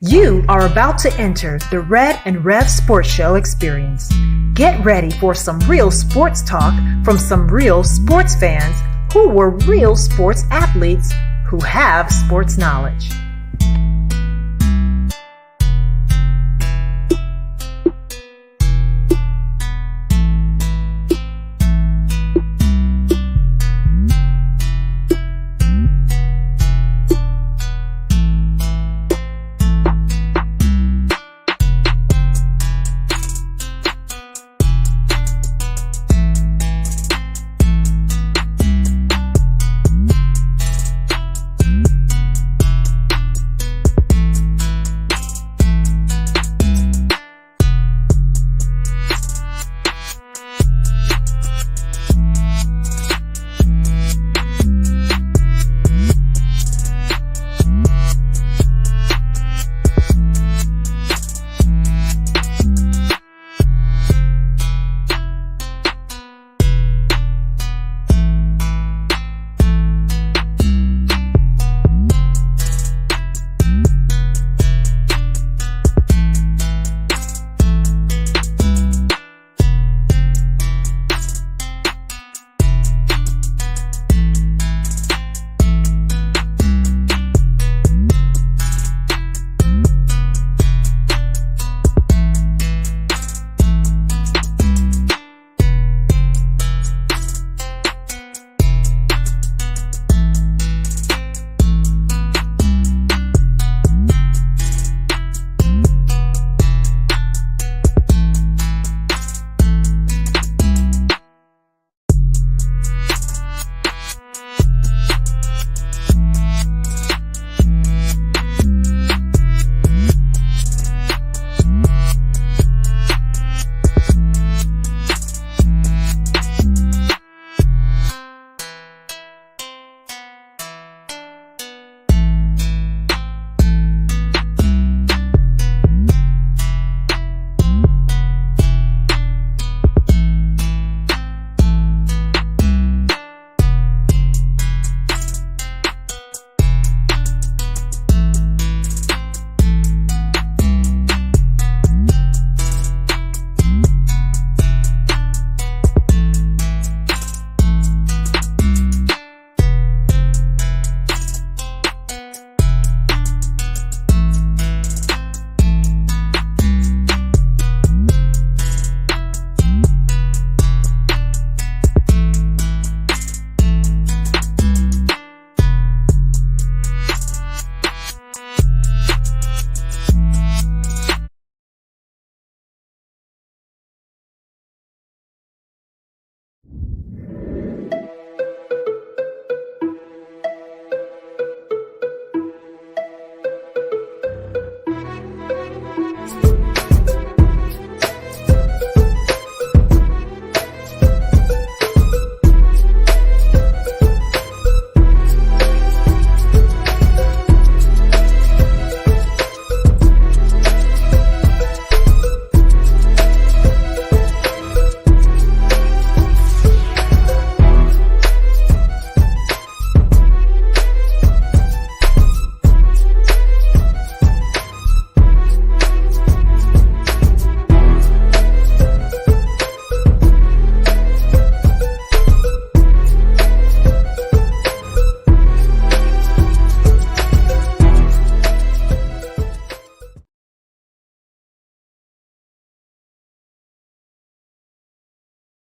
You are about to enter the Red and Rev Sports Show experience. Get ready for some real sports talk from some real sports fans who were real sports athletes who have sports knowledge.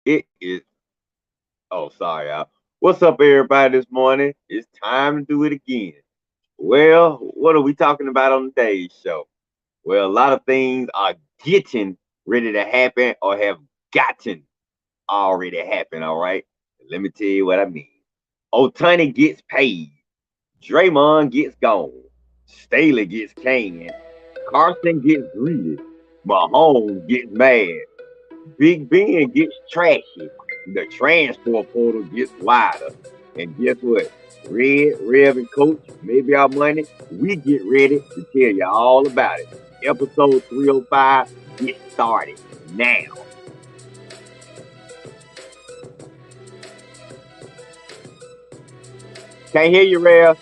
It is. Oh, sorry, y'all. What's up, everybody, this morning? It's time to do it again. Well, what are we talking about on today's show? Well, a lot of things are getting ready to happen or have gotten already happened, all right? Let me tell you what I mean. Otani gets paid. Draymond gets gone. Staley gets canned. Carson gets greeted. Mahomes gets mad. Big Ben gets trashy. The transport portal gets wider. And guess what? Red, Rev, and Coach, maybe our money, we get ready to tell you all about it. Episode 305, get started now. Can't hear you, Rev.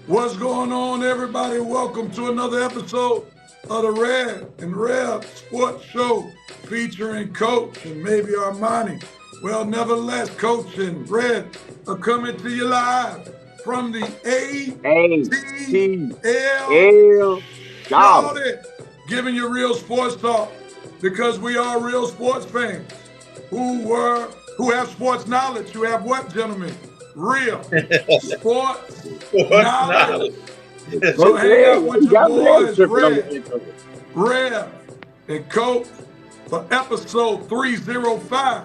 What's going on, everybody? Welcome to another episode of the Red and Rev Sports Show featuring Coach and maybe Armani. Well, nevertheless, Coach and Red are coming to you live from the ATL ATL Dollar. Shouted, giving you real sports talk because we are real sports fans who have sports knowledge. You have what, gentlemen? Real sports knowledge. So hang out with your boys, Rev, and Coach for episode 305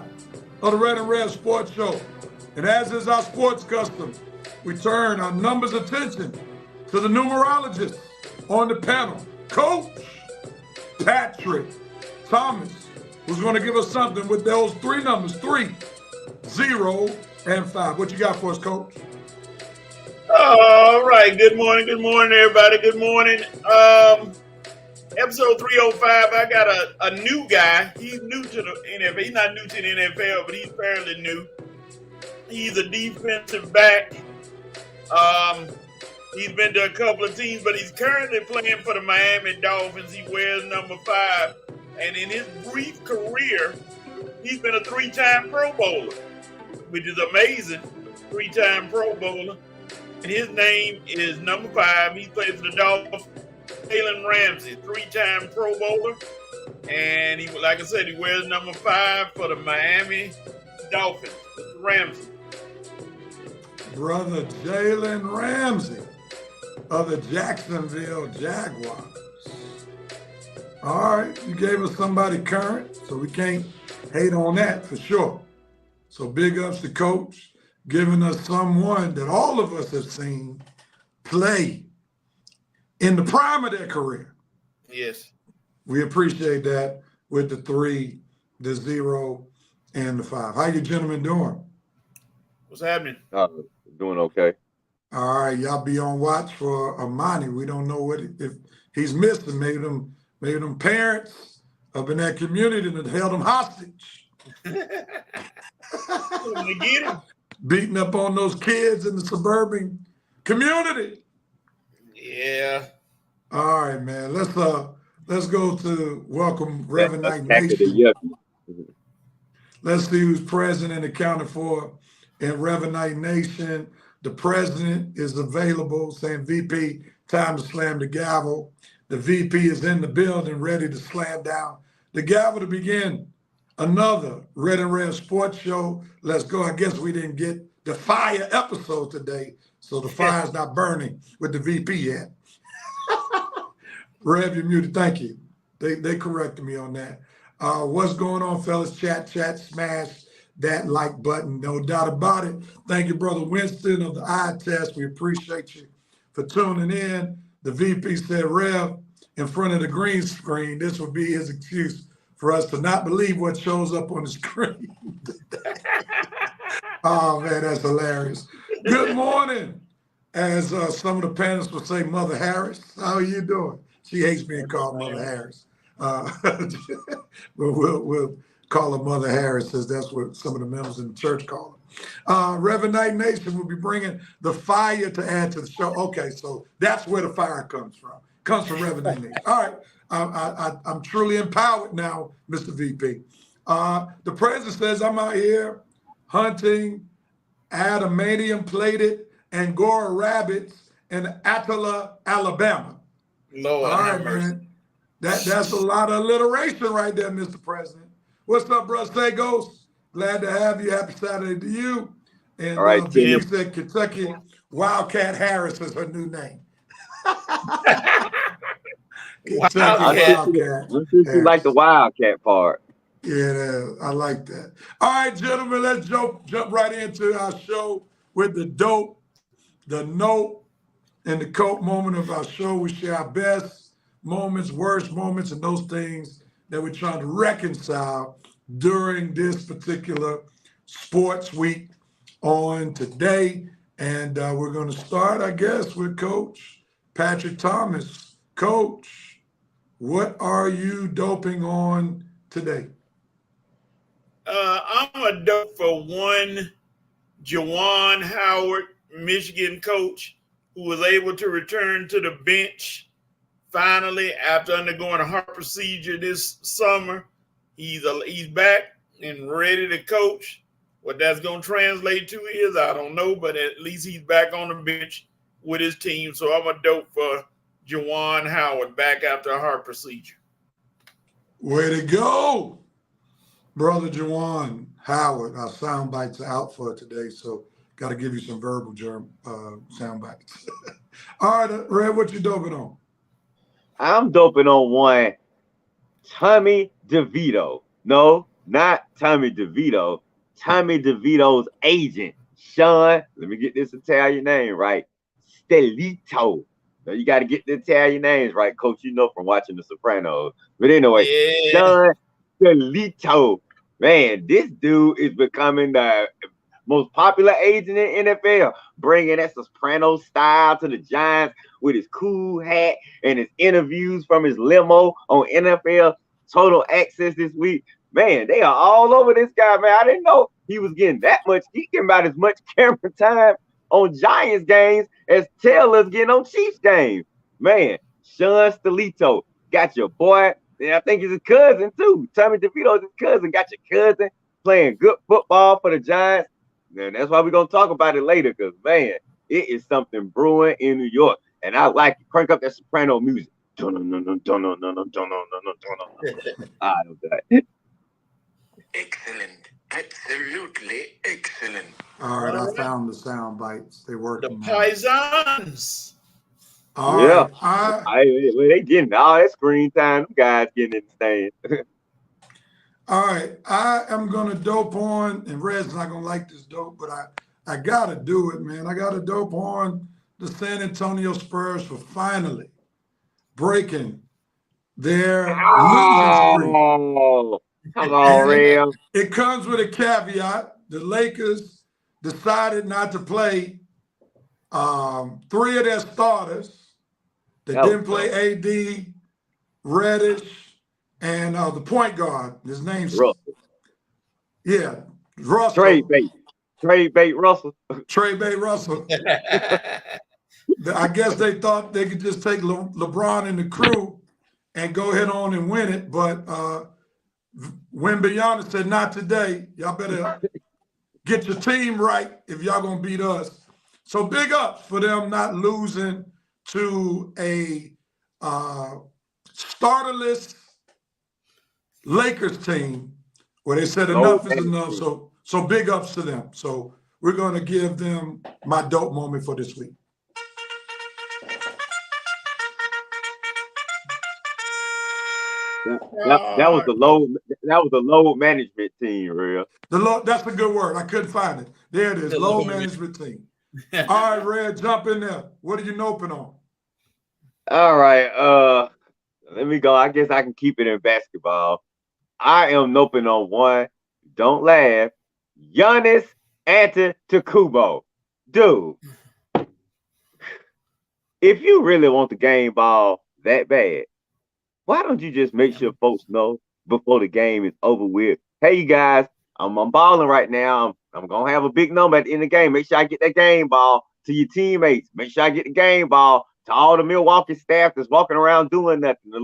of the Red and Rev Sports Show. And as is our sports custom, we turn our numbers attention to the numerologist on the panel, Coach Patrick Thomas, who's going to give us something with those three numbers, 3, 0, and 5. What you got for us, Coach? All right. Good morning, everybody. Good morning. Episode 305. I got a new guy. He's new to the NFL. He's not new to the NFL, but he's fairly new. He's a defensive back. He's been to a couple of teams, but he's currently playing for the Miami Dolphins. He wears number 5. And in his brief career, he's been a 3-time Pro Bowler, which is amazing. 3-time Pro Bowler. And his name is number 5. He plays for the Dolphins. Jalen Ramsey, 3-time Pro Bowler. And he, like I said, he wears number 5 for the Miami Dolphins. Mr. Ramsey. Brother Jalen Ramsey of the Jacksonville Jaguars. All right, you gave us somebody current, so we can't hate on that for sure. So big ups to Coach, giving us someone that all of us have seen play in the prime of their career. Yes. We appreciate that with the 3, the 0, and the 5. How you gentlemen doing? What's happening? Doing okay. All right, y'all be on watch for Armani. We don't know if he's missing. Maybe them parents up in that community that held him hostage. Beating up on those kids in the suburban community. Yeah. All right, man. Let's go to welcome Reverend Knight Nation. Let's see who's present and accounted for in Reverend Knight Nation. The president is available, saying VP, time to slam the gavel. The VP is in the building, ready to slam down the gavel to begin another Red and Red Sports Show. Let's go. I guess we didn't get the fire episode today, so the fire's not burning with the VP yet. Rev, you're muted. Thank you. They corrected me on that. What's going on, fellas? Chat, smash that like button. No doubt about it. Thank you, Brother Winston of the eye test. We appreciate you for tuning in. The VP said, Rev, in front of the green screen, this would be his excuse for us to not believe what shows up on the screen. Oh, man, that's hilarious. Good morning. As some of the panelists would say, Mother Harris, how are you doing? She hates being called Mother Harris. We'll call her Mother Harris, as that's what some of the members in the church call her. Reverend Knight Nation will be bringing the fire to add to the show. Okay, so that's where the fire comes from. Comes from Reverend Knight Nation. All right, I'm truly empowered now, Mr. VP. The president says I'm out here hunting adamantium-plated Angora rabbits in Attala, Alabama. Lord, all right, man. That's a lot of alliteration right there, Mr. President. What's up, bro? Stay Ghost. Glad to have you. Happy Saturday to you. And all right, Vicky said Kentucky Wildcat Harris is her new name. Wildcat. You like the Wildcat part. Yeah, I like that. All right, gentlemen, let's jump right into our show with the dope, the note, and the cope moment of our show. We share our best moments, worst moments, and those things that we're trying to reconcile during this particular sports week on today. And we're going to start, I guess, with Coach Patrick Thomas. Coach, what are you doping on today? I'm a dope for one Juwan Howard, Michigan coach, who was able to return to the bench finally after undergoing a heart procedure this summer. He's back and ready to coach. What that's going to translate to is, I don't know, but at least he's back on the bench with his team. So I'm a dope for Juwan Howard back after a heart procedure. Way to go, brother Juwan Howard. Our sound bites are out for today, so got to give you some verbal sound bites. All right, Red, what you doping on? I'm doping on one, Tommy DeVito. No, not Tommy DeVito. Tommy DeVito's agent, Sean. Let me get this Italian name right. Stelito. Now you got to get the Italian names right, Coach. You know from watching The Sopranos. But anyway, Sean Stelito. Man, this dude is becoming the most popular agent in NFL, bringing that Soprano style to the Giants with his cool hat and his interviews from his limo on NFL Total Access this week. Man, they are all over this guy, man. I didn't know he was getting that much. He's getting about as much camera time on Giants games as Taylor's getting on Chiefs games. Man, Sean Stelito got your boy. And I think he's his cousin, too. Tommy DeVito's his cousin. Got your cousin playing good football for the Giants. And that's why we're going to talk about it later because, man, it is something brewing in New York. And I like to crank up that soprano music. I don't that. Excellent. Absolutely excellent. All right, I found the sound bites. They work. The Paisans. All yeah. Right. They getting all that screen time. Them guys getting in the stand. All right, I am going to dope on, and Red's not going to like this dope, but I got to do it, man. I got to dope on the San Antonio Spurs for finally breaking their losing streak. Come on, Real. It comes with a caveat. The Lakers decided not to play 3 of their starters. They didn't play AD, Reddish, and the point guard. His name's Russell. Yeah, Russell. Trade bait Russell. Trade bait Russell. I guess they thought they could just take LeBron and the crew and go ahead on and win it, but Wembanyama said, not today. Y'all better get your team right if y'all gonna beat us. So big ups for them not losing to a starterless Lakers team where they said enough is enough. So big ups to them. So we're gonna give them my dope moment for this week. That was the load management team, Real. That's a good word. I couldn't find it. There it is. Load management team. All right, Red, jump in there. What are you noping on? All right. Let me go. I guess I can keep it in basketball. I am noping on one. Don't laugh. Giannis Antetokounmpo. Dude, if you really want the game ball that bad, why don't you just make sure folks know before the game is over with? Hey, you guys, I'm balling right now. I'm going to have a big number at the end of the game. Make sure I get that game ball to your teammates. Make sure I get the game ball to all the Milwaukee staff that's walking around doing nothing, the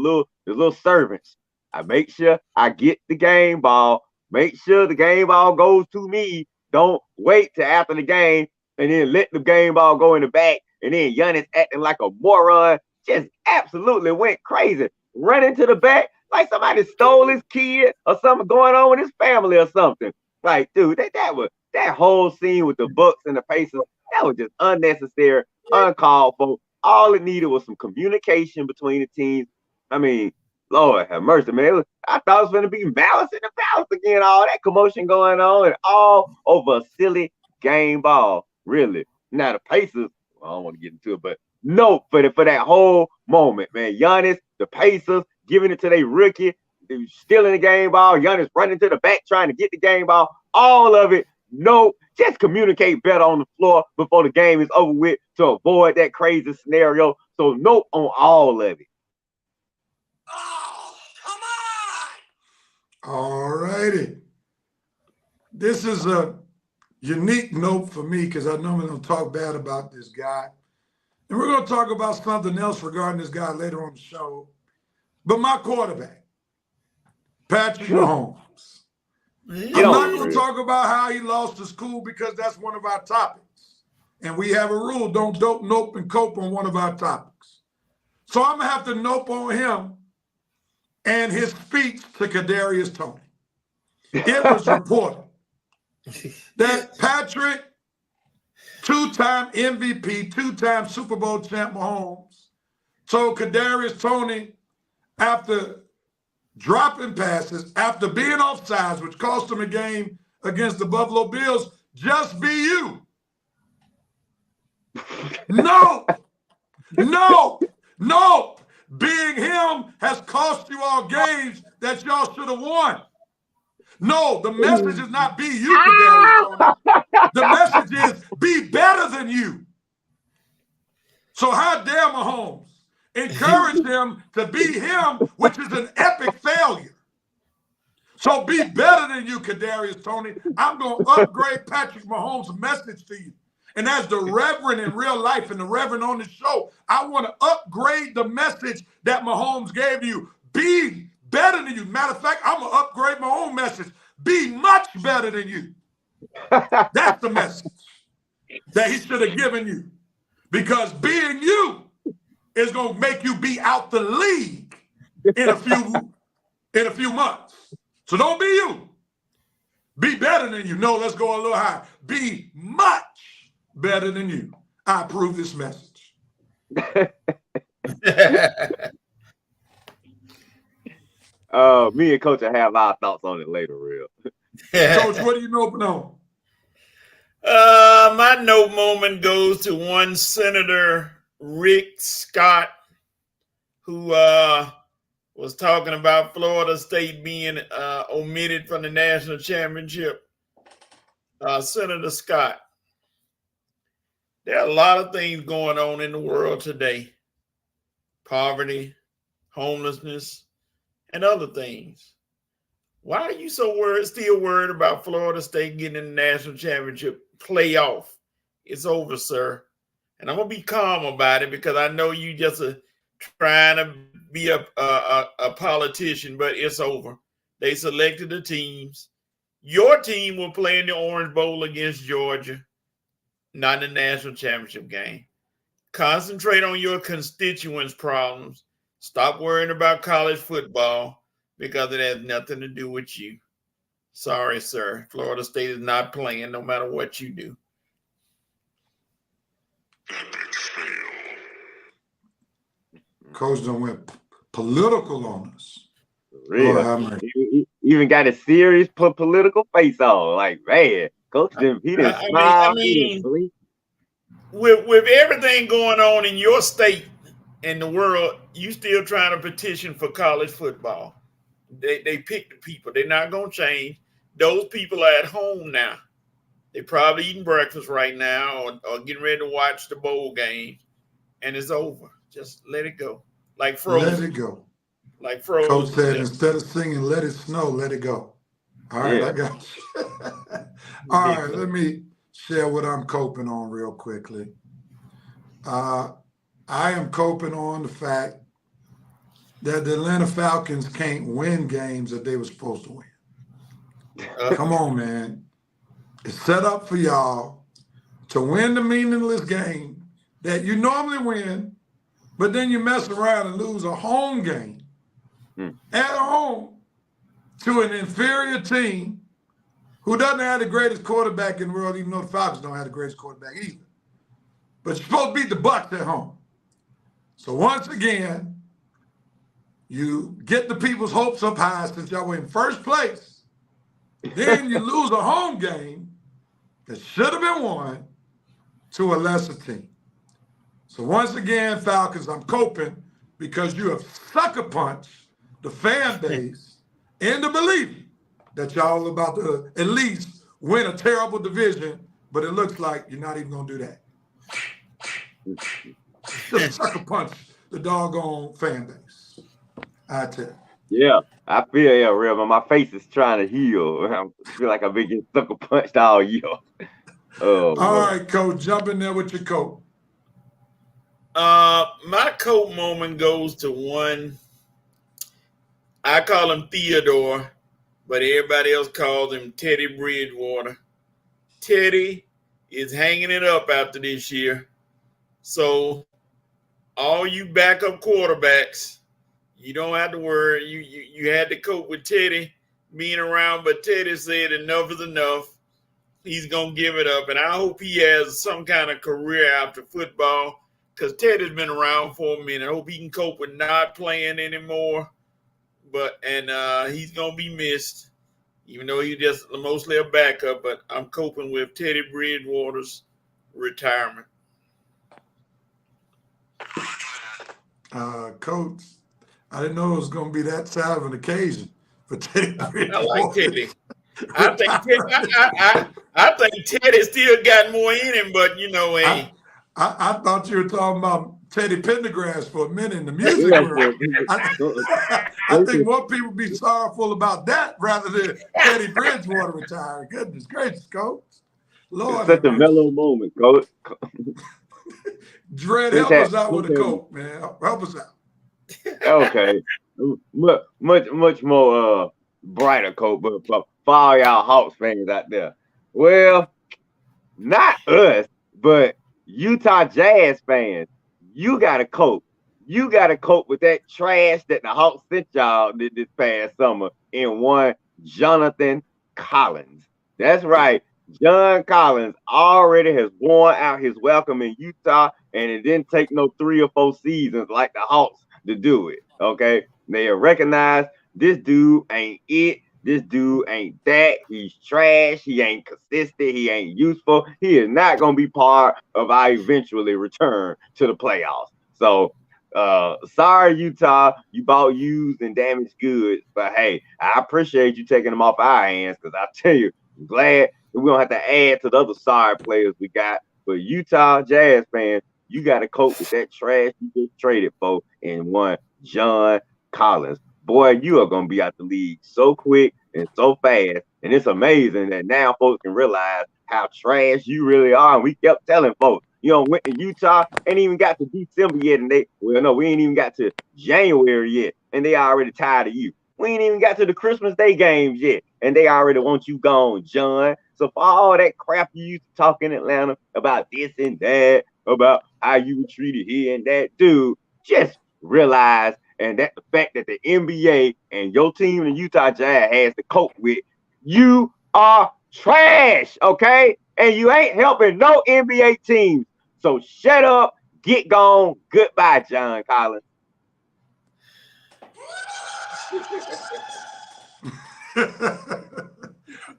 little servants. I make sure I get the game ball. Make sure the game ball goes to me. Don't wait till after the game and then let the game ball go in the back. And then Giannis acting like a moron. Just absolutely went crazy. Running to the back like somebody stole his kid or something going on with his family or something. Like, dude, that whole scene with the Bucks and the Pacers, that was just unnecessary, uncalled for. All it needed was some communication between the teams. I mean, Lord have mercy, man. I thought it was going to be Malice in the Palace again, all that commotion going on, and all over a silly game ball, really. Now, the Pacers, I don't want to get into it, but no, for that whole moment, man. Giannis, the Pacers, giving it to their rookie, stealing the game ball, Giannis running to the back trying to get the game ball, all of it. No, just communicate better on the floor before the game is over with to avoid that crazy scenario. So nope on all of it. Oh, come on! All righty. This is a unique note for me because I normally don't talk bad about this guy. And we're going to talk about something else regarding this guy later on the show. But my quarterback, Patrick Mahomes. I'm not going to talk about how he lost to school because that's one of our topics. And we have a rule, don't dope, nope, and cope on one of our topics. So I'm going to have to nope on him and his speech to Kadarius Toney. It was reported that Patrick, two-time MVP, two-time Super Bowl champ Mahomes, told Kadarius Toney after dropping passes, after being offsides, which cost him a game against the Buffalo Bills, just be you. No, no, no. Being him has cost you all games that y'all should have won. No, the message is not be you, Kadarius Toney. The message is be better than you. So how dare Mahomes encourage him to be him, which is an epic failure. So be better than you, Kadarius Toney. I'm going to upgrade Patrick Mahomes' message to you. And as the Reverend in real life and the Reverend on the show, I want to upgrade the message that Mahomes gave you. Be better than you. Matter of fact, I'm going to upgrade my own message. Be much better than you. That's the message that he should have given you. Because being you is going to make you be out the league in a few months. So don't be you. Be better than you. No, let's go a little higher. Be much better than you. I approve this message. Me and Coach will have our thoughts on it later, real. Coach, what do you know on? My no moment goes to one Senator Rick Scott, who was talking about Florida State being omitted from the national championship. Senator Scott, there are a lot of things going on in the world today. Poverty, homelessness, and other things. Why are you so still worried about Florida State getting in the national championship playoff? It's over, sir. And I'm going to be calm about it because I know you just trying to be a politician, but it's over. They selected the teams. Your team will play in the Orange Bowl against Georgia, not in the national championship game. Concentrate on your constituents' problems. Stop worrying about college football because it has nothing to do with you. Sorry, sir. Florida State is not playing no matter what you do. Coach done went political on us. Real. He even got a serious political face on. Like, man, Coach he didn't smile. With everything going on in your state and the world, you still trying to petition for college football. They pick the people. They're not going to change. Those people are at home now. They're probably eating breakfast right now or getting ready to watch the bowl game, and it's over. Just let it go. Like Frozen. Let it go. Like Frozen. Coach said, instead of singing, let it snow, let it go. All right, I got you. All right, let me share what I'm coping on real quickly. I am coping on the fact that the Atlanta Falcons can't win games that they were supposed to win. Come on, man. It's set up for y'all to win the meaningless game that you normally win, but then you mess around and lose a home game at home to an inferior team who doesn't have the greatest quarterback in the world, even though the Falcons don't have the greatest quarterback either. But you're supposed to beat the Bucs at home. So once again, you get the people's hopes up high since y'all were in first place. Then you lose a home game that should have been won to a lesser team. So once again, Falcons, I'm coping because you have sucker punched the fan base into believing that y'all are about to at least win a terrible division, but it looks like you're not even going to do that. Just sucker punch the doggone fan base. I tell you. Yeah, I feel real, but my face is trying to heal. I feel like I've been getting sucker punched all year. All right, Coach, jump in there with your coat. My coat moment goes to one. I call him Theodore, but everybody else calls him Teddy Bridgewater. Teddy is hanging it up after this year. So all you backup quarterbacks, you don't have to worry. You had to cope with Teddy being around, but Teddy said enough is enough. He's gonna give it up, and I hope he has some kind of career after football because Teddy's been around for a minute. I hope he can cope with not playing anymore. But he's gonna be missed, even though he's just mostly a backup. But I'm coping with Teddy Bridgewater's retirement. Coach, I didn't know it was going to be that sad of an occasion for Teddy Bridgewater. I like Teddy. I think Teddy still got more in him, but hey. I thought you were talking about Teddy Pendergrass for a minute in the music world. I think more people be sorrowful about that rather than Teddy Bridgewater retiring. Goodness gracious, Coach. Lord, it's such a mellow moment, Coach. Dread, help us out with the coat, man. Help us out. Okay, much more brighter coat, but for all y'all Hawks fans out there, well, not us, but Utah Jazz fans, you got to cope. You got to cope with that trash that the Hawks sent y'all this past summer in one Jonathan Collins. That's right. John Collins already has worn out his welcome in Utah, and it didn't take no 3 or 4 seasons like the Hawks to do it. Okay, they recognize this dude ain't it. This dude ain't that. He's trash. He ain't consistent. He ain't useful. He is not gonna be part of our eventually return to the playoffs. So, sorry, Utah, you bought used and damaged goods, but hey, I appreciate you taking them off our hands because I tell you, I'm glad we don't have to add to the other sorry players we got. But Utah Jazz fans, you got to cope with that trash you just traded for in one John Collins. Boy, you are going to be out the league so quick and so fast. And it's amazing that now folks can realize how trash you really are. And we kept telling folks, went to Utah, ain't even got to December yet. And we ain't even got to January yet. And they already tired of you. We ain't even got to the Christmas Day games yet, and they already want you gone, John. So for all that crap you used to talk in Atlanta about this and that, about how you were treated here and that, dude, just realize and that the fact that the NBA and your team, the Utah Jazz, has to cope with, you are trash, okay? And you ain't helping no NBA teams. So shut up, get gone, goodbye, John Collins.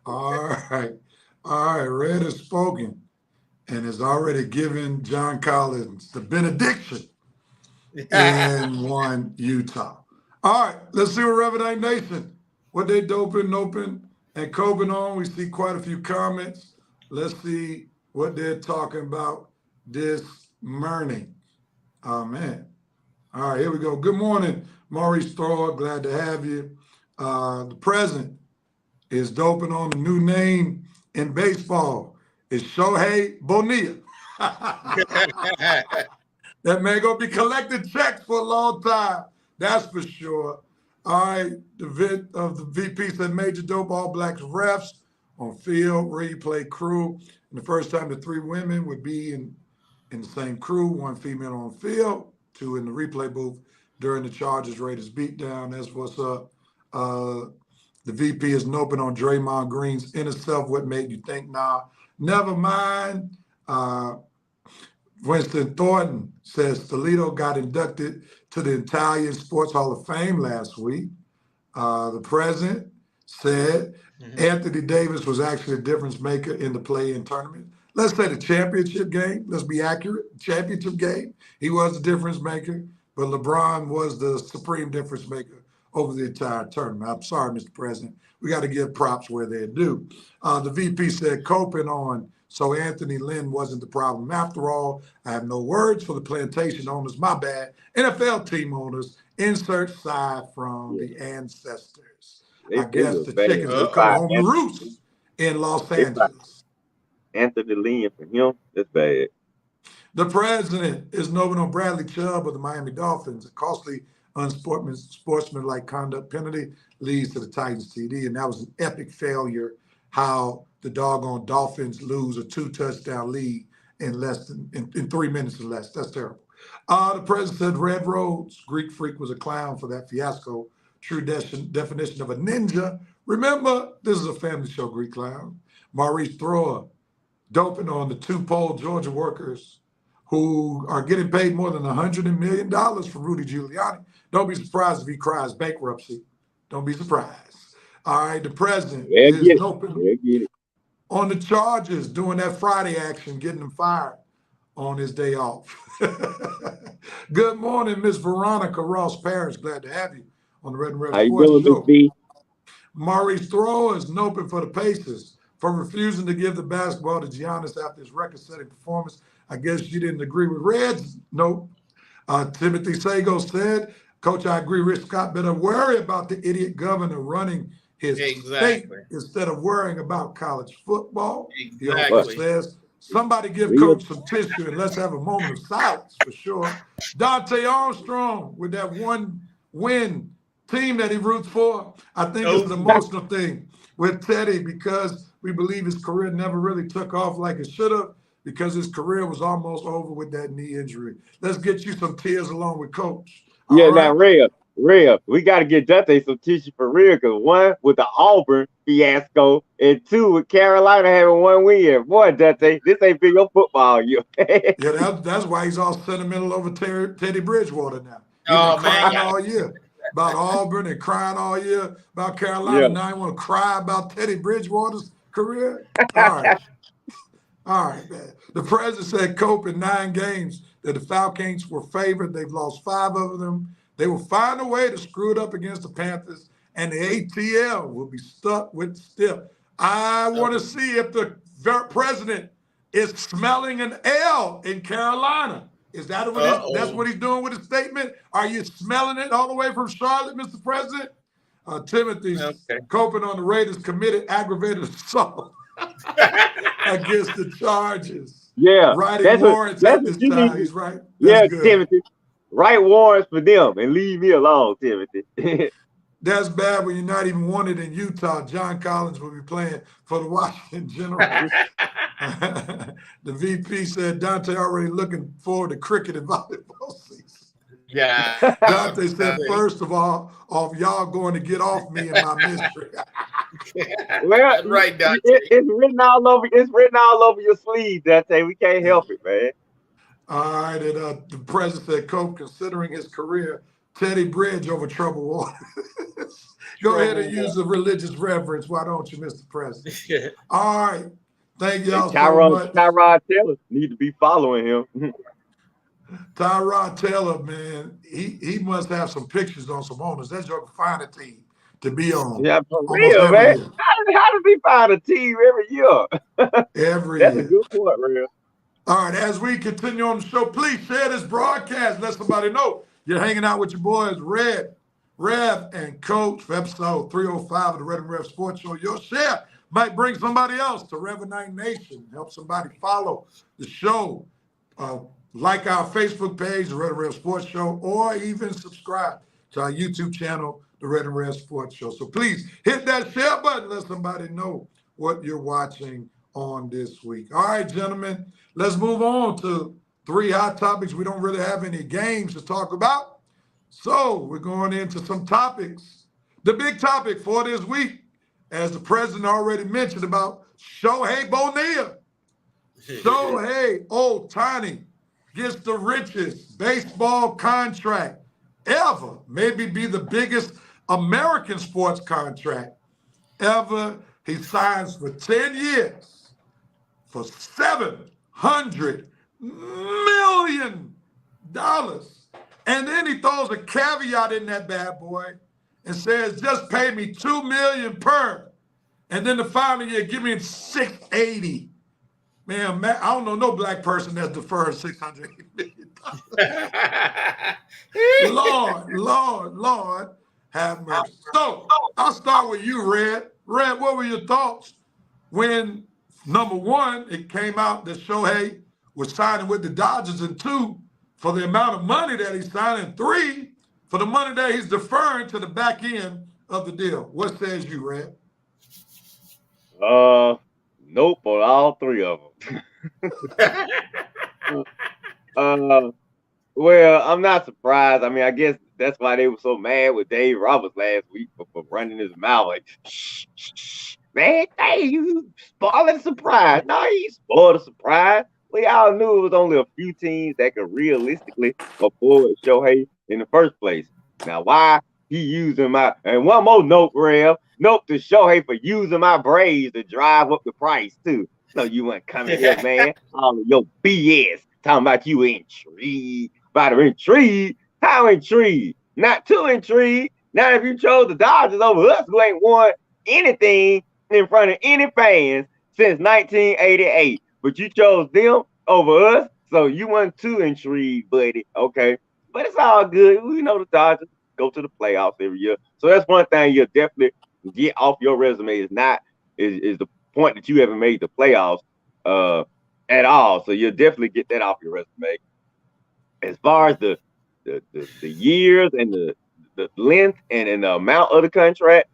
All right. Red has spoken and has already given John Collins the benediction in one Utah. All right, let's see what Revenant Nation, what they doping, and coping on. We see quite a few comments. Let's see what they're talking about this morning. Oh, man. All right, here we go. Good morning, Maurice Thor. Glad to have you. The president is doping on the new name in baseball. It's Shohei Bonilla. That man gonna be collecting checks for a long time. That's for sure. All right, the VP said major dope all blacks refs on field, replay crew. And the first time the 3 women would be in the same crew, 1 female on field, 2 in the replay booth during the Chargers Raiders beatdown. That's what's up. The VP is noping on Draymond Green's inner self. What made you think? Nah, never mind. Winston Thornton says Toledo got inducted to the Italian Sports Hall of Fame last week. The president said Anthony Davis was actually a difference maker in the play-in tournament. Let's say the championship game. Let's be accurate. Championship game, he was the difference maker, but LeBron was the supreme difference maker over the entire tournament. I'm sorry, Mr. President. We got to give props where they're due. The VP said coping on, so Anthony Lynn wasn't the problem. After all, I have no words for the plantation owners. My bad. NFL team owners, insert side from the ancestors. I guess the chickens will come home to roost in Los Angeles. Anthony Lynn for him, that's bad. The president is nobling on Bradley Chubb of the Miami Dolphins. A costly, unsportsmanlike conduct penalty leads to the Titans TD, and that was an epic failure. How the doggone Dolphins lose a 2-touchdown lead in less than in 3 minutes or less. That's terrible. The president said Red Rhodes, Greek freak, was a clown for that fiasco. True definition of a ninja. Remember, this is a family show, Greek clown. Maurice Thrower, doping on the 2-pole Georgia workers who are getting paid more than $100 million from Rudy Giuliani. Don't be surprised if he cries bankruptcy. Don't be surprised. All right, the president is doping on the charges, doing that Friday action, getting him fired on his day off. Good morning, Miss Veronica Ross Parrish. Glad to have you on the Red and Red Sports Show. Maurice Thrower is noping for the Pacers for refusing to give the basketball to Giannis after his record-setting performance. I guess you didn't agree with Reds. Nope. Timothy Sago said, Coach, I agree. Rick Scott better worry about the idiot governor running his state instead of worrying about college football. He also says, somebody give Coach some tissue and let's have a moment of silence for sure. Dante Armstrong with that one win team that he roots for. I think it's an emotional thing with Teddy because we believe his career never really took off like it should have because his career was almost over with that knee injury. Let's get you some tears along with Coach. Yeah, now, Real, we got to get Dante some tissue for real because one, with the Auburn fiasco, and two, with Carolina having one win. Boy, Dante, this ain't been your football year. Yeah, that's why he's all sentimental over Teddy Bridgewater now. He's been crying all year about Auburn and crying all year about Carolina. Yeah. Now you want to cry about Teddy Bridgewater's career? All right. All right, man. The president said Cope in 9 games that the Falcons were favored. They've lost 5 of them. They will find a way to screw it up against the Panthers, and the ATL will be stuck with stiff. I want to see if the president is smelling an L in Carolina. Is that that's what he's doing with his statement? Are you smelling it all the way from Charlotte, Mr. President? Timothy's coping on the Raiders committed aggravated assault against the charges. Yeah. Writing warrants at this time. He's right. That's good. Timothy. Write warrants for them and leave me alone, Timothy. That's bad when you're not even wanted in Utah. John Collins will be playing for the Washington Generals. The VP said Dante already looking forward to cricket and volleyball season. Yeah. Dante said, first of all, y'all going to get off me and my mystery. Well, right, Dante. It's written all over your sleeve, Dante. We can't help it, man. All right, and the president said, Cope, considering his career, Teddy Bridge over troubled water. Go ahead and use the religious reverence. Why don't you, Mr. President? All right. Thank y'all so much. Tyrod Taylor need to be following him. Tyrod Taylor, man, he must have some pictures on some owners. That's your finer team to be on. Yeah, for real, man. How does he find a team every year? That's a good point, real. All right, as we continue on the show, please share this broadcast. Let somebody know you're hanging out with your boys, Rev, and Coach for episode 305 of the Red and Rev Sports Show. Your share might bring somebody else to Revenite Nation. Help somebody follow the show. Like our Facebook page, the Red and Rev Sports Show, or even subscribe to our YouTube channel, the Red and Rev Sports Show. So please hit that share button. Let somebody know what you're watching on this week. All right, gentlemen, let's move on to 3 hot topics. We don't really have any games to talk about. So we're going into some topics. The big topic for this week, as the president already mentioned about Shohei Bonilla. Shohei Ohtani gets the richest baseball contract ever, maybe be the biggest American sports contract ever. He signs for 10 years for $700 million. And then he throws a caveat in that bad boy and says, just pay me $2 million per. And then the final year, give me $680. Man, I don't know no black person that's deferred $680 million. Lord, have mercy. So I'll start with you, Red. Red, what were your thoughts when, number one, it came out that Shohei was signing with the Dodgers, and 2, for the amount of money that he's signing, 3, for the money that he's deferring to the back end of the deal. What says you, Red? Nope on all 3 of them. Well, I'm not surprised. I mean, I guess that's why they were so mad with Dave Roberts last week for running his mouth like, shh, shh, shh. Man, hey, you spoiling the surprise. No, he spoiled the surprise. We all knew it was only a few teams that could realistically afford Shohei in the first place. Now, why he using and one more note, Rev. Note to Shohei for using my Braves to drive up the price, too. No, you weren't coming here, man. All of your BS. Talking about you intrigued. About to intrigued. How intrigued? Not too intrigued. Now, if you chose the Dodgers over us, who ain't won anything in front of any fans since 1988, but you chose them over us, so you weren't too intrigued, buddy. Okay, but it's all good. We know the Dodgers go to the playoffs every year, so that's one thing you'll definitely get off your resume. Is the point that you haven't made the playoffs at all. So you'll definitely get that off your resume. As far as the years and the length and the amount of the contract,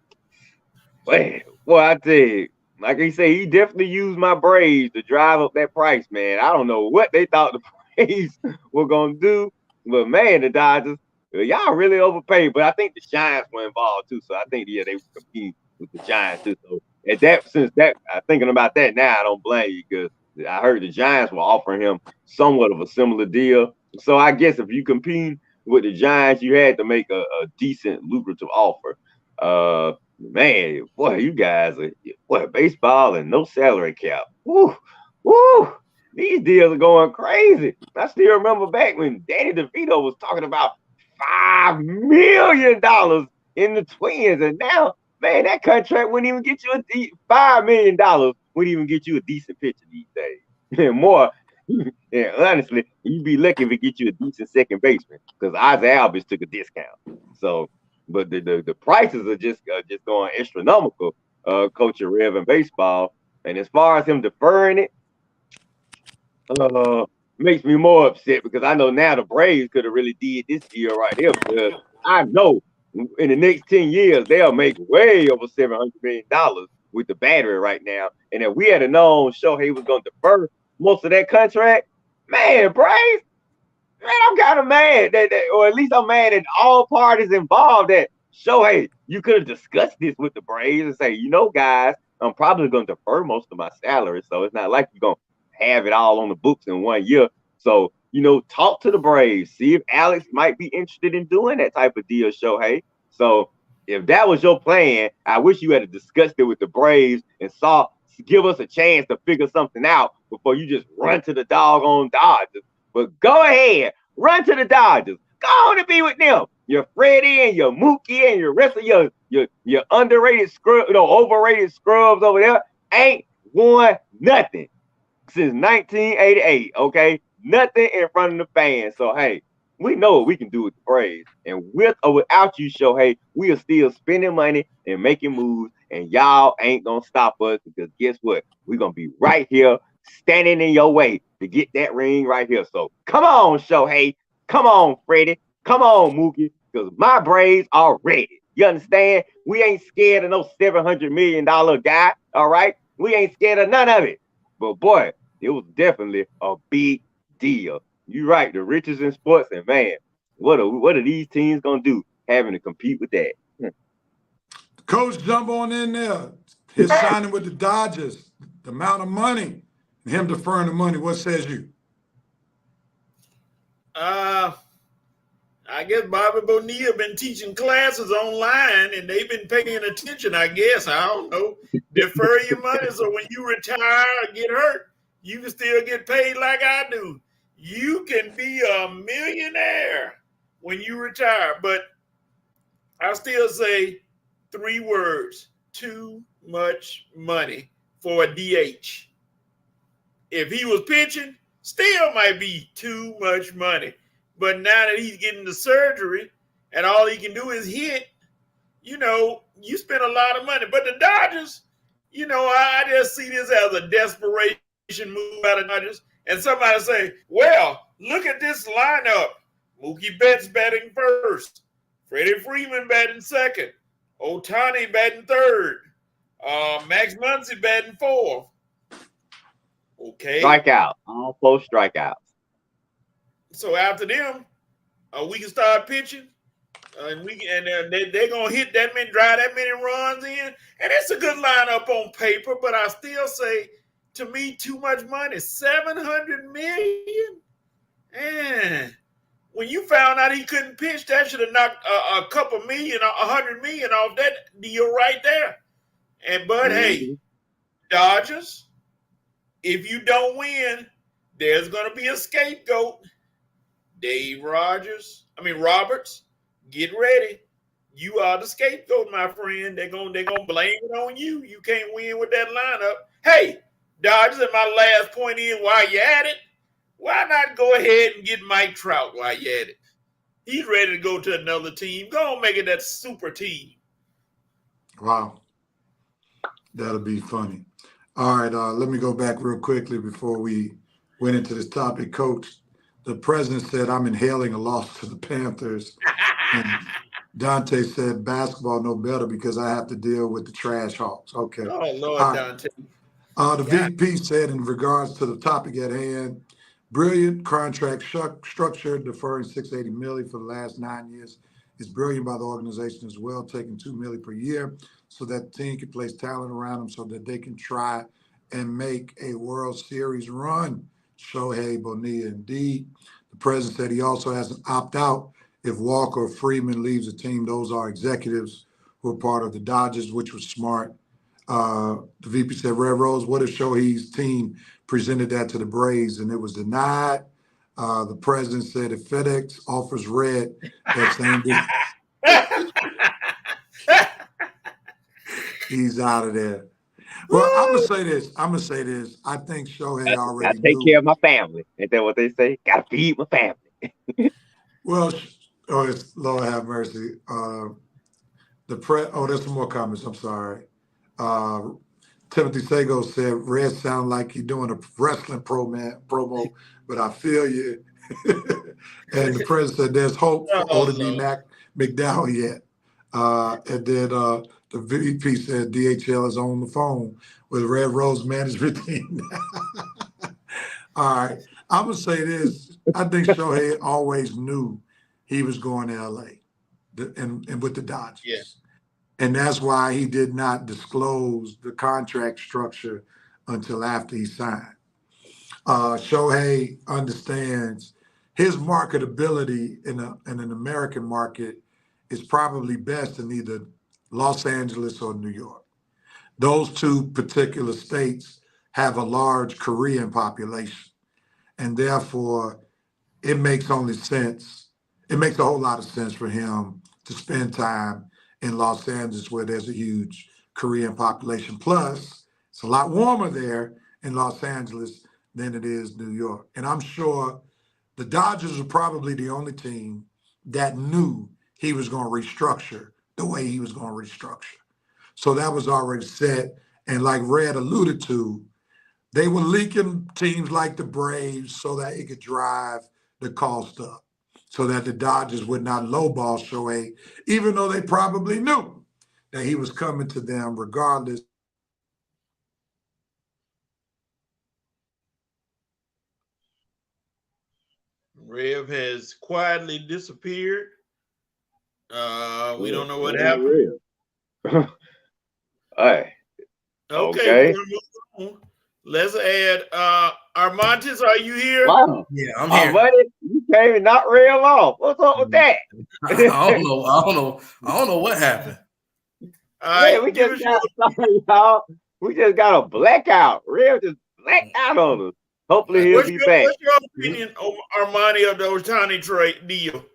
well, I tell you, like he said, he definitely used my Braves to drive up that price, man. I don't know what they thought the Braves were gonna do, but man, the Dodgers, y'all really overpaid. But I think the Giants were involved too, so I think they were competing with the Giants too. So I'm thinking about that now, I don't blame you, because I heard the Giants were offering him somewhat of a similar deal. So I guess if you compete with the Giants, you had to make a decent, lucrative offer. Man, boy, you guys are baseball and no salary cap. Woo, woo. These deals are going crazy. I still remember back when Danny DeVito was talking about $5 million in the Twins, and now, man, that contract wouldn't even get you $5 million. Wouldn't even get you a decent pitcher these days. And more, yeah, honestly, you'd be lucky if it get you a decent second baseman, because Isaiah Alvis took a discount. So, but the prices are just going astronomical, Coach Rev, in baseball. And as far as him deferring it, makes me more upset, because I know now the Braves could have really did this deal right here, because I know in the next 10 years they'll make way over $700 million with the battery right now. And if we had known Shohei was going to defer most of that contract, man, Braves, man, I'm kind of mad or at least I'm mad at all parties involved that Shohei, you could have discussed this with the Braves and say, guys, I'm probably going to defer most of my salary, so it's not like you're going to have it all on the books in 1 year. So, talk to the Braves, see if Alex might be interested in doing that type of deal, Shohei. So if that was your plan, I wish you had discussed it with the Braves and give us a chance to figure something out before you just run to the doggone Dodgers. But go ahead, run to the Dodgers. Go on and be with them. Your Freddie and your Mookie and your rest of your underrated overrated scrubs over there ain't won nothing since 1988. Okay, nothing in front of the fans. So hey, we know what we can do with the Braves, and with or without you, Shohei, we are still spending money and making moves, and y'all ain't gonna stop us, because guess what? We're gonna be right here standing in your way to get that ring right here. So come on, Shohei. Come on, Freddie. Come on, Mookie, because my Braves are ready. You understand? We ain't scared of no $700 million guy, all right? We ain't scared of none of it. But boy, it was definitely a big deal. You're right, the richest in sports, and man, what are these teams gonna do having to compete with that? Coach, jump on in there. His signing with the Dodgers, the amount of money, and him deferring the money. What says you? I guess Bobby Bonilla been teaching classes online, and they've been paying attention, I guess. I don't know. Defer your money so when you retire or get hurt, you can still get paid like I do. You can be a millionaire when you retire. But I still say 3 words: too much money for a DH. If he was pitching, still might be too much money. But now that he's getting the surgery and all he can do is hit, you spend a lot of money. But the Dodgers, I just see this as a desperation move out of Dodgers. and somebody say, well, look at this lineup. Mookie Betts batting first. Freddie Freeman batting second. Ohtani batting third. Max Muncy batting fourth. Okay. Strikeout. All 4 strikeouts. So after them, we can start pitching. And they're gonna hit that many, drive that many runs in, and it's a good lineup on paper. But I still say, to me, too much money. $700 million. And when you found out he couldn't pitch, that should have knocked a couple million, $100 million off that deal right there. But hey, Dodgers, if you don't win, there's gonna be a scapegoat. Roberts. Get ready. You are the scapegoat, my friend. They're gonna blame it on you. You can't win with that lineup. Hey, Dodgers, and my last point is, while you at it, why not go ahead and get Mike Trout while you at it? He's ready to go to another team. Go on, make it that super team. Wow. That'll be funny. All right, let me go back real quickly before we went into this topic. Coach, the president said, I'm inhaling a loss to the Panthers. And Dante said, basketball no better because I have to deal with the trash hawks. Okay. Oh, Lord, Dante. The VP said, in regards to the topic at hand, brilliant contract structure, deferring $680 million for the last 9 years is brilliant by the organization as well, taking $2 million per year so that the team can place talent around them so that they can try and make a World Series run. Shohei Bonilla, indeed. The president said he also has an opt-out if Walker or Freeman leaves the team. Those are executives who are part of the Dodgers, which was smart. The VP said, Red Rose, what if Shohei's team presented that to the Braves and it was denied? The president said, if FedEx offers Red that same day, he's out of there. Well, I'm gonna say this. I think Shohei already I take care of my family. Ain't that what they say? Gotta feed my family. Well, it's Lord have mercy. There's some more comments. I'm sorry. Timothy Sago said, Red sound like you're doing a wrestling promo, but I feel you. And the president said, there's hope for ODB McDowell yet. And then the VP said, DHL is on the phone with Red Rose management team. All right. I'm going to say this. I think Shohei always knew he was going to L.A. and with the Dodgers. Yeah. And that's why he did not disclose the contract structure until after he signed. Shohei understands his marketability in an American market is probably best in either Los Angeles or New York. Those two particular states have a large Korean population, and therefore it makes only sense. It makes a whole lot of sense for him to spend time in Los Angeles where there's a huge Korean population. Plus, it's a lot warmer there in Los Angeles than it is New York. And I'm sure the Dodgers are probably the only team that knew he was going to restructure the way he was going to restructure. So that was already set. And like Red alluded to, they were leaking teams like the Braves so that it could drive the cost up, so that the Dodgers would not lowball Shohei, even though they probably knew that he was coming to them regardless. Rev has quietly disappeared. We don't know what happened. All right. Okay. Let's add Armantis, are you here? Wow. Yeah, I'm here. Buddy, you came and not real off. What's up with that? I don't know what happened. Man, we just got a blackout. Real just blacked out on us. Hopefully he'll be back. What's your opinion over Armani of the Ohtani trade deal?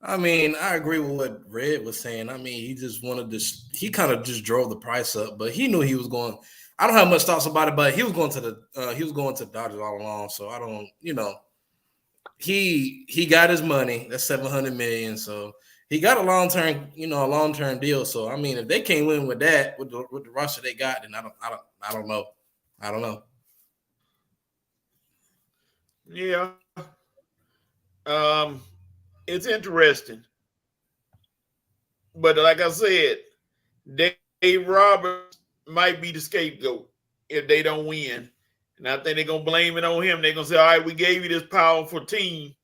I mean, I agree with what Red was saying. I mean, he just wanted to. He kind of just drove the price up, but he knew he was going. I don't have much thoughts about it, but he was going to the Dodgers all along. So I don't, he got his money. That's $700 million. So he got a long-term deal. So I mean, if they can't win with that, with the roster they got, then I don't know. Yeah. It's interesting. But like I said, Dave Roberts might be the scapegoat if they don't win. And I think they're gonna blame it on him. They're gonna say, all right, we gave you this powerful team.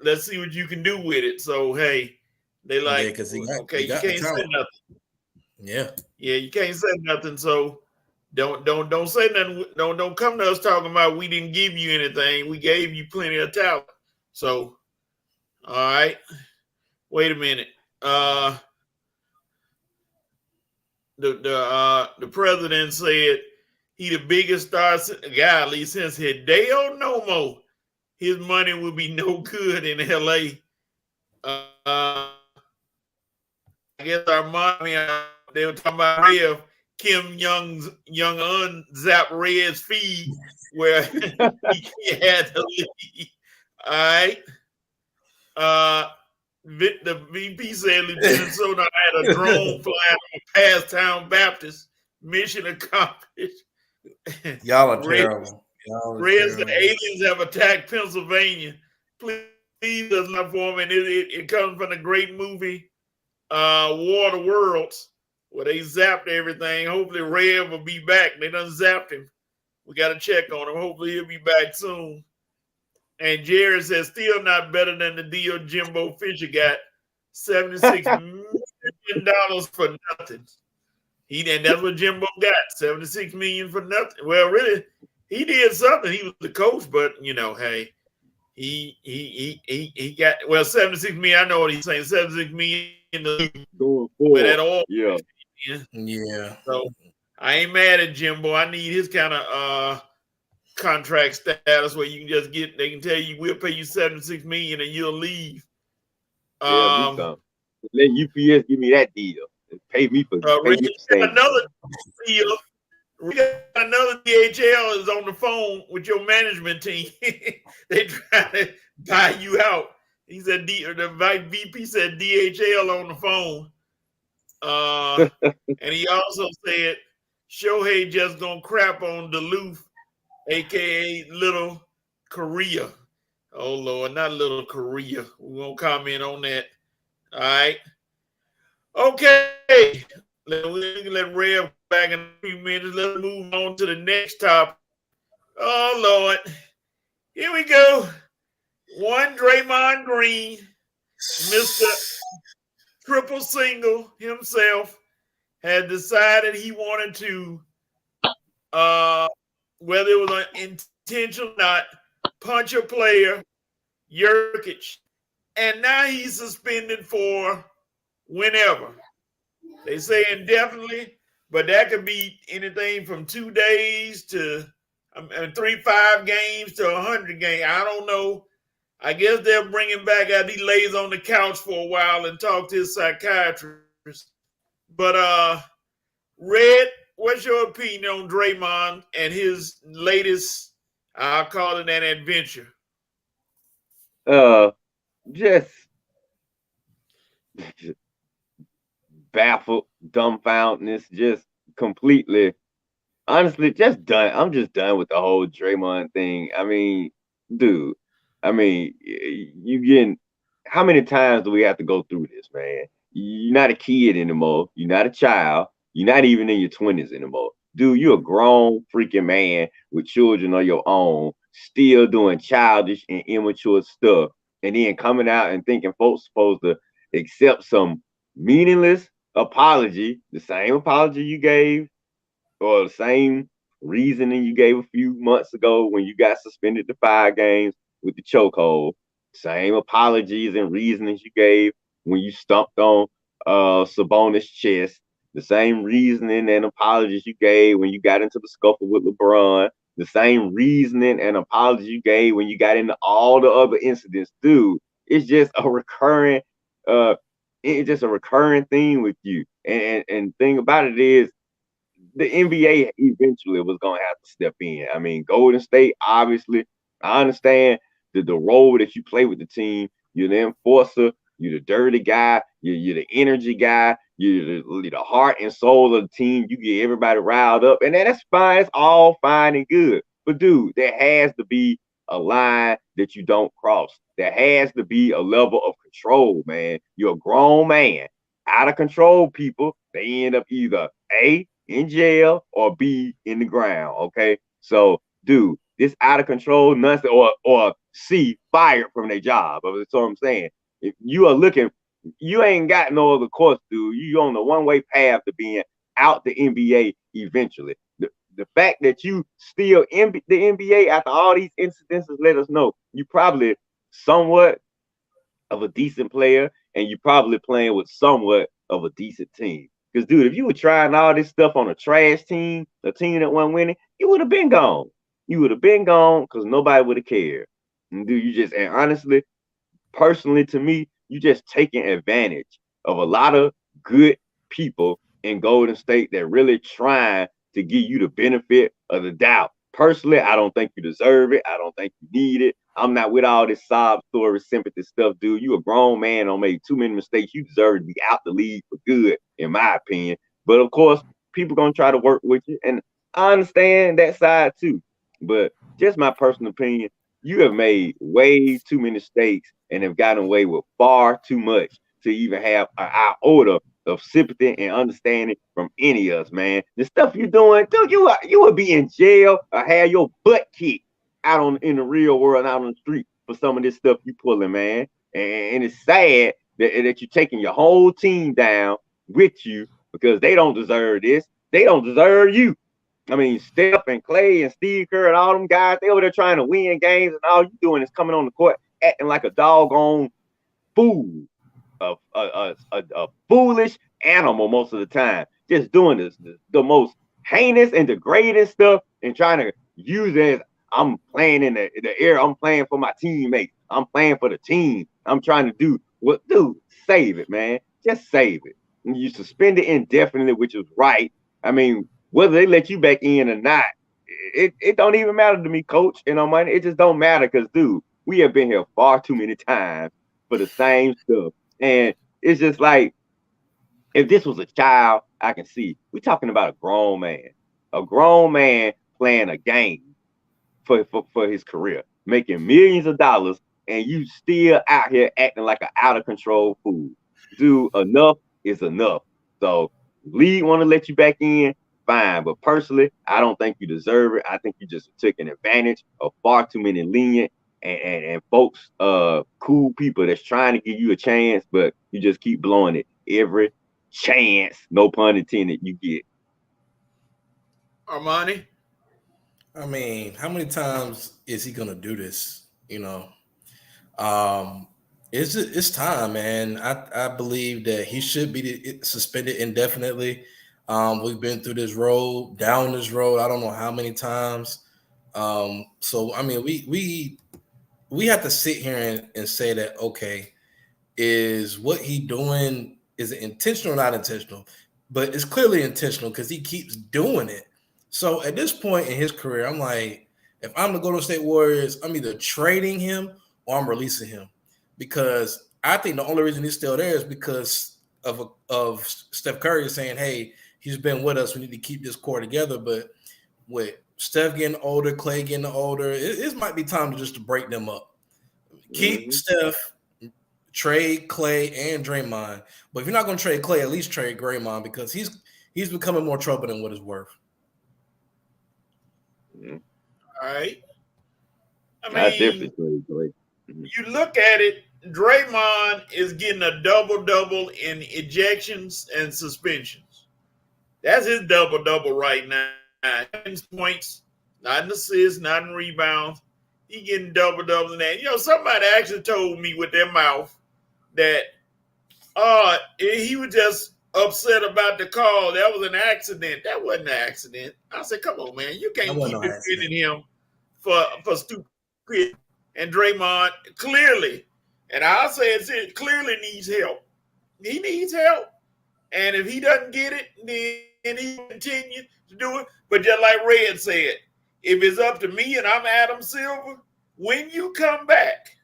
Let's see what you can do with it. So hey, they like, because okay, he you got the can't say talent. nothing. Yeah. Yeah, you can't say nothing. So don't say nothing. Don't come to us talking about we didn't give you anything. We gave you plenty of talent. So all right, wait a minute. The president said he the biggest star guy since Hideo Nomo. His money will be no good in L.A. I guess Armani, they were talking about Rev, Kim Young unzap Red's feed where he had to leave. All right. The VP said Lieutenant Soda had a drone flying on Passtown Baptist. Mission accomplished. Y'all are terrible. Reds, the aliens have attacked Pennsylvania. Please does not form, and it comes from the great movie War of the Worlds, where they zapped everything. Hopefully Rev will be back. They done zapped him. We got to check on him. Hopefully he'll be back soon. And Jerry says, still not better than the deal Jimbo Fisher got. $76 million for nothing. And that's what Jimbo got. $76 million for nothing. Well, really, he did something. He was the coach, but hey, he got $76 million. I know what he's saying. $76 million going with forward. that all. Yeah. So I ain't mad at Jimbo. I need his kind of contract status where you can just they can tell you we'll pay you $76 million and you'll leave. Yeah, me some. Let UPS give me that deal. Pay me for another deal. We got another DHL is on the phone with your management team. They try to buy you out. He said the vice VP said DHL on the phone. And he also said Shohei just gonna crap on Duluth, aka Little Korea. Oh Lord, not Little Korea. We won't comment on that. All right. Okay. Let Rev back in a few minutes. Let's move on to the next topic. Oh Lord. Here we go. One Draymond Green, Mr. Triple Single himself, had decided he wanted to, whether it was an intentional or not, punch a player, Jurkic, and now he's suspended for whenever. They say indefinitely, but that could be anything from 2 days to 5 games to 100 games. I don't know. I guess they'll bring him back after he lays on the couch for a while and talk to his psychiatrist. But Red, what's your opinion on Draymond and his latest, I'll call it an adventure? Just baffled, dumbfoundedness, just completely, honestly, just done. I'm just done with the whole Draymond thing. I mean, dude, you getting, how many times do we have to go through this, man? You're not a kid anymore. You're not a child. You're not even in your 20s anymore. Dude, you're a grown freaking man with children of your own, still doing childish and immature stuff, and then coming out and thinking folks supposed to accept some meaningless apology, the same apology you gave, or the same reasoning you gave a few months ago when you got suspended to 5 games with the chokehold. Same apologies and reasonings you gave when you stumped on Sabonis' chest. The same reasoning and apologies you gave when you got into the scuffle with LeBron. The same reasoning and apologies you gave when you got into all the other incidents. Dude, it's just a recurring it's just a recurring theme with you. And thing about it is the NBA eventually was gonna have to step in. I mean, Golden State, obviously, I understand the role that you play with the team. You're the enforcer, you're the dirty guy, you're the energy guy, you're the heart and soul of the team. You get everybody riled up, and that's fine. It's all fine and good. But dude, there has to be a line that you don't cross. There has to be a level of control, man. You're a grown man. Out of control people, they end up either A, in jail, or B, in the ground. Okay. So, dude, this out of control nonsense, or C, fired from their job. That's what I'm saying. If you are looking, you ain't got no other course, dude. You on the one-way path to being out the NBA eventually. The fact that you still in the NBA after all these incidences let us know you probably somewhat of a decent player, and you probably playing with somewhat of a decent team. Because, dude, if you were trying all this stuff on a trash team, a team that wasn't winning, you would have been gone. You would have been gone because nobody would have cared. And, dude, and honestly, personally to me, you just taking advantage of a lot of good people in Golden State that really trying to give you the benefit of the doubt. Personally, I don't think you deserve it. I don't think you need it. I'm not with all this sob story, sympathy stuff, dude. You a grown man on made too many mistakes. You deserve to be out the league for good, in my opinion. But of course, people gonna try to work with you, and I understand that side too. But just my personal opinion, you have made way too many mistakes and have gotten away with far too much to even have an iota of sympathy and understanding from any of us, man. The stuff you're doing, dude, you would be in jail or have your butt kicked out in the real world, out on the street for some of this stuff you pulling, man. And it's sad that you're taking your whole team down with you because they don't deserve this. They don't deserve you. I mean, Steph and Clay and Steve Kerr and all them guys, they over there trying to win games, and all you doing is coming on the court acting like a doggone fool, a foolish animal most of the time. Just doing the most heinous and degrading stuff and trying to use it as I'm playing in the air. I'm playing for my teammates. I'm playing for the team. I'm trying to do what, dude, save it, man. Just save it. And you suspend it indefinitely, which is right. I mean, whether they let you back in or not, it don't even matter to me, coach. You know, man, it just don't matter because, dude, we have been here far too many times for the same stuff. And it's just like, if this was a child, I can see. We're talking about a grown man playing a game for his career, making millions of dollars, and you still out here acting like an out of control fool. Dude, enough is enough. So, league want to let you back in, fine. But personally, I don't think you deserve it. I think you just taking advantage of far too many lenient and folks, cool people that's trying to give you a chance, but you just keep blowing it every chance, no pun intended, you get. Armani? I mean, how many times is he gonna do this? You know, it's time, man. I believe that he should be suspended indefinitely. We've been through this road, down this road. I don't know how many times. So I mean, we have to sit here and say that, okay, is what he doing, is it intentional or not intentional? But it's clearly intentional because he keeps doing it. So at this point in his career, I'm like, if I'm the Golden State Warriors, I'm either trading him or I'm releasing him, because I think the only reason he's still there is because of Steph Curry saying, hey, he's been with us, we need to keep this core together. But with Steph getting older, Clay getting older, it might be time to break them up. Keep Steph, trade Clay and Draymond. But if you're not going to trade Clay, at least trade Draymond, because he's becoming more trouble than what it's worth. All right. I definitely mean, Clay. you look at it, Draymond is getting a double-double in ejections and suspensions. That's his double-double right now. 10 points, not in assists, not in rebounds. He getting double-double in that. You know, somebody actually told me with their mouth that he was just upset about the call. That was an accident. That wasn't an accident. I said, come on, man. You can't keep defending him for stupid. And Draymond clearly, and I'll say it clearly needs help. He needs help. And if he doesn't get it, then he continue to do it. But just like Red said, if it's up to me and I'm Adam Silver, when you come back,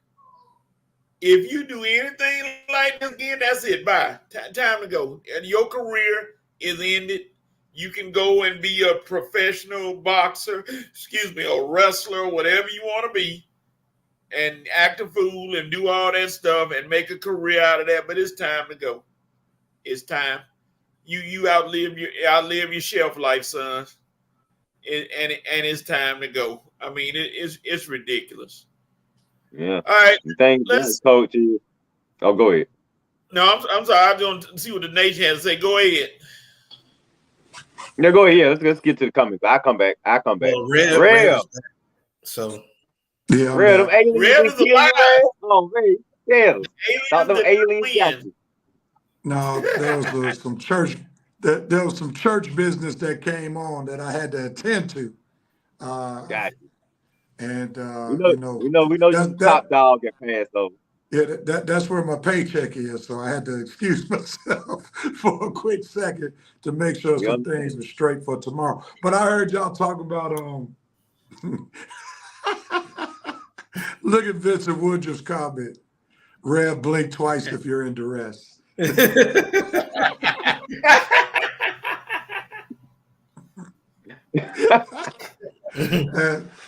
if you do anything like this again, that's it. Bye. Time to go. And your career is ended. You can go and be a professional boxer, a wrestler, whatever you want to be. and act a fool and do all that stuff and make a career out of that. But it's time to go. It's time. You outlive your shelf life, son. And it's time to go. I mean, it's ridiculous. Yeah. All right, You think that coach is? Oh, go ahead. No, I'm sorry. I'm going to see what the nation has to say. Go ahead. No, go ahead. Yeah, let's get to the comments. I come back. Well, Red is back. So yeah, Red, them aliens Red is alive. Oh, man, yeah. Thought them aliens got you. No, there was some church. There was some church business that came on that I had to attend to. Got you. And We know you top dog at Passover. Yeah, that's where my paycheck is. So I had to excuse myself for a quick second to make sure some things were straight for tomorrow. But I heard y'all talk about look at Vincent Woodruff's comment. Rev, blink twice if you're in duress.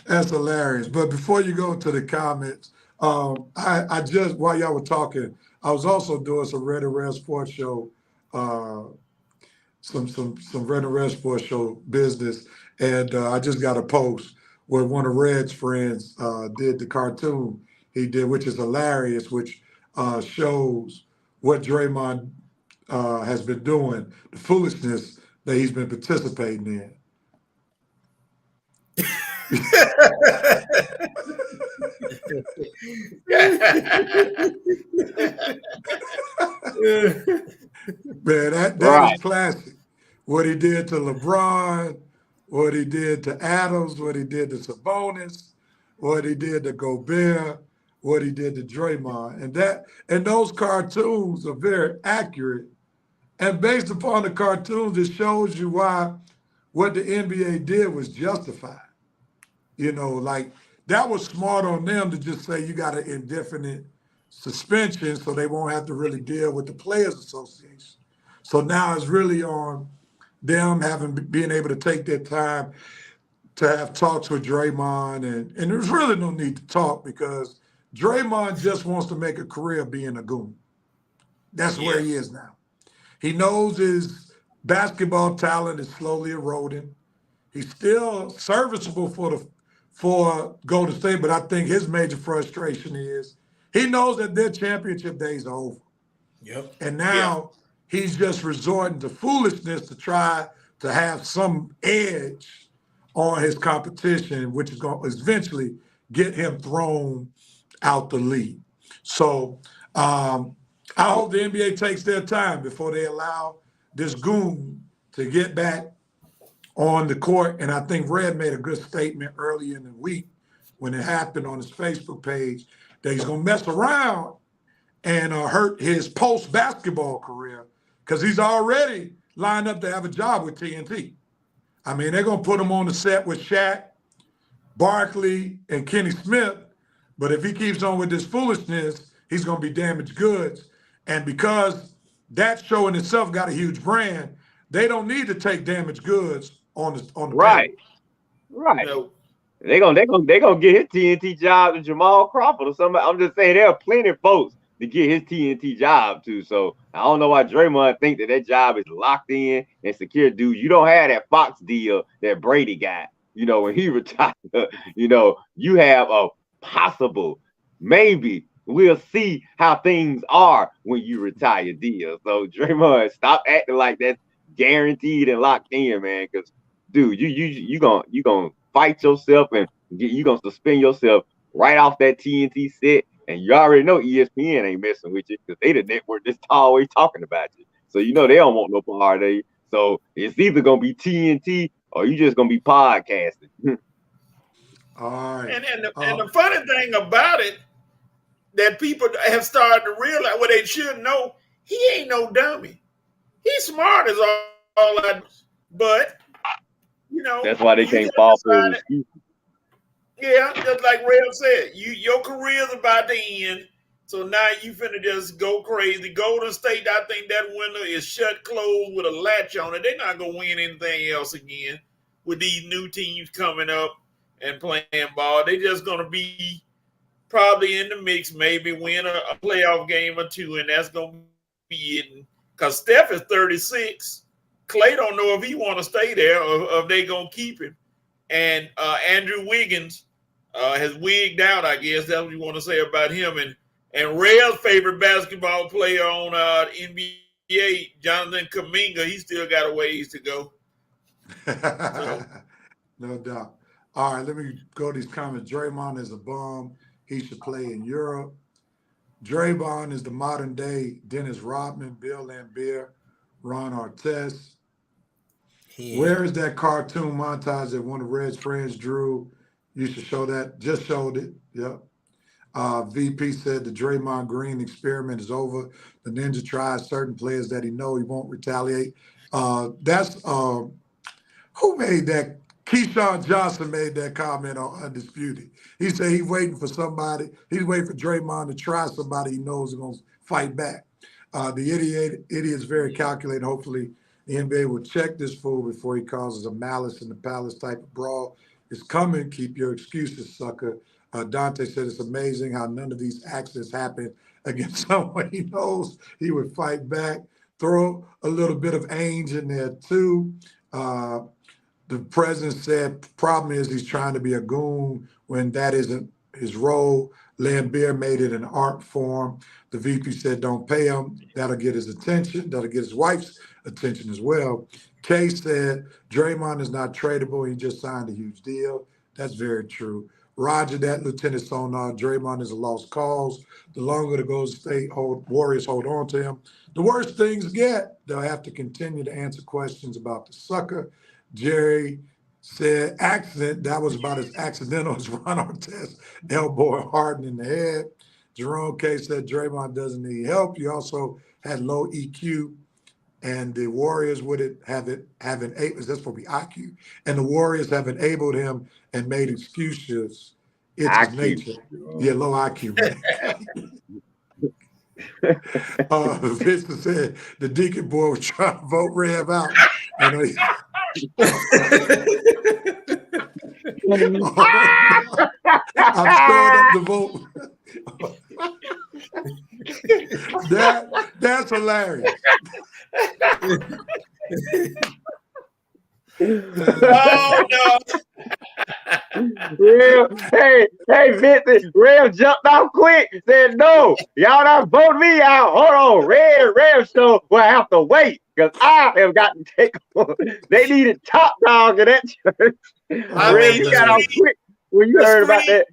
That's hilarious. But before you go into the comments, I just, while y'all were talking, I was also doing some Red and Red Sports Show, some Red and Red Sports Show business, and I just got a post where one of Red's friends did the cartoon he did, which is hilarious, which shows what Draymond has been doing, the foolishness that he's been participating in. Man, that is classic. What he did to LeBron, what he did to Adams, what he did to Sabonis, what he did to Gobert, what he did to Draymond. And those cartoons are very accurate. And based upon the cartoons, it shows you why what the NBA did was justified. You know, like that was smart on them to just say you got an indefinite suspension so they won't have to really deal with the Players Association. So now it's really on them being able to take their time to have talks with Draymond. And there's really no need to talk because Draymond just wants to make a career being a goon. That's where he is now. He knows his basketball talent is slowly eroding. He's still serviceable for Golden State, but I think his major frustration is he knows that their championship days are over. Yep. And now he's just resorting to foolishness to try to have some edge on his competition, which is going to eventually get him thrown out the league. So I hope the NBA takes their time before they allow this goon to get back on the court. And I think Red made a good statement earlier in the week when it happened on his Facebook page that he's going to mess around and hurt his post-basketball career because he's already lined up to have a job with TNT. I mean, they're going to put him on the set with Shaq, Barkley, and Kenny Smith. But if he keeps on with this foolishness, he's going to be damaged goods. And because that show in itself got a huge brand, they don't need to take damaged goods on the right. page. Right. No. They're gonna get his TNT job to Jamal Crawford or somebody. I'm just saying there are plenty of folks to get his TNT job to. So I don't know why Draymond think that job is locked in and secure. Dude, you don't have that Fox deal that Brady got. You know, when he retired, you know, you have a possible, maybe we'll see how things are when you retire deal. So Draymond, stop acting like that's guaranteed and locked in, man. Because dude, you gonna fight yourself and you gonna suspend yourself right off that TNT set, and you already know ESPN ain't messing with you because they the network that's always talking about you. So you know they don't want no part of you. So it's either gonna be TNT or you just gonna be podcasting. All right. And the funny thing about it that people have started to realize, what they should know, he ain't no dummy. He's smart as all that, but you know that's why they can't fall for his excuses. Yeah, just like Rev said, your career's about to end, so now you finna just go crazy. Golden State, I think that window is shut closed with a latch on it. They're not gonna win anything else again with these new teams coming up and playing ball. They're just gonna be probably in the mix, maybe win a playoff game or two, and that's gonna be it. Because Steph is 36. Clay don't know if he want to stay there or if they gonna keep him. And Andrew Wiggins has wigged out, I guess that's what you want to say about him. And Ray's favorite basketball player on NBA, Jonathan Kuminga, he still got a ways to go. So. No doubt. All right, let me go to these comments. Draymond is a bum. He should play in Europe. Draymond is the modern day Dennis Rodman, Bill Laimbeer, Ron Artest. Where is that cartoon montage that one of Red's friends drew? You should show that. Just showed it. Yep. VP said the Draymond Green experiment is over. The Ninja tries certain players that he know he won't retaliate. That's who made that? Keyshawn Johnson made that comment on Undisputed. He said he's waiting for somebody. He's waiting for Draymond to try somebody he knows is going to fight back. The idiot's very calculated. Hopefully, the NBA will check this fool before he causes a malice in the palace type of brawl. It's coming. Keep your excuses, sucker. Dante said it's amazing how none of these accidents happen against someone he knows he would fight back. Throw a little bit of Ainge in there, too. The president said problem is he's trying to be a goon when that isn't his role. Laimbeer made it an art form. The VP said don't pay him. That'll get his attention. That'll get his wife's attention as well. Kay said Draymond is not tradable. He just signed a huge deal. That's very true. Roger that, Lieutenant Sonar. Draymond is a lost cause. The longer the Golden State Warriors hold on to him, the worse things get. They'll have to continue to answer questions about the sucker. Jerry said accident. That was about as accidental as Ron Artest elbow Harden in the head. Jerome K said Draymond doesn't need help. He also had low EQ, and the Warriors would have that's supposed to be IQ, and the Warriors have enabled him and made excuses. It's IQ. His nature. Yeah, low IQ. Vincent said the Deacon boy was trying to vote Rev out. I'm showing up to vote. That's hilarious. Oh no. Hey, Vincent, Rev jumped out quick, said no, y'all not vote me out. Hold on, Rev show will have to wait because I have got to take over. They needed top dog in that church. Rev, you got out quick when you heard about that.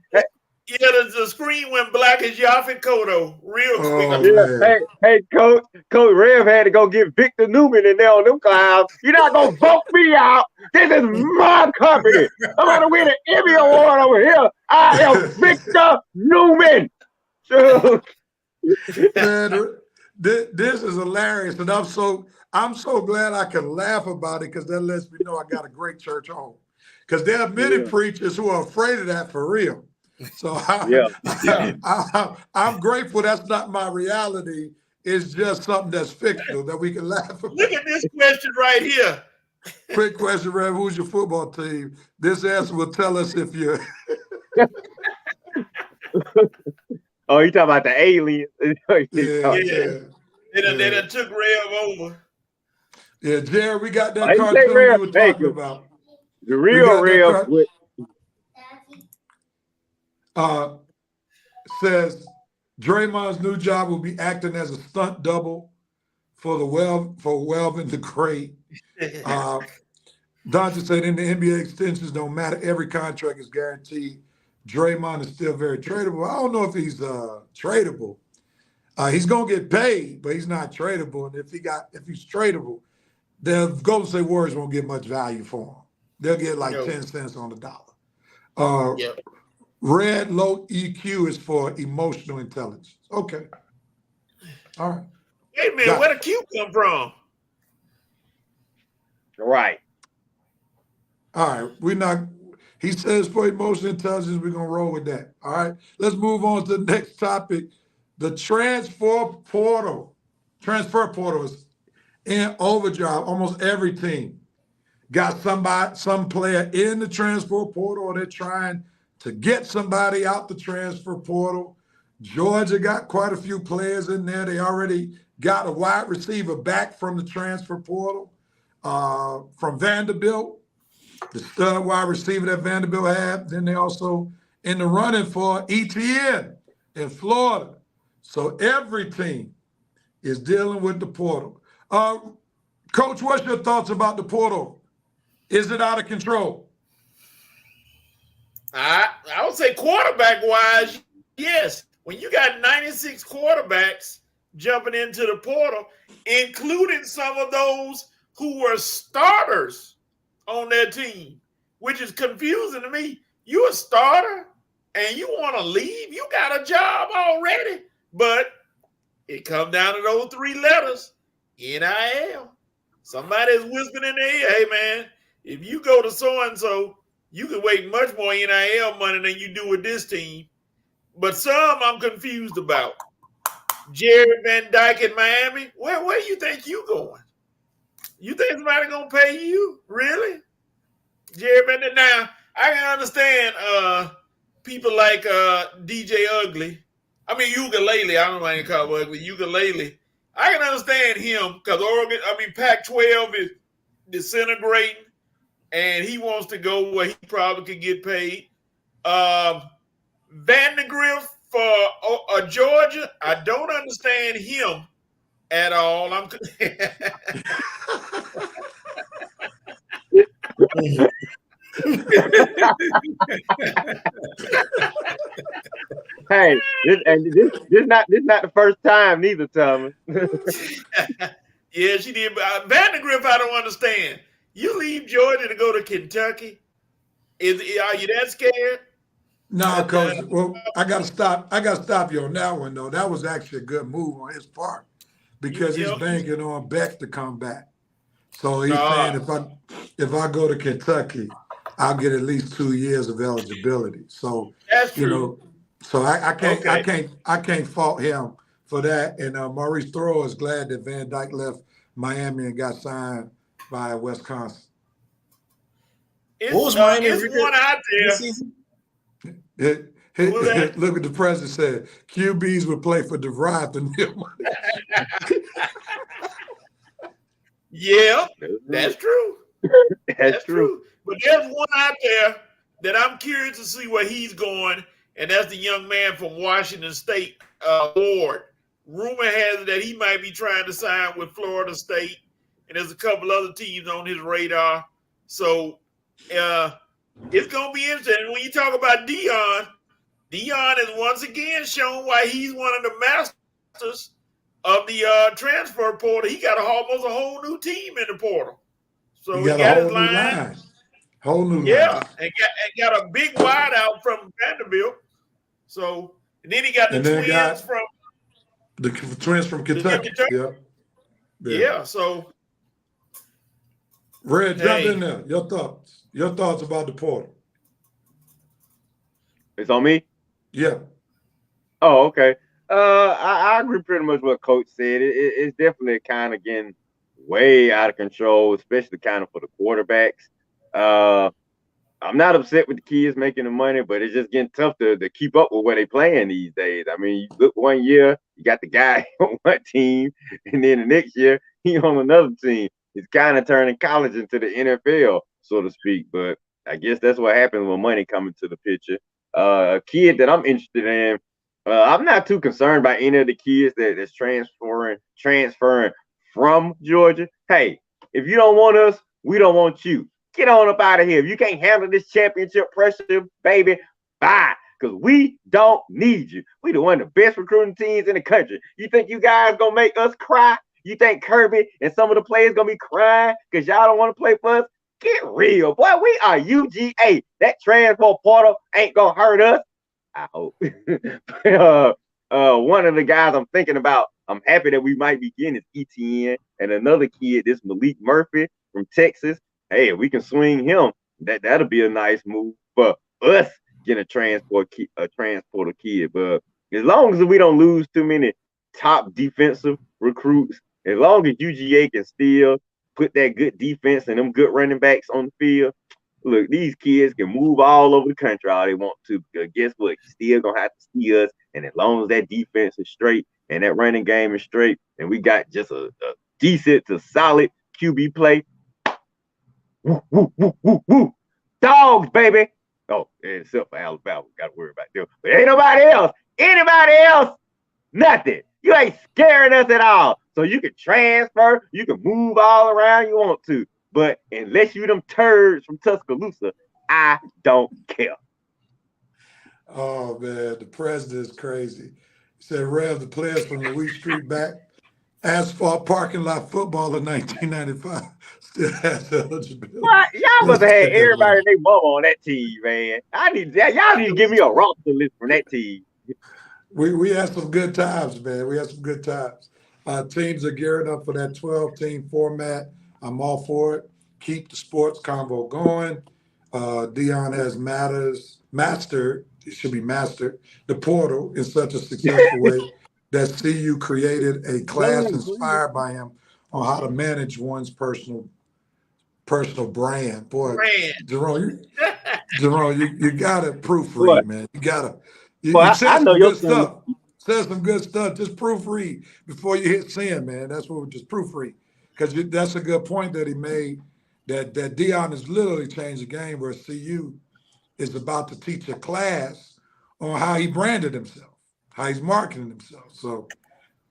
Yeah, the screen went black as Yaphet Kotto real quick. Yeah, hey, Coach Rev had to go get Victor Newman in there on them clouds. You're not gonna vote me out. This is my company. I'm gonna win an Emmy Award over here. I am Victor Newman. Man, this is hilarious, and I'm so glad I can laugh about it because that lets me know I got a great church home. Because there are many preachers who are afraid of that for real. So I'm grateful that's not my reality. It's just something that's fictional that we can laugh about. Look at this question right here. Quick question, Rev. Who's your football team? This answer will tell us if you're. Oh, you talking about the aliens? Yeah. They done took Rev over. Yeah, Jared, we got that cartoon you were talking about. The real Rev. Says Draymond's new job will be acting as a stunt double for Welvin the Great. Dante said in the NBA extensions don't matter. Every contract is guaranteed. Draymond is still very tradable. I don't know if he's tradable. He's gonna get paid, but he's not tradable. And if he's tradable, the Golden State Warriors won't get much value for him. They'll get like 10 cents on the dollar. Red low EQ is for emotional intelligence. Okay. All right. Hey man, where the Q come from? Right. All right. He says for emotional intelligence, we're gonna roll with that. All right. Let's move on to the next topic. The transfer portal. Transfer portal is in overdrive. Almost every team got some player in the transfer portal, or they're trying to get somebody out the transfer portal. Georgia got quite a few players in there. They already got a wide receiver back from the transfer portal from Vanderbilt, the stud wide receiver that Vanderbilt had. Then they also in the running for ETN in Florida. So every team is dealing with the portal. Coach, what's your thoughts about the portal? Is it out of control? I would say quarterback-wise, yes. When you got 96 quarterbacks jumping into the portal, including some of those who were starters on their team, which is confusing to me. You a starter and you want to leave? You got a job already. But it comes down to those three letters, NIL. Somebody's whispering in their ear, hey, man, if you go to so-and-so, you can make much more NIL money than you do with this team. But some I'm confused about. Jerry Van Dyke in Miami, where you think you going? You think somebody going to pay you? Really? Jerry Van Dyke. Now, I can understand people like DJ Ugly. I mean, Ukulele. I don't know why you call him Ugly. Ukulele. I can understand him because Pac-12 is disintegrating, and he wants to go where he probably could get paid. Vandegrift for Georgia, I don't understand him at all. Hey, this not the first time neither, Thomas. Yeah, she did. But Vandegrift, I don't understand. You leave Georgia to go to Kentucky? Are you that scared? No, Coach. Well, I gotta stop you on that one though. That was actually a good move on his part because he's banking on Beck to come back. So he's saying if I go to Kentucky, I'll get at least 2 years of eligibility. So that's true. So I can't fault him for that. And Maurice Thoreau is glad that Van Dyke left Miami and got signed by Wisconsin. What was Miami? It's one out there. Look at the president said QBs would play for DeVry and Yeah, that's true. That's true. But there's one out there that I'm curious to see where he's going, and that's the young man from Washington State, Ward. Rumor has it that he might be trying to sign with Florida State, and there's a couple other teams on his radar. So it's going to be interesting. When you talk about Deion has once again shown why he's one of the masters of the transfer portal. He got almost a whole new team in the portal. So he got his line. Whole new line. Yeah, and got a big wide out from Vanderbilt. So, and then he got the twins from Kentucky. Yeah, so. Red, jump in there. Your thoughts about the portal. It's on me? Yeah. Oh, okay. I agree pretty much what Coach said. It's definitely kind of getting way out of control, especially kind of for the quarterbacks. I'm not upset with the kids making the money, but it's just getting tough to keep up with where they playing these days. I mean, you look 1 year, you got the guy on one team, and then the next year, he on another team. It's kind of turning college into the NFL, so to speak. But I guess that's what happens when money comes to the picture. A kid that I'm interested in, I'm not too concerned about any of the kids that's transferring from Georgia. Hey, if you don't want us, we don't want you. Get on up out of here. If you can't handle this championship pressure, baby, bye. Because we don't need you. We the one of the best recruiting teams in the country. You think you guys gonna make us cry? You think Kirby and some of the players gonna be crying because y'all don't want to play for us? Get real, boy. We are UGA. That transfer portal ain't gonna hurt us. I hope. One of the guys I'm thinking about, I'm happy that we might be getting is ETN, and another kid, this Malik Murphy from Texas. Hey, if we can swing him, that'll be a nice move for us getting a transporter kid. But as long as we don't lose too many top defensive recruits, as long as UGA can still put that good defense and them good running backs on the field, Look, these kids can move all over the country all they want to, because guess what? You still gonna have to see us. And as long as that defense is straight and that running game is straight, and we got just a decent to solid QB play, woo, woo, woo, woo, woo. Dogs, baby. Oh, except for Alabama, got to worry about them. But ain't nobody else. Anybody else? Nothing. You ain't scaring us at all. So you can transfer, you can move all around you want to. But unless you them turds from Tuscaloosa, I don't care. Oh man, the president is crazy. He said, Rev, the players from Louis Street back asphalt parking lot football in 1995 still has eligibility. What? Y'all must have had everybody and their mama on that team, man. Y'all need to give me a roster list from that team. We had some good times, man. We had some good times. Teams are gearing up for that 12-team format. I'm all for it. Keep the sports convo going. Dion has mastered, it should be mastered, the portal in such a successful way that CU created a class inspired by him on how to manage one's personal brand. Boy, Jerome, you gotta proofread, man. You gotta. You said some good stuff. Said some good stuff. Just proofread before you hit send, man. That's what we just proofread, because that's a good point that he made. That Dion has literally changed the game, where CU is about to teach a class on how he branded himself, how he's marketing himself. So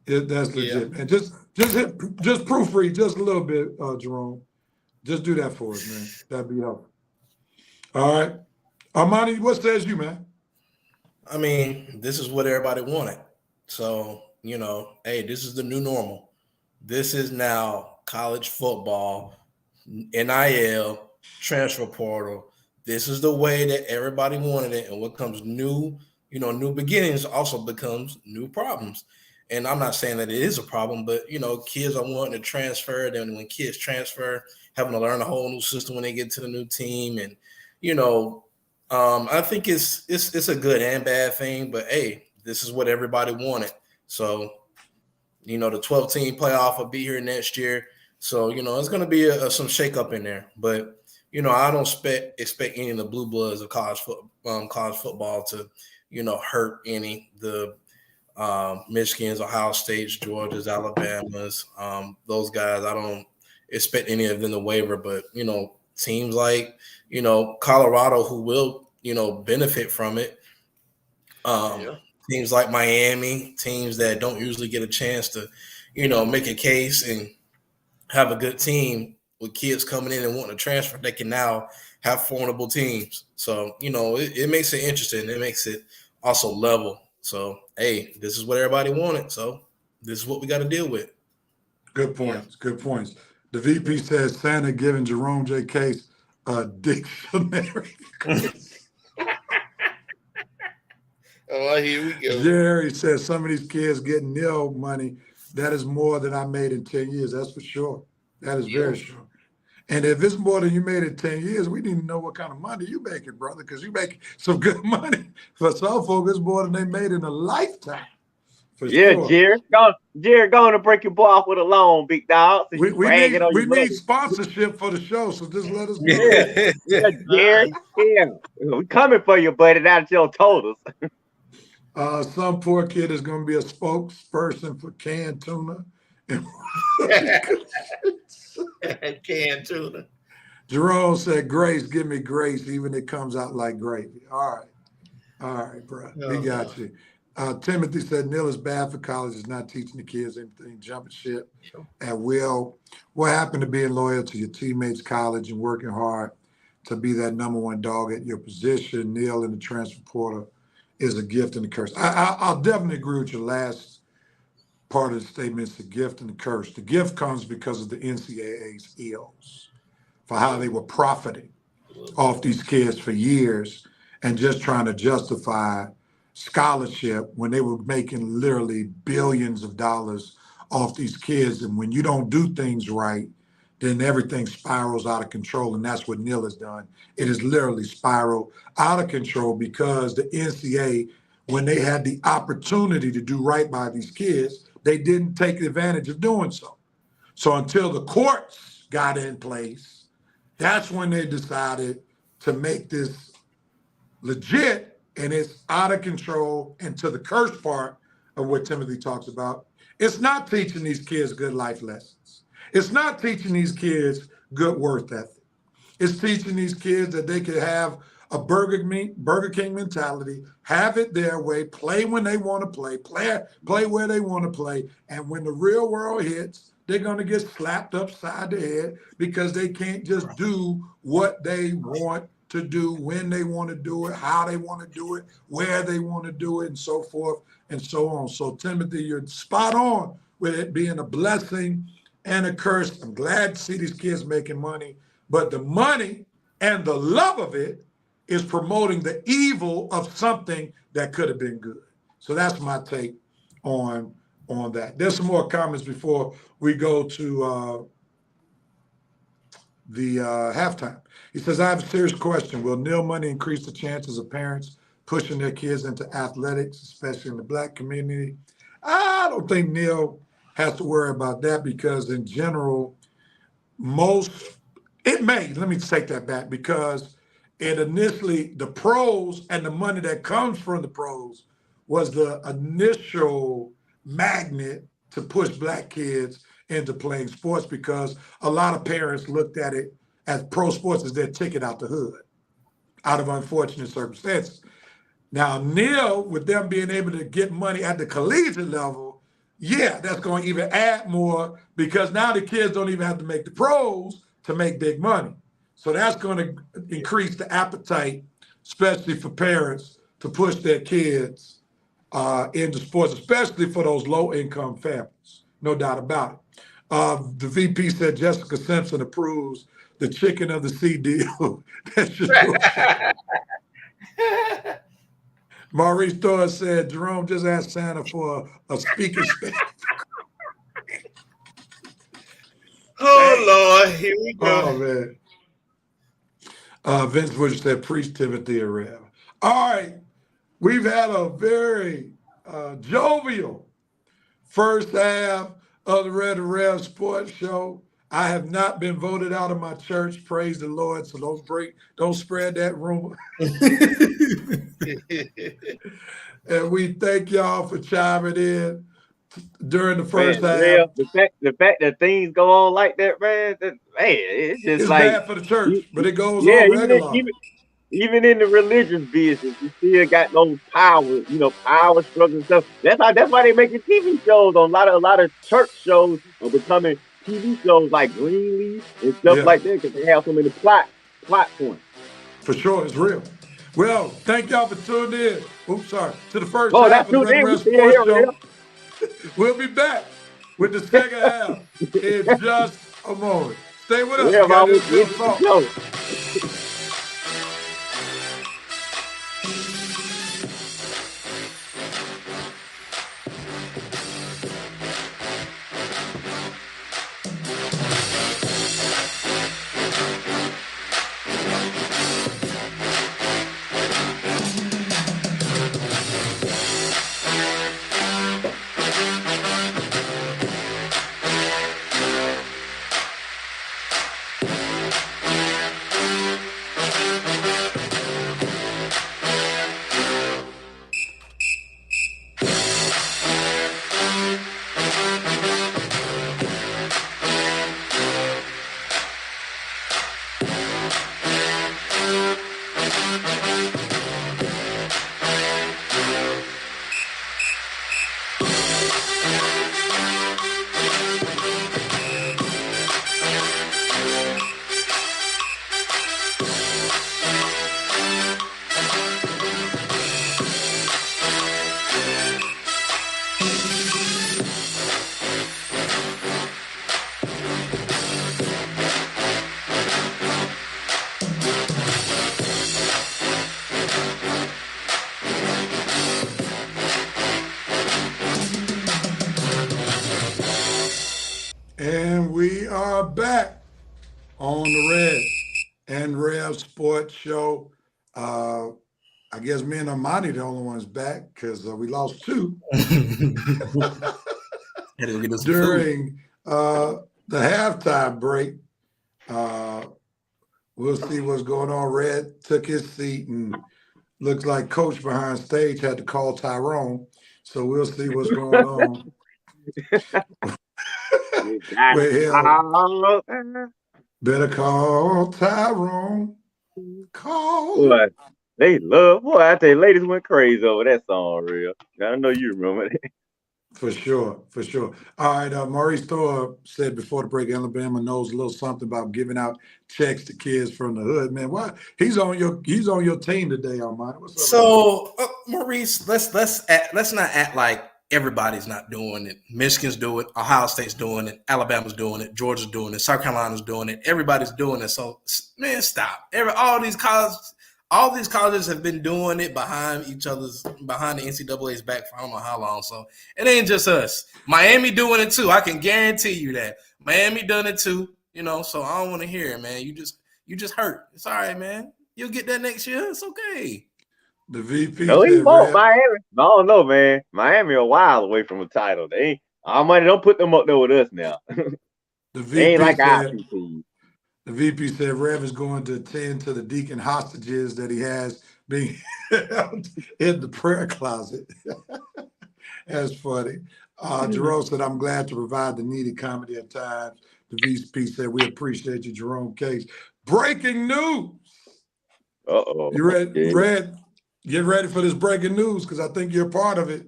that's legit, man. Just proofread just a little bit, Jerome. Just do that for us, man. That'd be helpful. All right, Armani, what says you, man? I mean, this is what everybody wanted. So, hey, this is the new normal. This is now college football, NIL, transfer portal. This is the way that everybody wanted it. And what comes new, new beginnings also becomes new problems. And I'm not saying that it is a problem, but, kids are wanting to transfer. Then when kids transfer, having to learn a whole new system when they get to the new team. And, I think it's a good and bad thing, but hey, this is what everybody wanted. So, the 12-team playoff will be here next year. So, it's going to be some shakeup in there. But, I don't expect any of the blue bloods of college football to, hurt any the Michigans, Ohio States, Georgias, Alabamas, those guys. I don't expect any of them to waver. But, teams like, Colorado, who will, benefit from it. Teams like Miami, teams that don't usually get a chance to, make a case and have a good team with kids coming in and wanting to transfer, they can now have formidable teams. So, it makes it interesting. It makes it also level. So, hey, this is what everybody wanted. So this is what we got to deal with. Good points. Good points. The VP says Santa giving Jerome J. Case a dictionary. Oh, here we go. Jerry says some of these kids getting nil money. That is more than I made in 10 years. That's for sure. That is very sure. And if it's more than you made in 10 years, we need to know what kind of money you making, brother, because you make some good money. For some folks, it's more than they made in a lifetime. Sure. Jared, going to break your boy off with a loan, big dog. So we need sponsorship for the show, so just let us know. Jared, we coming for you, buddy. That's your totals. Some poor kid is going to be a spokesperson for canned tuna. Canned tuna. Jerome said, "Grace, give me grace, even if it comes out like gravy." All right, bro. We got you. Timothy said, "Neil is bad for college. Is not teaching the kids anything. Jumping ship at will. What happened to being loyal to your teammates' college and working hard to be that number one dog at your position? Neil in the transfer portal is a gift and a curse." I'll definitely agree with your last part of the statement. It's a gift and a curse. The gift comes because of the NCAA's ills for how they were profiting off these kids for years and just trying to justify scholarship when they were making literally billions of dollars off these kids. And when you don't do things right, then everything spirals out of control. And that's what Neil has done. It has literally spiraled out of control because the NCAA, when they had the opportunity to do right by these kids, they didn't take advantage of doing so. So until the courts got in place, that's when they decided to make this legit, and it's out of control. And to the curse part of what Timothy talks about, it's not teaching these kids good life lessons. It's not teaching these kids good work ethic. It's teaching these kids that they could have a Burger King mentality, have it their way, play when they want to play where they want to play. And when the real world hits, they're going to get slapped upside the head because they can't just do what they want to do, when they want to do it, how they want to do it, where they want to do it, and so forth and so on. So, Timothy, you're spot on with it being a blessing and a curse. I'm glad to see these kids making money, but the money and the love of it is promoting the evil of something that could have been good. So that's my take on that. There's some more comments before we go to the halftime. He says, I have a serious question. Will nil money increase the chances of parents pushing their kids into athletics, especially in the Black community? I don't think nil has to worry about that because in general, let me take that back, because it initially, the pros and the money that comes from the pros was the initial magnet to push Black kids into playing sports, because a lot of parents looked at it as pro sports as their ticket out the hood, out of unfortunate circumstances. Now, nil, with them being able to get money at the collegiate level, yeah, that's going to even add more, because now the kids don't even have to make the pros to make big money. So that's going to increase the appetite, especially for parents, to push their kids into sports, especially for those low-income families. No doubt about it. The VP said Jessica Simpson approves the chicken of the sea deal. That's just Maurice Thorne said Jerome just asked Santa for a speaking space. Oh, Lord, here we go. Oh, man. Vince Bush said, preach Timothy and Rev. All right. We've had a very jovial first half of the Red and Rev Sports Show. I have not been voted out of my church. Praise the Lord. So don't spread that rumor. And we thank y'all for chiming in during the first half. Rev, the fact that things go on like that, man, it's just it's like bad for the church, but it goes on regular. Even in the religious business, you still got those power struggles and stuff. That's why they making TV shows. On a lot of church shows are becoming TV shows like Greenleaf and stuff like that, because they have so many plot points. For sure, it's real. Well, thank y'all for tuning in. To the first half of the Red Red Sports Show. We'll be back with the second half in just a moment. Stay with us. And we are back on the Red and Rev Sports Show. I guess me and Armani the only ones back because we lost two during the halftime break. We'll see what's going on. Red took his seat, and looks like Coach behind stage had to call Tyrone. So we'll see what's going on. With him. Better call Tyrone. Call. Boy, they love. Boy, I tell you, ladies went crazy over that song, real. I know you remember that. For sure, for sure. All right, Maurice Thor said before the break, Alabama knows a little something about giving out checks to kids from the hood. Man, why he's on your team today, Armani. What's up? So, Maurice, let's not act like everybody's not doing it. Michigan's doing it, Ohio State's doing it, Alabama's doing it, Georgia's doing it, South Carolina's doing it. Everybody's doing it. So, man, stop. All these colleges have been doing it behind the NCAA's back for I don't know how long. So it ain't just us. Miami doing it too. I can guarantee you that. Miami done it too. So I don't want to hear it, man. You just hurt. It's all right, man. You'll get that next year. It's okay. The VP. No, he won't. Miami. I don't know, man. Miami a while away from a title. Our money don't put them up there with us now. The VP they ain't like our team. The VP said Rev is going to attend to the deacon hostages that he has being held in the prayer closet. That's funny. Jerome said, I'm glad to provide the needed comedy at times. The VP said, we appreciate you, Jerome Case. Breaking news. Uh-oh. You ready? Red, get ready for this breaking news because I think you're part of it.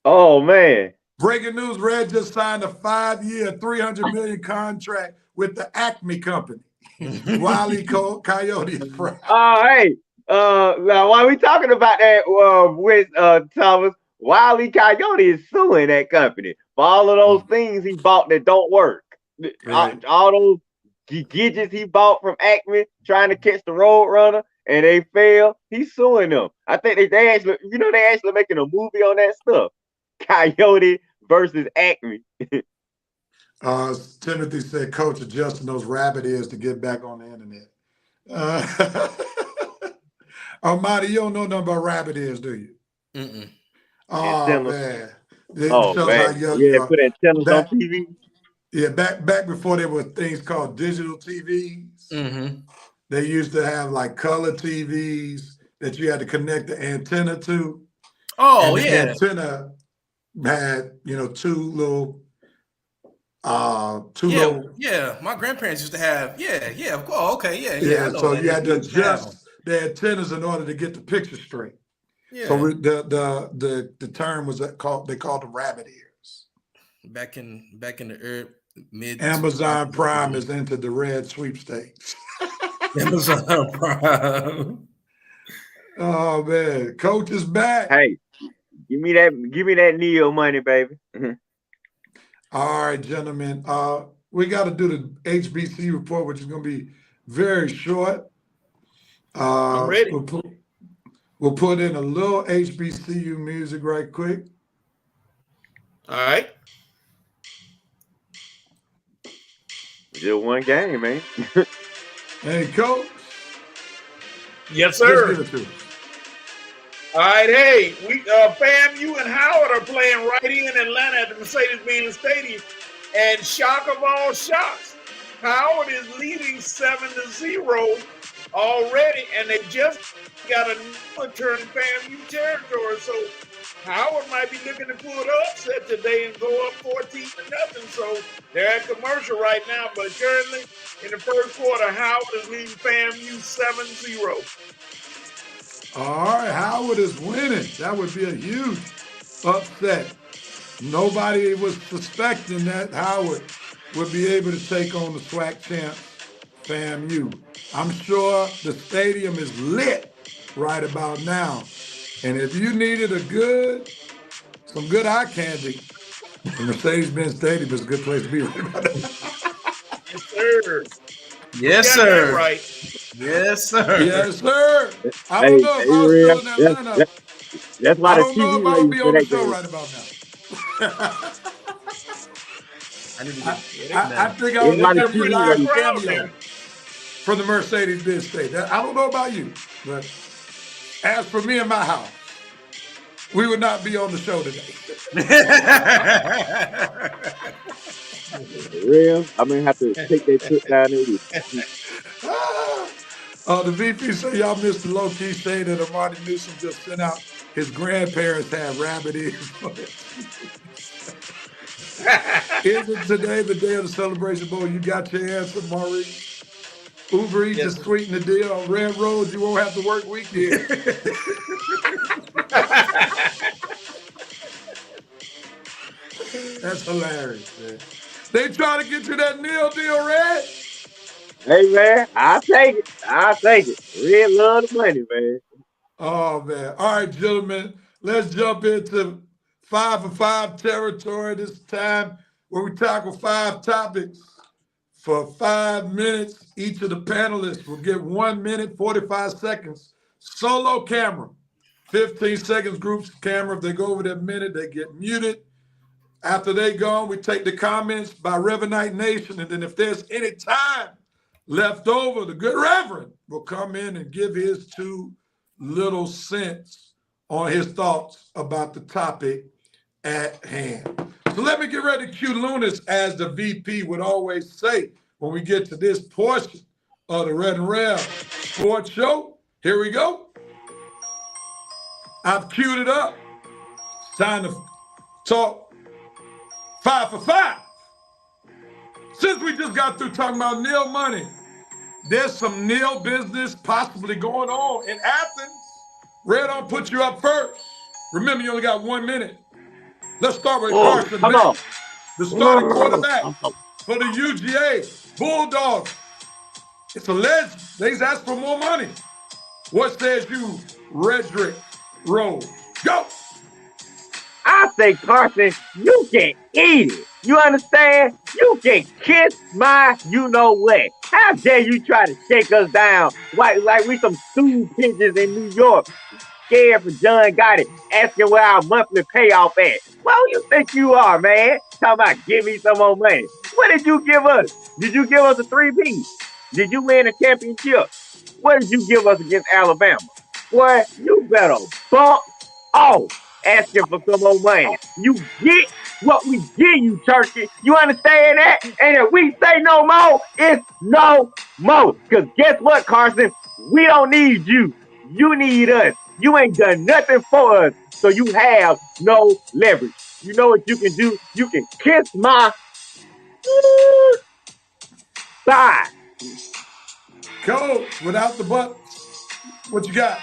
Oh, man. Breaking news, Red just signed a 5-year, $300 million contract with the Acme Company. Wile E. Coyote is proud. Hey, now while we talking about that with Thomas, Wile E. Coyote is suing that company for all of those things he bought that don't work. Right. All those gadgets he bought from Acme trying to catch the Road Runner and they fail. He's suing them. I think they actually, they actually making a movie on that stuff. Coyote versus Acme. Timothy said, Coach adjusting those rabbit ears to get back on the internet. Armani, you don't know nothing about rabbit ears, do you? Mm-mm. Oh, man. Put antennas on TV. Yeah, back before there were things called digital TVs. Mm-hmm. They used to have like color TVs that you had to connect the antenna to. Oh, and the yeah. antenna had, two little my grandparents used to have of course. Okay, yeah. So you had to adjust the antennas in order to get the picture straight. Yeah. So the term was called them rabbit ears. Back in the mid. Amazon Prime is into the red sweepstakes. Amazon Prime. Oh man, Coach is back. Hey, give me that Neo money, baby. All right, gentlemen. We got to do the HBC report, which is going to be very short. I'm ready. We'll put in a little HBCU music right quick. All right. Just one game, man. Hey, Coach. Yes, sir. Just give it to us. All right, hey, FAMU and Howard are playing right here in Atlanta at the Mercedes-Benz Stadium, and shock of all shocks, Howard is leading 7-0 already, and they just got another turn in FAMU territory. So Howard might be looking to pull the upset today and go up 14-0. So they're at commercial right now, but currently in the first quarter, Howard is leading FAMU 7-0. All right, Howard is winning. That would be a huge upset. Nobody was suspecting that Howard would be able to take on the SWAC champs, FAMU. I'm sure the stadium is lit right about now. And if you needed some good eye candy, the Mercedes-Benz Stadium is a good place to be right about now. Yes, sir. Yes, sir. Right. Yes, sir. Yes, sir. I don't know if I was still in Atlanta. That's why I don't know if I would be on the show right about now. I think I was looking pretty live cameo from the Mercedes-Benz Stadium. I don't know about you, but as for me and my house, we would not be on the show today. Real, I'm gonna have to take that trip down there with you. The VP said y'all missed the low-key shade that Armani Newsom just sent out. His grandparents had rabbit ears. Isn't today the day of the Celebration Bowl? You got your answer, Maurice. Uber Eats Yes, is sweeten the deal. On Red Road, you won't have to work weekend. That's hilarious, man. They trying to get you that meal deal, Red. Hey man, I'll take it. I'll take it. Red love the money, man. Oh man. All right, gentlemen. Let's jump into 5 for 5 territory this time, where we tackle 5 topics for 5 minutes. Each of the panelists will get 1 minute, 45 seconds. Solo camera. 15 seconds groups camera. If they go over that minute, they get muted. After they gone, we take the comments by Reverend Nation, and then if there's any time left over, the good Reverend will come in and give his 2 little cents on his thoughts about the topic at hand. So let me get ready to cue Lunas, as the VP would always say when we get to this portion of the Red and Rev Sports Show. Here we go. I've queued it up. It's time to talk 5 for 5. Since we just got through talking about nil money, there's some nil business possibly going on in Athens. Red, I'll put you up first. Remember, you only got 1 minute. Let's start with Carson Beck, the starting quarterback for the UGA Bulldogs. It's alleged they've asked for more money. What says you, Redrick Rose? Go! I say, Carson, you can eat it. You understand? You can kiss my you-know-what. How dare you try to shake us down like we some stool pigeons in New York, scared for John Gotti, asking where our monthly payoff at. Well, who you think you are, man? Talking about give me some more money. What did you give us? Did you give us a 3-piece? Did you win a championship? What did you give us against Alabama? Boy, you better bump off asking for some more money. You get what we give you, Turkey. You understand that? And if we say no more, it's no more. Because guess what, Carson? We don't need you. You need us. You ain't done nothing for us, so you have no leverage. You know what you can do? You can kiss my side. Coach, without the butts, what you got?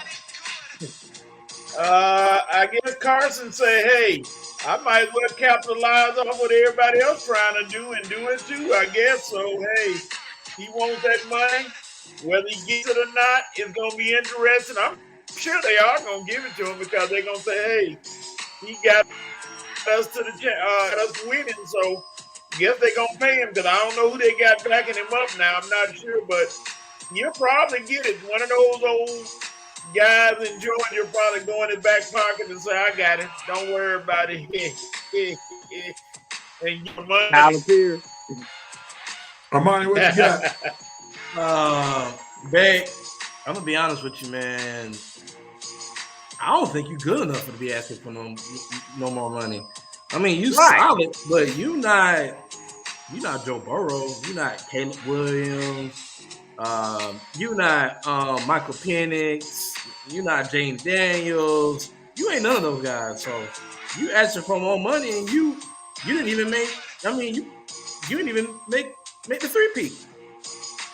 I guess Carson say, hey, I might as well capitalize on what everybody else trying to do and do it too, I guess. So, hey, he wants that money. Whether he gets it or not, it's going to be interesting. I'm sure they are going to give it to him because they're going to say, hey, he got us to us winning. So, guess they're going to pay him because I don't know who they got backing him up now. I'm not sure, but you'll probably get it. One of those old guys in Georgia probably go in his back pocket and say, I got it. Don't worry about it. And your money. Armani, what you got? Beck, I'm going to be honest with you, man. I don't think you're good enough to be asking for no more money. I mean, you solid, but you not Joe Burrow. You're not Caleb Williams. You're not Michael Penix. You're not James Daniels. You ain't none of those guys. So you asking for more money, and you didn't even make. I mean, you didn't even make the 3-peat.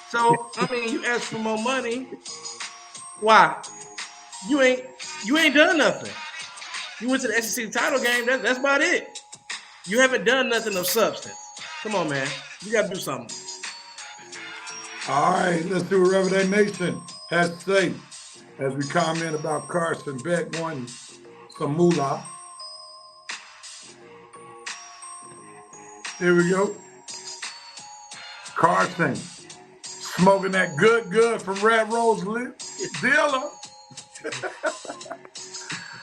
So I mean, you asked for more money. Why? You ain't done nothing. You went to the SEC title game. That's about it. You haven't done nothing of substance. Come on, man. You got to do something. All right, let's see what Reverend Nation has to say as we comment about Carson Beck wanting some moolah. Here we go. Carson smoking that good from Red Rose dealer.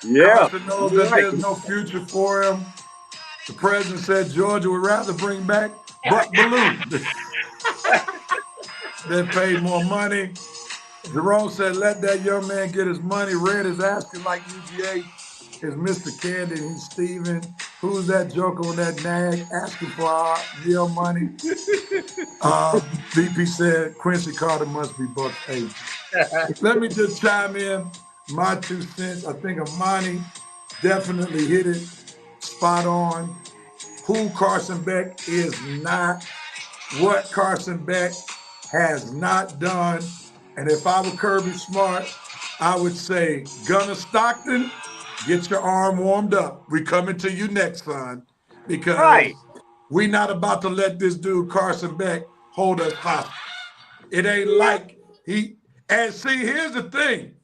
Yeah. Carson knows that there's no future for him. The president said Georgia would rather bring back Buck Balloon than pay more money. Jerome said, let that young man get his money. Red is asking like UGA is Mr. Candy and Steven. Who's that joker on that nag asking for our real money? VP said Quincy Carter must be Buck's agent. Let me just chime in my 2 cents. I think Armani definitely hit it spot on. Who Carson Beck is not, what Carson Beck has not done. And if I were Kirby Smart, I would say, Gunner Stockton, get your arm warmed up. We coming to you next, son, because we not about to let this dude Carson Beck hold us hostage. It ain't like he. And see, here's the thing: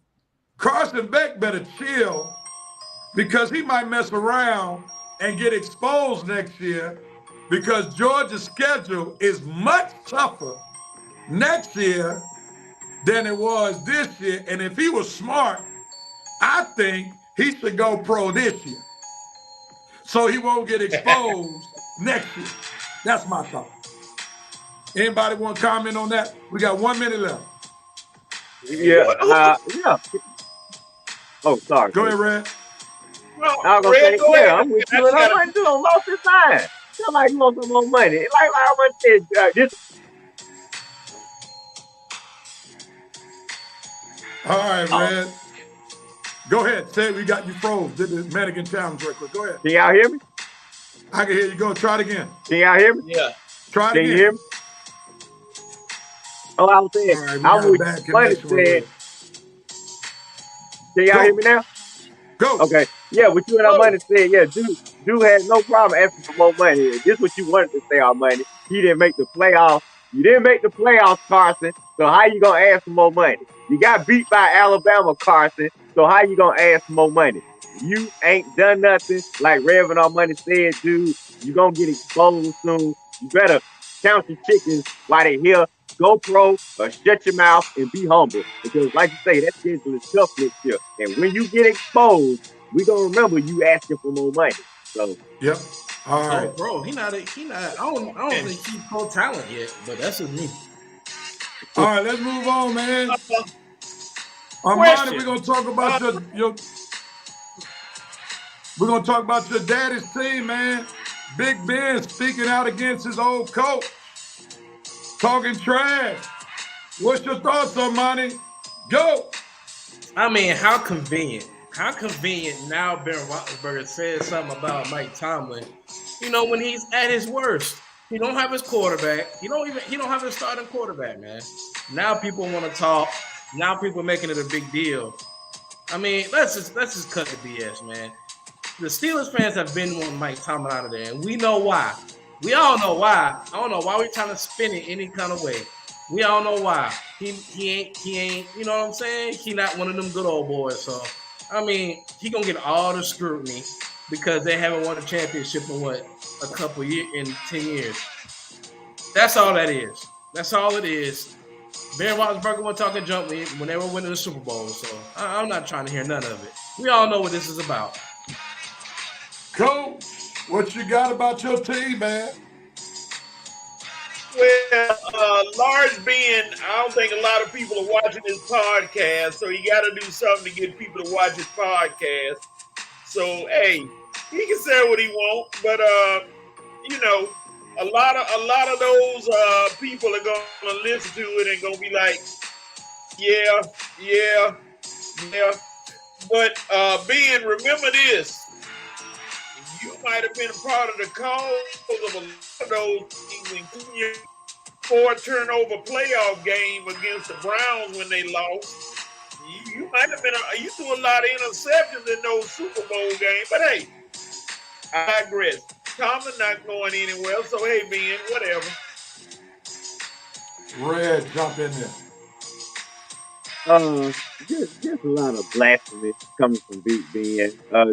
Carson Beck better chill because he might mess around and get exposed next year because Georgia's schedule is much tougher next year than it was this year. And if he was smart, I think he should go pro this year so he won't get exposed next year. That's my thought. Anybody want to comment on that? We got 1 minute left. Yeah. Oh, sorry. Go ahead, Red. Well, I was gonna say, go ahead. I'm with you. And I'm like, dude, lost his mind. Somebody wants some more money. Like how much this? All right, Red. Go ahead. Say it. We got you froze. Did the Mannequin challenge right quick. Go ahead. Can y'all hear me? I can hear you. Go. Try it again. Can y'all hear me? Yeah. Try it Can again. you hear me? Oh, I was saying, All right, we I got a would bad money connection with said. Red. Can y'all Go. hear me now? Go. Okay. Yeah, what you and our money said, yeah, dude had no problem asking for more money. This is what you wanted to say, our money. He didn't make the playoffs. You didn't make the playoffs, Carson. So how you gonna ask for more money? You got beat by Alabama, Carson. So how you gonna ask for more money? You ain't done nothing. Like Rev and our money said, dude, you gonna get exposed soon. You better count your chickens while they here. Go pro or shut your mouth and be humble. Because like you say, that schedule is tough next year. And when you get exposed, we gonna remember you asking for more money. So Yep. All right. Oh, bro, he not. I don't think he's pro talent yet, but that's just me. All right. Let's move on, man. Armani, Question. we're gonna talk about your. We're gonna talk about your daddy's team, man. Big Ben speaking out against his old coach, talking trash. What's your thoughts, Armani? Go. I mean, how convenient. How convenient now Ben Roethlisberger said something about Mike Tomlin. You know, when he's at his worst. He don't have his quarterback. He don't have his starting quarterback, man. Now people want to talk. Now people are making it a big deal. I mean, let's just cut the BS, man. The Steelers fans have been wanting Mike Tomlin out of there, and we know why. We all know why. I don't know why we're trying to spin it any kind of way. We all know why. He ain't, you know what I'm saying? He not one of them good old boys. So, I mean, he gonna get all the scrutiny because they haven't won a championship in a couple years, in 10 years. That's all that is. That's all it is. Ben Roethlisberger won't talk and jump me when they were winning the Super Bowl. So I'm not trying to hear none of it. We all know what this is about. Coach, what you got about your team, man? Well, Lars Ben, I don't think a lot of people are watching his podcast, so you got to do something to get people to watch his podcast. So, hey, he can say what he wants, but you know, a lot of those people are gonna listen to it and gonna be like, yeah. But Ben, remember this. You might have been a part of the cause of a lot of those things, including your 4-turnover playoff game against the Browns when they lost. You might have been you threw a lot of interceptions in those Super Bowl games, but hey, I digress. Tomlin not going anywhere, so hey, Ben, whatever. Red, jump in there. Just a lot of blasphemy coming from Big Ben.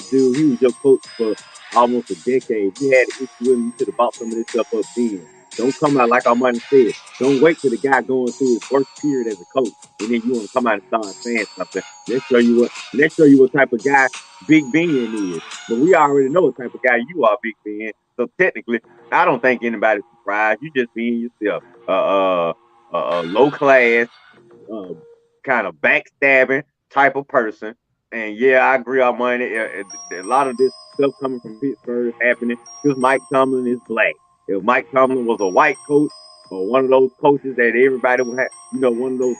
Dude, he was your coach for almost a decade. You had an issue with him. You should have bought some of this stuff up then. Don't come out like our money said. Don't wait till the guy going through his worst period as a coach, and then you want to come out and start saying something. Let's show you what type of guy Big Ben is. But we already know what type of guy you are, Big Ben. So technically, I don't think anybody's surprised. You just being yourself. Low class, kind of backstabbing type of person. And yeah, I agree on money. A lot of this stuff coming from Pittsburgh is happening because Mike Tomlin is black. If Mike Tomlin was a white coach or one of those coaches that everybody would have, one of those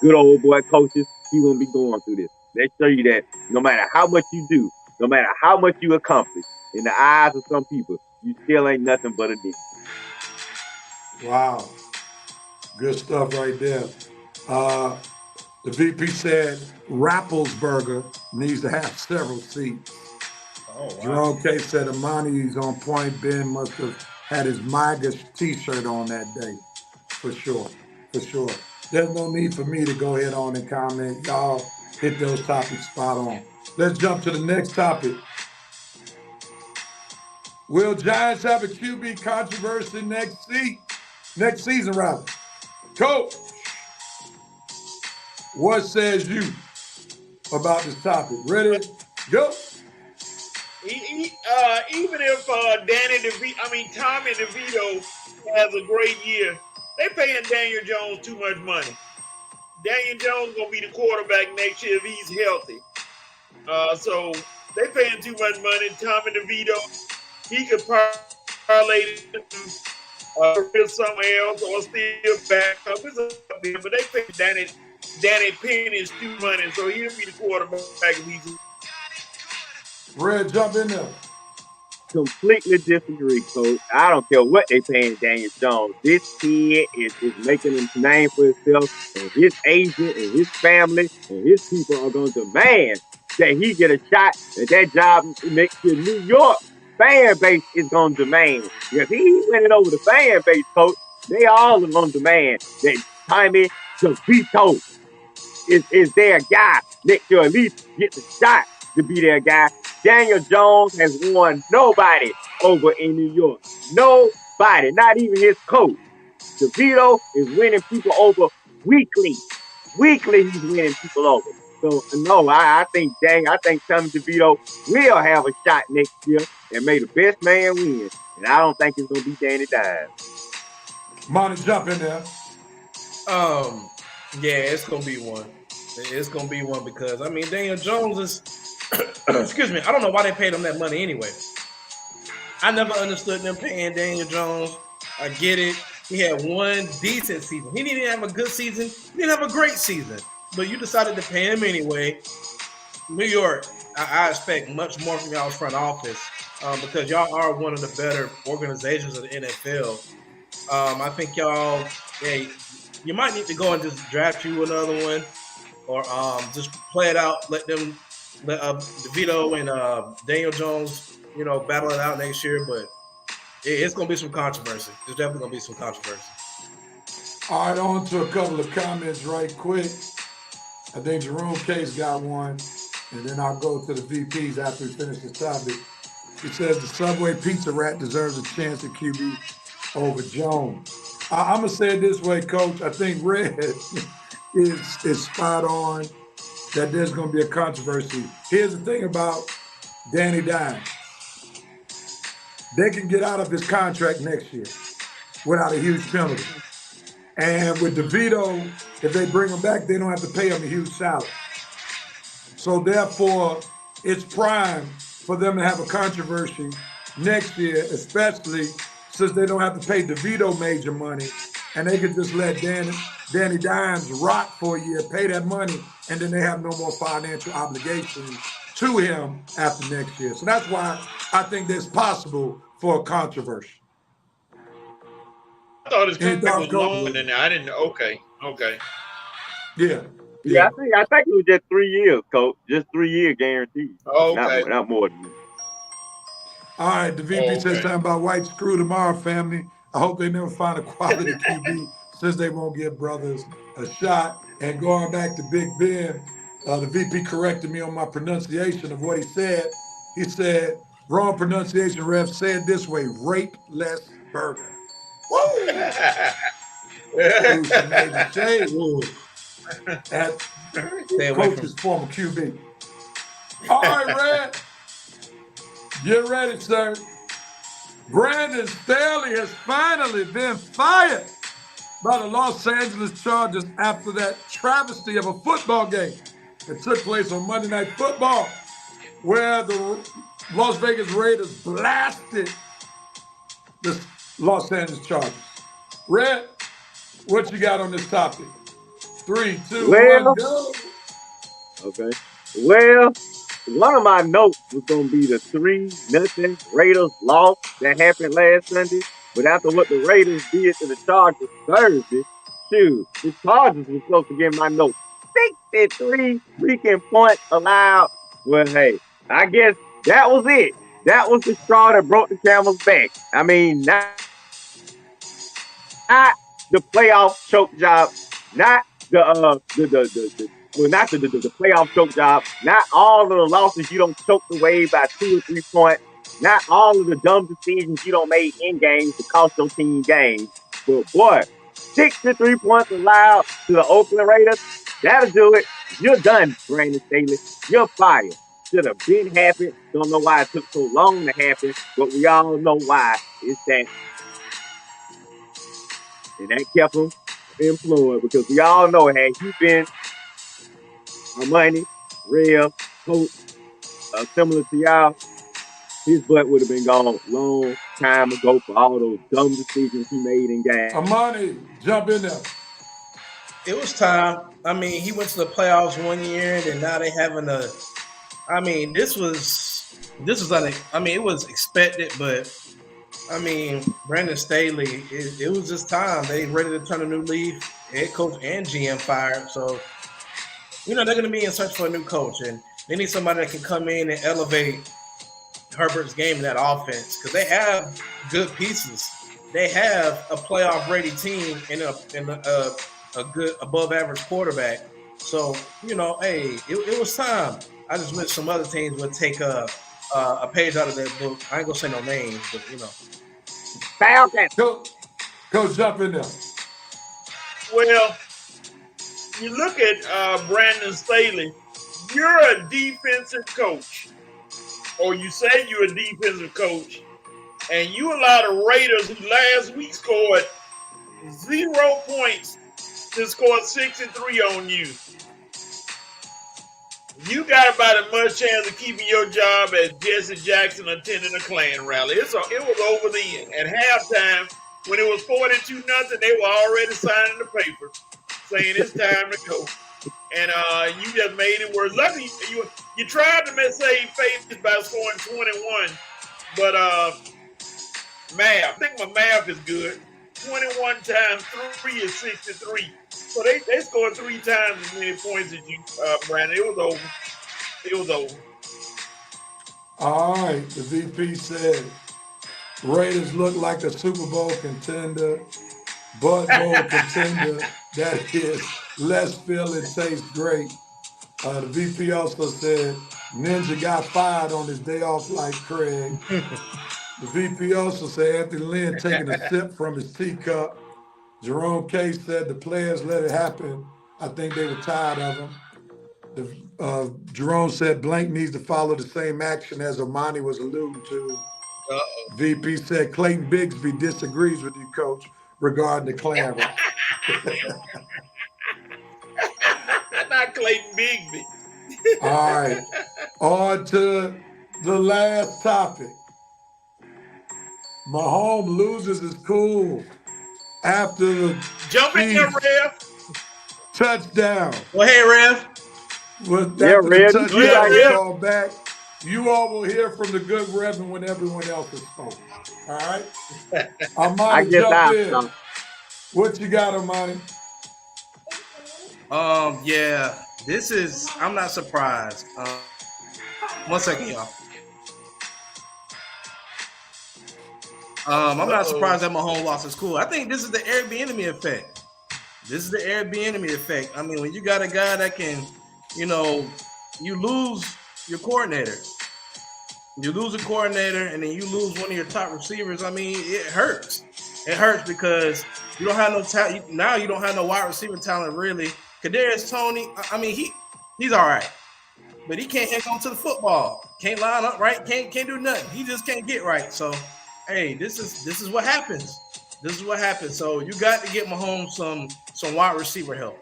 good old boy coaches, he won't be going through this. They show you that no matter how much you do, no matter how much you accomplish, in the eyes of some people, you still ain't nothing but a nigga. Wow. Good stuff right there. The VP said Rappelsburger needs to have several seats. Oh, wow. Jerome K said Armani's on point. Ben must have had his MAGA t-shirt on that day. For sure. For sure. There's no need for me to go ahead on and comment. Y'all hit those topics spot on. Let's jump to the next topic. Will Giants have a QB controversy next season, rather? Coach, what says you about this topic? Ready? Go. Even if Tommy DeVito has a great year, they paying Daniel Jones too much money. Daniel Jones gonna be the quarterback next year if he's healthy. So they paying too much money. Tommy DeVito, he could parlay with somewhere else or still back up. But they pay Danny Penny's too money, so he'll be the quarterback if he's. Red, jump in there. Completely disagree, Coach. I don't care what they paying Daniel Jones. This kid is making a name for himself, and his agent and his family and his people are going to demand that he get a shot at that job next to New York. Fan base is going to demand. If he winning over the fan base, Coach, they all are going to demand that Tommy DeVito is their guy next year, at least get the shot to be their guy. Daniel Jones has won nobody over in New York. Nobody, not even his coach. DeVito is winning people over weekly. Weekly, he's winning people over. So no, I think Tommy DeVito will have a shot next year and may the best man win. And I don't think it's gonna be Danny Dimes. Monty, jump in there. Yeah, it's gonna be one. It's gonna be one because Daniel Jones is. Excuse me. I don't know why they paid him that money anyway. I never understood them paying Daniel Jones. I get it. He had one decent season. He didn't have a good season. He didn't have a great season. But you decided to pay him anyway. New York, I expect much more from y'all's front office because y'all are one of the better organizations of the NFL. I think y'all, you might need to go and just draft you another one or just play it out. Let DeVito and Daniel Jones, battle it out next year. But it's going to be some controversy. There's definitely going to be some controversy. All right, on to a couple of comments right quick. I think Jerome Case got one, and then I'll go to the VPs after we finish this topic. He says the Subway Pizza Rat deserves a chance at QB over Jones. I'm going to say it this way, Coach. I think Red is spot on that there's going to be a controversy. Here's the thing about Danny Dimes. They can get out of his contract next year without a huge penalty. And with DeVito, if they bring him back, they don't have to pay him a huge salary. So therefore, it's prime for them to have a controversy next year, especially since they don't have to pay DeVito major money, and they can just let Danny Dimes rock for a year, pay that money, and then they have no more financial obligations to him after next year. So that's why I think that's possible for a controversy. I thought his contract was longer than that. I didn't know. Okay. Yeah. I think it was just 3 years, Coach. Just 3 year guaranteed. Oh, okay. Not more than that. All right, the VP says something about white screw tomorrow, family. I hope they never find a quality QB since they won't give brothers a shot. And going back to Big Ben, the VP corrected me on my pronunciation of what he said. He said, wrong pronunciation, ref, said this way, rape-less burger. Woo! Some major shade at coach's former QB. All right, Red. Get ready, sir. Brandon Staley has finally been fired by the Los Angeles Chargers after that travesty of a football game that took place on Monday Night Football, where the Las Vegas Raiders blasted the Los Angeles Chargers. Red, what you got on this topic? 3, 2, 1, Well, go. okay. Well, one of my notes was gonna be the 3-0 Raiders loss that happened last Sunday. But after what the Raiders did to the Chargers Thursday, shoot, the Chargers was supposed to get my note 63 freaking points allowed. Well, hey, I guess that was it. That was the straw that broke the camel's back. I mean, not the playoff choke job, not the well, not the playoff choke job, not all of the losses you don't choke away by 2 or 3 points, not all of the dumb decisions you don't make in games to cost your team games. But boy, 63 points allowed to the Oakland Raiders, that'll do it. You're done, Brandon Staley. You're fired. Should have been happened. Don't know why it took so long to happen, but we all know why. It's that and that kept him employed because we all know had he been Armani, Rev, Coach, similar to y'all, his butt would have been gone long time ago for all those dumb decisions he made in games. Armani, jump in there. It was time. I mean, he went to the playoffs one year, and now they having a. I mean, this was I mean, it was expected, but I mean, Brandon Staley, it was just time. They ready to turn a new leaf. Head coach and GM fired, so they're going to be in search for a new coach, and they need somebody that can come in and elevate Herbert's game in that offense because they have good pieces. They have a playoff-ready team and a good above-average quarterback. So hey, it was time. I just wish some other teams would take a page out of their book. I ain't gonna say no names, but Falcons. Coach, jump in there. Well, you look at Brandon Staley, you're a defensive coach, or you say you're a defensive coach, and you allow the Raiders, who last week scored 0 points, to score 63 on you. You got about as much chance of keeping your job as Jesse Jackson attending a Klan rally. It was over then. At halftime, when it was 42-0, they were already signing the paper saying it's time to go. And you just made it worse. Luckily, you tried to save face by scoring 21, but math. I think my math is good. 21 times 3 is 63. So they scored 3 times as many points as you, Brandon. It was over. It was over. All right, the VP said Raiders look like a Super Bowl contender, Bud Bowl contender. That is, less feeling tastes great. The VP also said Ninja got fired on his day off like Craig. The VP also said Anthony Lynn taking a sip from his teacup. Jerome Case said the players let it happen. I think they were tired of him. Jerome said Blank needs to follow the same action as Armani was alluding to. Uh-oh. VP said Clayton Bigsby disagrees with you, Coach, regarding the Klan. Not Clayton Bigsby. All right. On to the last topic. Mahomes loses his cool after the Jump in there, Rev. touchdown. Well, hey, Rev. After Rev, the you touchdown Rev. call back, you all will hear from the good Reverend when everyone else is spoken. All right? Armani, jump in. What you got, Armani? Yeah, this is. I'm not surprised. 1 second, y'all. I'm not surprised that Mahomes lost his cool. I think this is the Airbnb effect. This is the Airbnb effect. I mean, when you got a guy that can, you lose your coordinator. You lose a coordinator, and then you lose one of your top receivers. I mean, it hurts. It hurts because you don't have no talent. Now you don't have no wide receiver talent, really. Kadarius Toney, I mean, he's all right. But he can't hang on to the football. Can't line up right. Can't do nothing. He just can't get right. So, hey, this is what happens. This is what happens. So you got to get Mahomes some wide receiver help.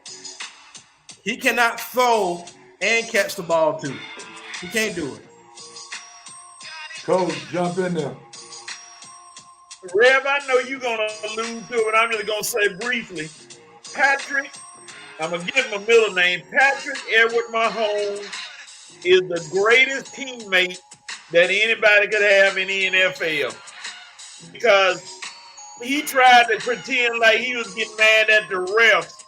He cannot throw and catch the ball too. He can't do it. Coach, jump in there. Rev, I know you're going to allude to it. I'm just going to say briefly. Patrick, I'm going to give him a middle name. Patrick Edward Mahomes is the greatest teammate that anybody could have in the NFL because he tried to pretend like he was getting mad at the refs,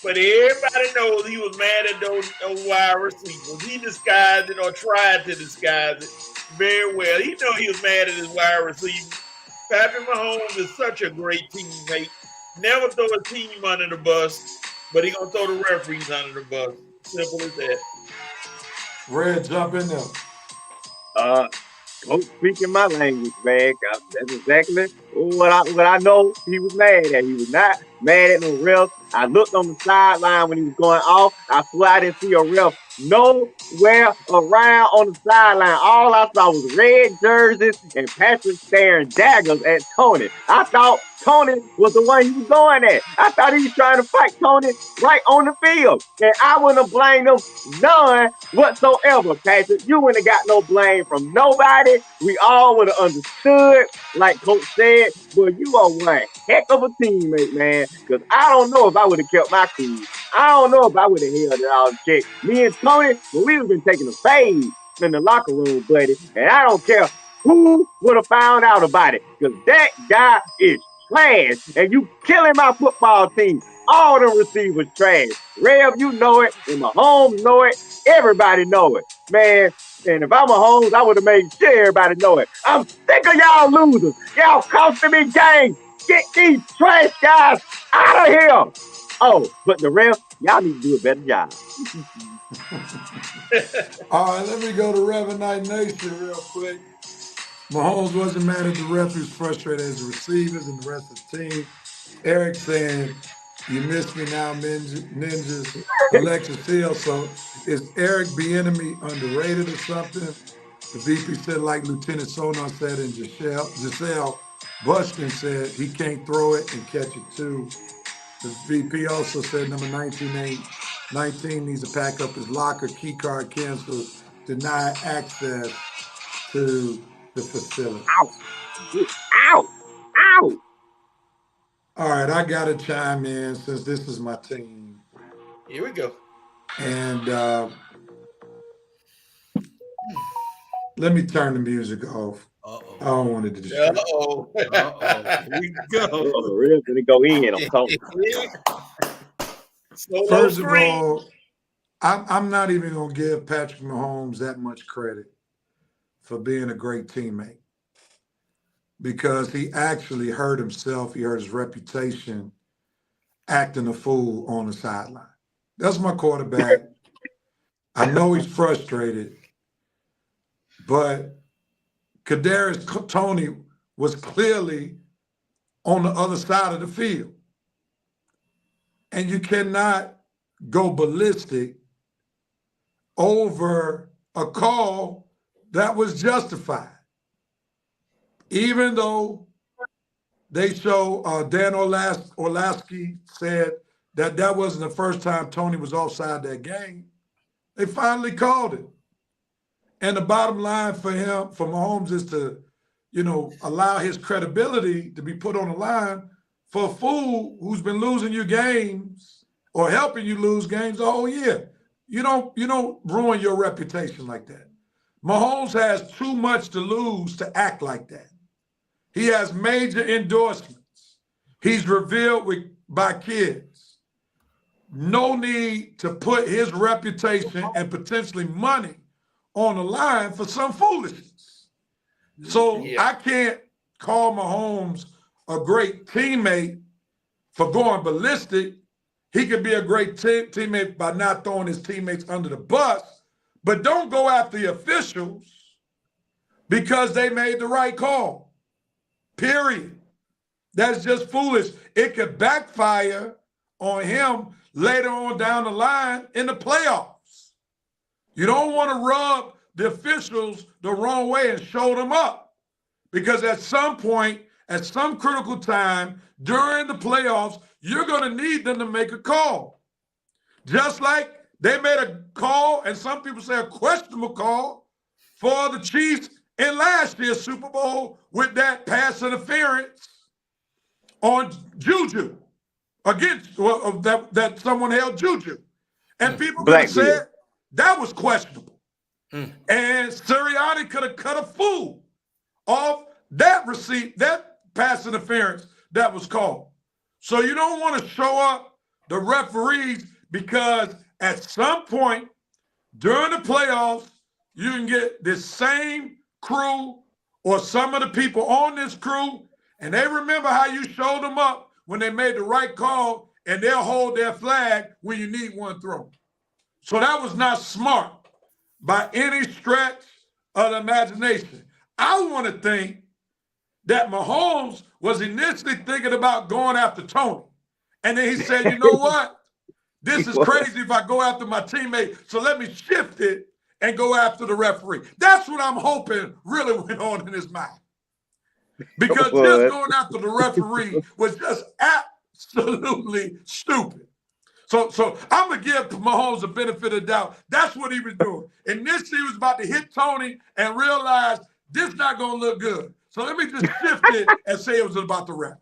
but everybody knows he was mad at those wide receivers. He disguised it or tried to disguise it very well. He know he was mad at his wide receivers. Patrick Mahomes is such a great teammate. Never throw a team under the bus, but he gonna throw the referees under the bus. Simple as that. Red, jump in there. Coach speaking my language, man. That's exactly what I know he was mad at. He was not mad at no refs. I looked on the sideline when he was going off. I swear I didn't see a ref nowhere around on the sideline. All I saw was red jerseys and Patrick staring daggers at Tony. I thought Tony was the one he was going at. I thought he was trying to fight Tony right on the field. And I wouldn't have blamed him none whatsoever, Patrick. You wouldn't have got no blame from nobody. We all would have understood, like Coach said. But you are one heck of a teammate, man. Because I don't know if I would have kept my cool. I don't know if I would have held it all check. Me and Tony, well, we would have been taking a fade in the locker room, buddy. And I don't care who would have found out about it. Because that guy is trash. And you killing my football team. All the receivers trash. Rev, you know it. And Mahomes know it. Everybody know it. Man, and if I'm Mahomes, I would have made sure everybody know it. I'm sick of y'all losers. Y'all costing me games. Get these trash guys out of here. Oh, but the ref, y'all need to do a better job. All right, let me go to Reverend Night Nation real quick. Mahomes wasn't mad at the ref. He was frustrated as the receivers and the rest of the team. Eric saying, you miss me now, ninjas. Alexis Hill. So is Eric Bieniemy underrated or something? The VP said, like Lieutenant Sonar said, and Giselle Bushkin said he can't throw it and catch it too. The VP also said number 19 needs to pack up his locker, key card canceled, deny access to the facility. Ow! Ow! Ow! All right, I got to chime in since this is my team. Here we go. And let me turn the music off. I don't want it to distract. Uh-oh. Here we go. We're going to go in on Tony. First of all, I'm not even going to give Patrick Mahomes that much credit for being a great teammate because he actually hurt himself. He hurt his reputation acting a fool on the sideline. That's my quarterback. I know he's frustrated, but Kadarius Toney was clearly on the other side of the field. And you cannot go ballistic over a call that was justified. Even though they show Dan Orlovsky said that wasn't the first time Toney was offside that game, they finally called it. And the bottom line for Mahomes is to, allow his credibility to be put on the line for a fool who's been losing you games or helping you lose games the whole year. You don't ruin your reputation like that. Mahomes has too much to lose to act like that. He has major endorsements. He's revealed by kids. No need to put his reputation and potentially money on the line for some foolishness. So I can't call Mahomes a great teammate for going ballistic. He could be a great teammate by not throwing his teammates under the bus, but don't go after the officials because they made the right call. Period. That's just foolish. It could backfire on him later on down the line in the playoffs. You don't want to rub the officials the wrong way and show them up because at some point, at some critical time during the playoffs, you're going to need them to make a call. Just like they made a call, and some people say a questionable call, for the Chiefs in last year's Super Bowl with that pass interference on Juju. against that someone held juju. And people could Black have said beard. that was questionable. And Sirianni could have cut a fool off that pass interference that was called. So you don't want to show up the referees, because at some point during the playoffs, you can get this same crew or some of the people on this crew, and they remember how you showed them up when they made the right call, and they'll hold their flag when you need one thrown. So that was not smart by any stretch of the imagination. I want to think that Mahomes was initially thinking about going after Tony. And then he said, you know what? This is crazy if I go after my teammate, so let me shift it and go after the referee. That's what I'm hoping really went on in his mind. Because just going after the referee was just absolutely stupid. So I'm going to give Mahomes the benefit of the doubt. That's what he was doing. Initially, he was about to hit Tony and realize this not going to look good. So let me just shift it and say it was about the ref.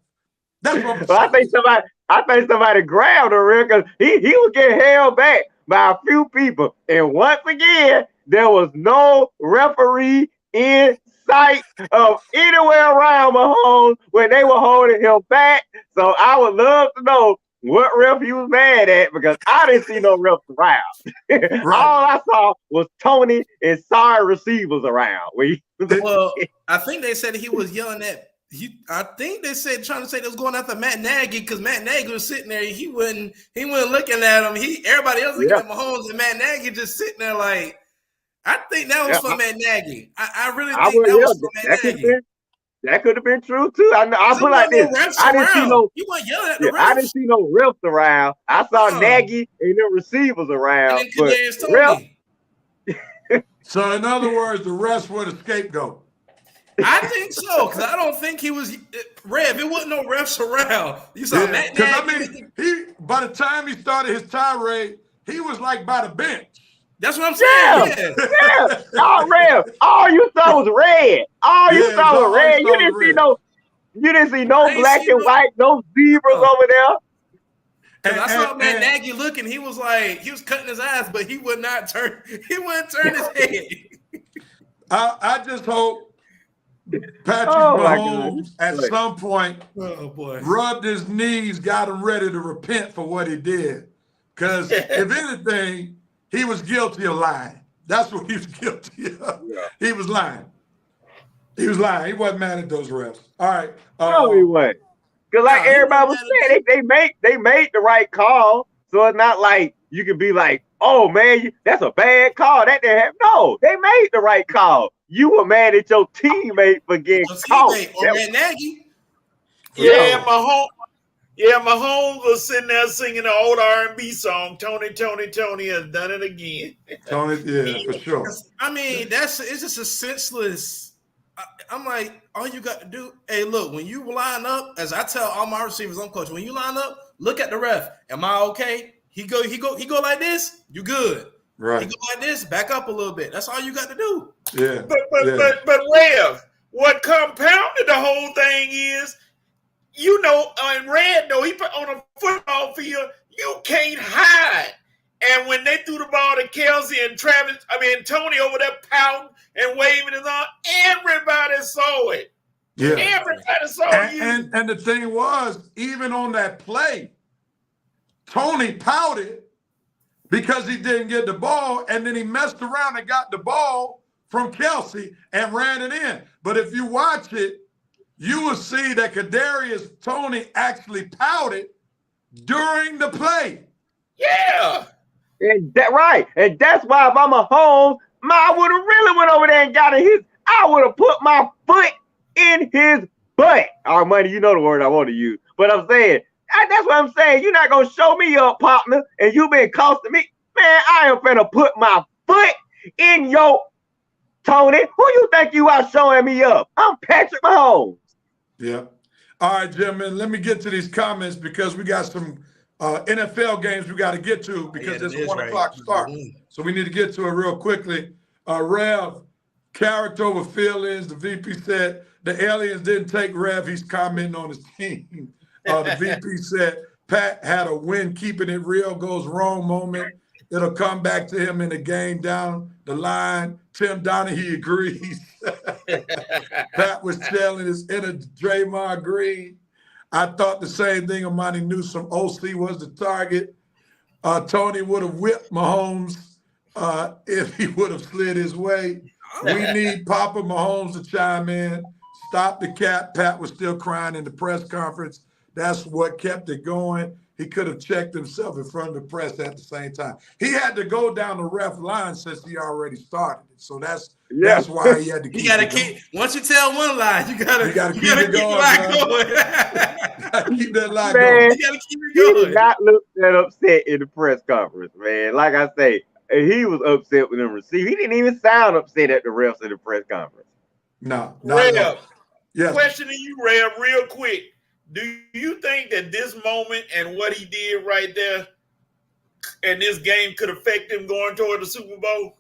That's what I'm saying. I think somebody grabbed the ref because he was getting held back by a few people. And once again, there was no referee in sight of anywhere around Mahomes when they were holding him back. So I would love to know what ref he was mad at, because I didn't see no refs around. All I saw was Tony and sorry receivers around. Well, I think they said he was yelling at. I think they said trying to say they was going after Matt Nagy, because Matt Nagy was sitting there. He wasn't looking at him. Everybody else looking at Mahomes, and Matt Nagy just sitting there like. I think that was for Matt Nagy. I really think that was for Matt Nagy. That could have been true too. I put like this. I didn't see no. You weren't yelling at the refs. I didn't see no refs around. I saw Nagy and the receivers around. So in other words, the refs were the scapegoat. I think so, because I don't think he was Rev. It wasn't no refs around. You saw Matt Nagy. Because he by the time he started his tirade, he was like by the bench. That's what I'm saying. Yeah. All red. All you saw was red. All you saw was red. You didn't see no black and white, no zebras over there. And I saw Matt Nagy looking. He was like, he was cutting his eyes, but he would not turn. He wouldn't turn his head. I just hope Patrick Mahomes at some point rubbed his knees, got him ready to repent for what he did. Because if anything, he was guilty of lying. That's what he was guilty of. Yeah. He was lying. He was lying. He wasn't mad at those refs. All right. No, he wasn't. Because like everybody was saying, they made the right call. So it's not like you could be like, oh, man, that's a bad call. That didn't happen. No, they made the right call. You were mad at your teammate for getting caught. Matt Nagy. Mahomes was sitting there singing an old R&B song. Tony has done it again. Tony, yeah, for sure. I mean, it's just a senseless. I'm like, all you got to do, hey, look, when you line up, as I tell all my receivers, I'm coaching, when you line up, look at the ref. Am I okay? He go like this, you good. Right. He go like this, back up a little bit. That's all you got to do. Yeah. But Rev, what compounded the whole thing is, you know, in Red, though, he put on a football field, you can't hide. And when they threw the ball to Kelsey and Tony over there pouting and waving his arm, everybody saw it. Yeah. Everybody saw you. And the thing was, even on that play, Tony pouted because he didn't get the ball, and then he messed around and got the ball from Kelsey and ran it in. But if you watch it, you will see that Kadarius Toney actually pouted during the play. Yeah. And and that's why if I'm a Mahomes, I would have really went over there and got I would have put my foot in his butt. Armani, you know the word I want to use. But I'm saying, that's what I'm saying. You're not going to show me up, partner, and you been costing me. Man, I am finna put my foot in your Tony. Who you think you are showing me up? I'm Patrick Mahomes. Yeah. All right, gentlemen, let me get to these comments because we got some NFL games we got to get to because it's a 1 o'clock start. So we need to get to it real quickly. Rev, character over feelings. The VP said the aliens didn't take Rev. He's commenting on his team. The VP said Pat had a win, keeping it real, goes wrong moment. It'll come back to him in the game down the line. Tim Donaghy agrees. Pat was channeling his inner Draymond Green. I thought the same thing. Armani Newsome, OC was the target. Tony would have whipped Mahomes if he would have slid his way. We need Papa Mahomes to chime in. Stop the cap. Pat was still crying in the press conference. That's what kept it going. He could have checked himself in front of the press at the same time. He had to go down the ref line since he already started it. So that's why he had to keep it going. Once you tell one lie, you gotta keep it going. Keep that line Man, going. You gotta keep it He going. did not look that upset in the press conference, man. Like I say, he was upset with them receivers. He didn't even sound upset at the refs in the press conference. No, not at all. Yes. Question to you, Rev, real quick. Do you think that this moment and what he did right there and this game could affect him going toward the Super Bowl?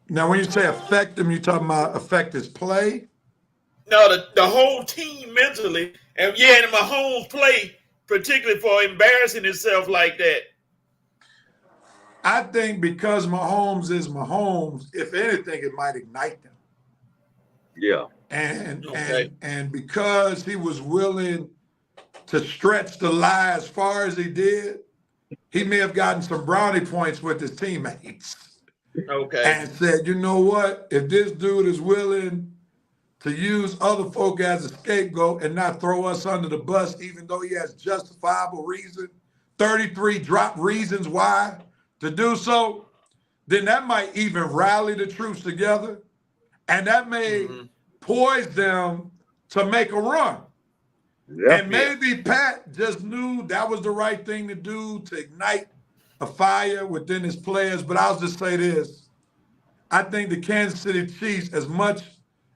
Now, when you say affect him, you talking about affect his play? No, the whole team mentally. And Mahomes play, particularly for embarrassing himself like that. I think because Mahomes is Mahomes, if anything, it might ignite them. Yeah. And because he was willing to stretch the lie as far as he did, he may have gotten some brownie points with his teammates. Okay. And said, you know what? If this dude is willing to use other folk as a scapegoat and not throw us under the bus, even though he has justifiable reason, 33 drop reasons why to do so, then that might even rally the troops together. And that may poise them to make a run. Yep, and maybe Pat just knew that was the right thing to do to ignite a fire within his players. But I'll just say this. I think the Kansas City Chiefs, as much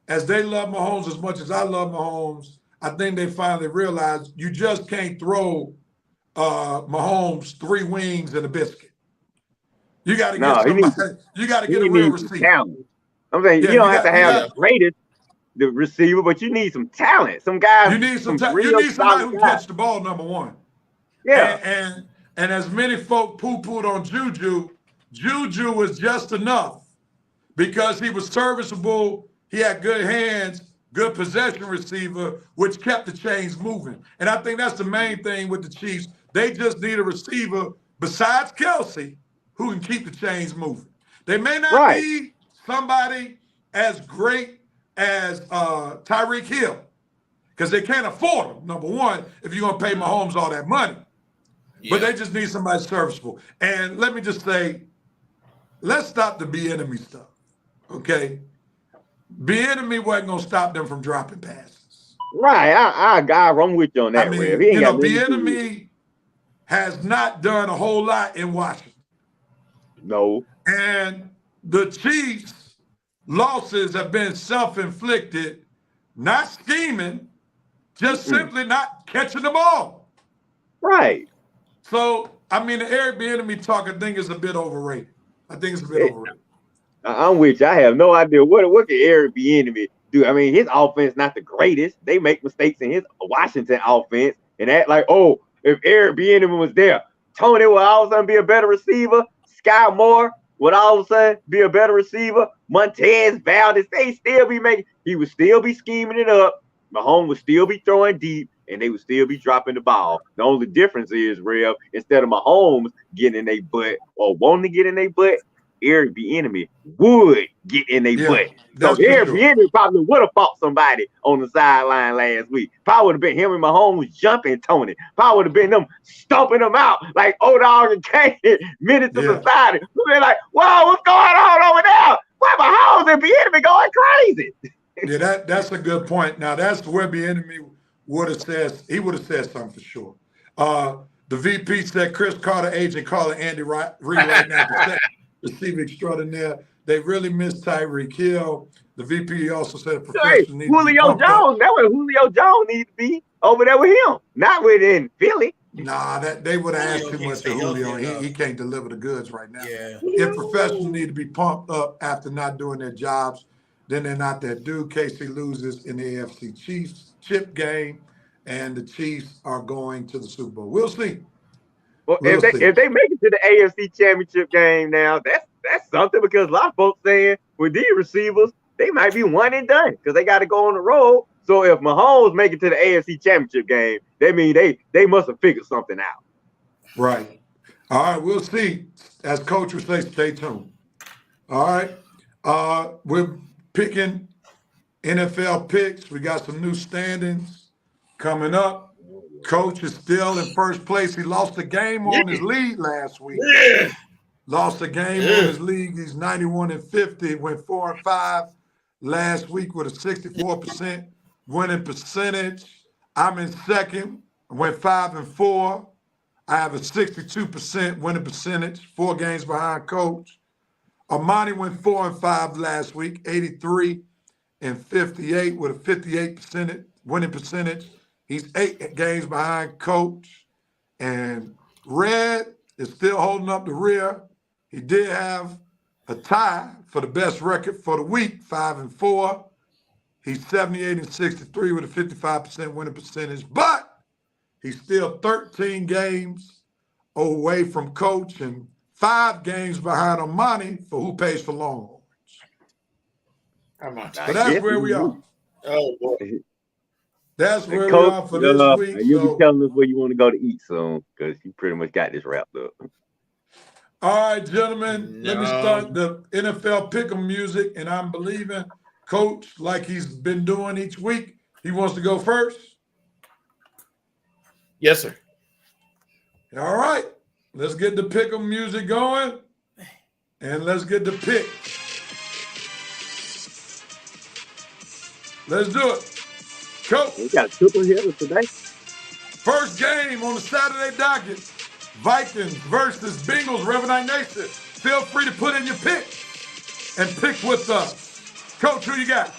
as they love Mahomes, as much as I love Mahomes, I think they finally realized you just can't throw Mahomes 3 wings and a biscuit. You got to get somebody. You got to get a real receiver. Talent. I'm saying you don't have to have the greatest the receiver, but you need some talent. Some guys. You need some talent. You need somebody who catch the ball, number one. Yeah. And as many folk poo-pooed on Juju was just enough because he was serviceable. He had good hands, good possession receiver, which kept the chains moving. And I think that's the main thing with the Chiefs. They just need a receiver besides Kelsey who can keep the chains moving. They may not be somebody as great as Tyreek Hill because they can't afford him, number one, if you're going to pay Mahomes all that money. Yeah. But they just need somebody serviceable. And let me just say, let's stop the Bieniemy stuff, okay? Bieniemy wasn't going to stop them from dropping passes. Right. I'm with you on that. I mean, Bieniemy has not done a whole lot in Washington. No. And the Chiefs' losses have been self-inflicted, not scheming, just simply not catching the ball. Right. So, I mean, the Eric Bieniemy talk, I think, is a bit overrated. Overrated. I'm with you. I have no idea what can Eric Bieniemy do. I mean, his offense not the greatest. They make mistakes in his Washington offense and act like, oh, if Eric Bieniemy was there, Tony will all of a sudden be a better receiver. Sky Moore would all of a sudden be a better receiver. Montez Valdez, he would still be scheming it up. Mahomes would still be throwing deep, and they would still be dropping the ball. The only difference is, Rev, instead of Mahomes getting in their butt or wanting to get in their butt, Eric Bieniemy would get in their butt. So Eric Bieniemy probably would have fought somebody on the sideline last week. Probably would have been him and Mahomes jumping Tony. Probably would have been them stomping them out like O-Dog and Kane, Minutes of Society. They're like, whoa, what's going on over there? Why Mahomes and Bieniemy going crazy? Yeah, that's a good point. Now, that's where Bieniemy would have said, he would have said something for sure. The VP said Chris Carter, agent calling Andy Reid right now. Receiver extraordinaire. They really miss Tyreek Hill. The VP also said professional needs Julio Jones. That's where Julio Jones needs to be over there with him, not within Philly. Nah, they would have asked too much of Julio. He can't deliver the goods right now. Yeah. If professionals need to be pumped up after not doing their jobs, then they're not that dude. KC loses in the AFC Chiefs chip game. and the Chiefs are going to the Super Bowl. We'll see. Well, We'll see. if they make it to the AFC Championship game now, that's something, because a lot of folks saying with these receivers, they might be one and done because they got to go on the road. So if Mahomes make it to the AFC Championship game, that means they must have figured something out. Right. All right, we'll see. As Coach would say, stay tuned. All right. We're picking NFL picks. We got some new standings coming up. Coach is still in first place. He lost a game on his lead last week. Yeah. Lost a game on his league. He's 91-50. Went 4-5 last week with a 64% winning percentage. I'm in second. Went 5-4. I have a 62% winning percentage. 4 games behind Coach. Armani went 4-5 last week. 83-58 with a 58% winning percentage. He's 8 games behind Coach. And Red is still holding up the rear. He did have a tie for the best record for the week, 5-4. He's 78-63 with a 55% winning percentage, but he's still 13 games away from Coach and 5 games behind Armani for who pays for Longhorns. So that's where we are. Oh, boy. That's where Coach, we are for this week. You'll be telling us where you want to go to eat soon, because you pretty much got this wrapped up. All right, gentlemen, let me start the NFL pick'em music, and I'm believing Coach, like he's been doing each week, he wants to go first. Yes, sir. All right, let's get the pick'em music going, and let's get the pick. Let's do it. Coach. We got a triple hitter today. First game on the Saturday docket. Vikings versus Bengals, Revenite Nation. Feel free to put in your pick and pick with us. Coach, who you got?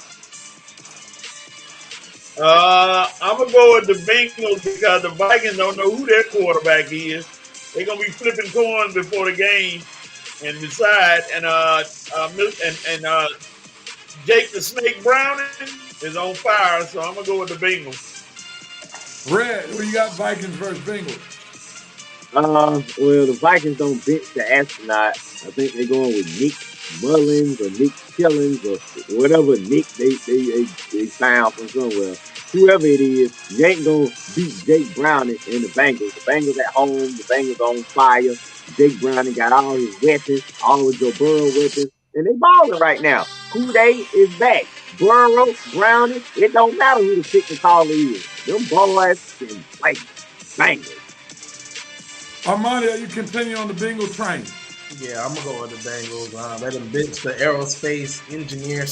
I'm going to go with the Bengals because the Vikings don't know who their quarterback is. They're going to be flipping coins before the game and decide. And Jake the Snake Browning is on fire, so I'm going to go with the Bengals. Red, who you got, Vikings versus Bengals? Well, the Vikings don't bench the astronaut. I think they're going with Nick Mullins or Nick Killings or whatever Nick they found from somewhere. Whoever it is, you ain't going to beat Jake Browning and the Bengals. The Bengals at home, the Bengals on fire. Jake Browning got all his weapons, all of Joe Burrow weapons, and they balling right now. Kool-Aid is back. Burrow, Browning, it don't matter who the kicker caller is. Them boys can play. Bengals. Armani, you continue on the Bengal train. Yeah, I'm gonna go with the Bengals. Let them bench the aerospace engineer /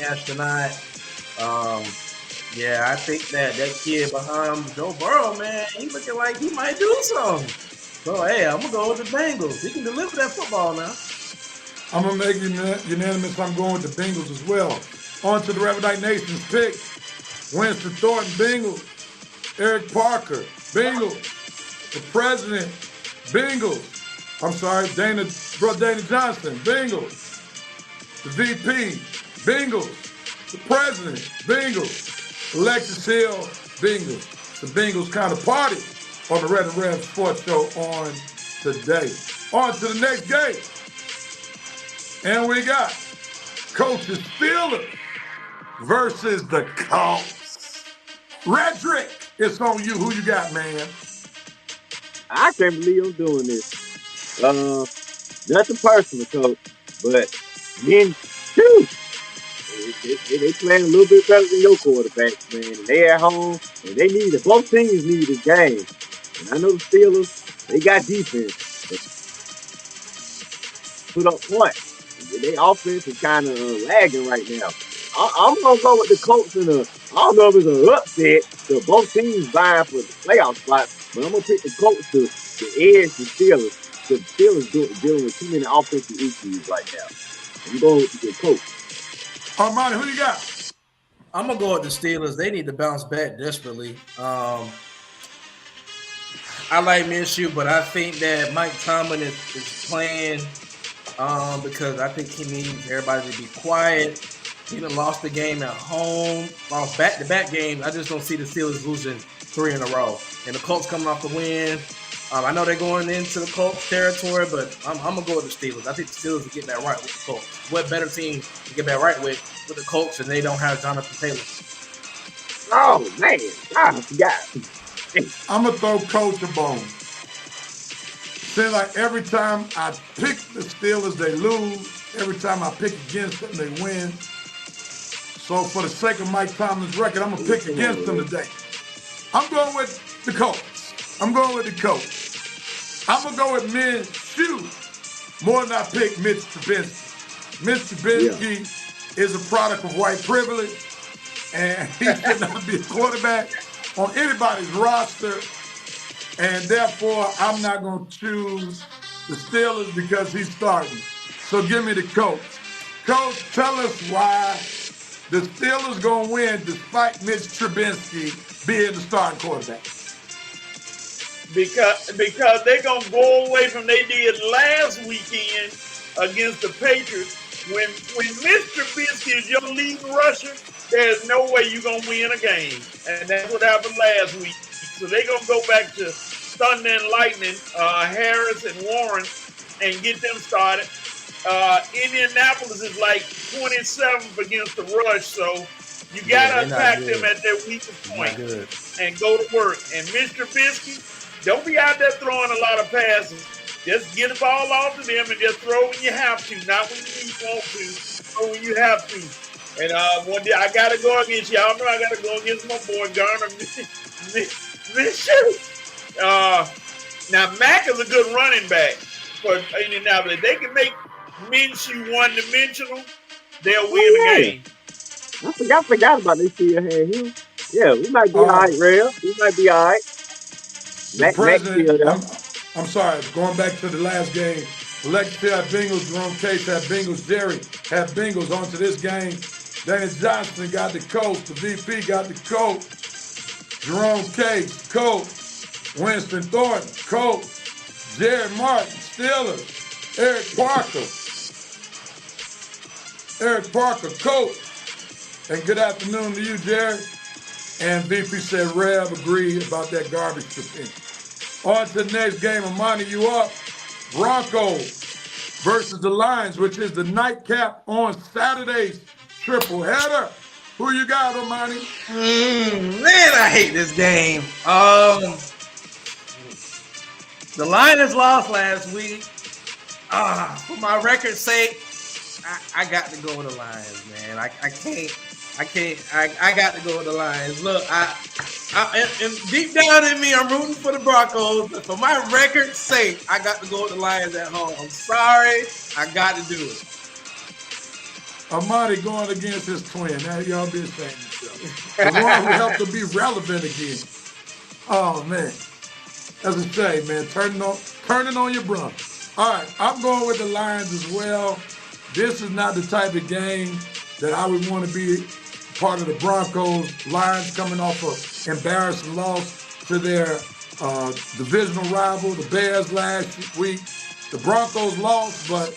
astronaut. Yeah, I think that kid behind Joe Burrow, man, he looking like he might do something. So hey, I'm gonna go with the Bengals. He can deliver that football now. I'm gonna make it unanimous. I'm going with the Bengals as well. On to the Revenite Nation's pick. Winston Thornton, Bengals. Eric Parker, Bengals. The president, Bengals. I'm sorry, Dana Johnson, Bengals. The VP, Bengals. The president, Bengals. Alexis Hill, Bengals. The Bengals kind of party on the Red and Rev Sports Show on today. On to the next game. And we got Coach's Steelers versus the Colts. Redrick, it's on you. Who you got, man? I can't believe I'm doing this. Nothing personal, Coach, but then too, they playing a little bit better than your quarterbacks, man. And they at home, and they need it. Both teams need this game. And I know the Steelers, they got defense, but put up points. Their offense is kind of lagging right now. I'm gonna go with the Colts in I don't know if it's an upset. So both teams vying for the playoff spots, but I'm gonna pick the Colts to edge the Steelers. The Steelers dealing with too many offensive issues right now. I'm going with the Colts. Armani, who you got? I'm gonna go with the Steelers. They need to bounce back desperately. I like Minshew, but I think that Mike Tomlin is playing because I think he needs everybody to be quiet. He done lost the game at home, lost back-to-back games. I just don't see the Steelers losing 3 in a row. And the Colts coming off the win. I know they're going into the Colts territory, but I'm gonna go with the Steelers. I think the Steelers will get that right with the Colts. What better team to get that right with the Colts, and they don't have Jonathan Taylor? Oh man, I forgot. I'm gonna throw Coach a bone. Seems like every time I pick the Steelers, they lose. Every time I pick against them, they win. So for the sake of Mike Tomlin's record, I'm gonna pick against them today. I'm going with the Colts. I'm going with the Colts. I'm gonna go with Minshew more than I pick Mitch Trubisky. Mitch Trubisky is a product of white privilege, and he should not be a quarterback on anybody's roster. And therefore, I'm not going to choose the Steelers because he's starting. So give me the Colts. Coach, tell us why the Steelers going to win despite Mitch Trubisky being the starting quarterback. Because they're going to go away from they did last weekend against the Patriots. When Mitch Trubisky is your leading rusher, there's no way you're going to win a game. And that's what happened last week. So they're going to go back to Thunder and Lightning, Harris and Warren, and get them started. Indianapolis is like 27th against the rush, so you got to attack them at their weakest point and go to work. And Mitch Trubisky, don't be out there throwing a lot of passes. Just get the ball off to them and just throw when you have to, not when you want to, or when you have to. And one day I got to go against y'all. Know I got to go against my boy Garner Minshew. Now Mack is a good running back for Indianapolis. They can make Minshew one-dimensional, they'll win the game. I forgot about this year here. Yeah, we might be all right, Real. We might be all right. I'm sorry, going back to the last game. Alexis had Bengals, Jerome Case had Bengals, Jerry had Bengals onto this game. Daniel Johnson got the coach, the VP got the coach. Jerome Case, coach. Winston Thornton, coach. Jared Martin, Steelers. Eric Parker, coach. And good afternoon to you, Jared. And VP said, Rev agreed about that garbage opinion. On to the next game. Armani, you up. Broncos versus the Lions, which is the nightcap on Saturday's triple header. Who you got, Armani? Man, I hate this game. The Lions lost last week. For my record's sake, I got to go with the Lions, man. I can't. I got to go with the Lions. Look, and deep down in me, I'm rooting for the Broncos. But for my record's sake, I got to go with the Lions at home. I'm sorry. I got to do it. Armani going against his twin. Now y'all be ashamed of yourself. The one who helped him be relevant again. Oh, man. That's a shame, man. Turning on your brother. All right, I'm going with the Lions as well. This is not the type of game that I would want to be part of the Broncos. Lions coming off an embarrassing loss to their divisional rival, the Bears, last week. The Broncos lost, but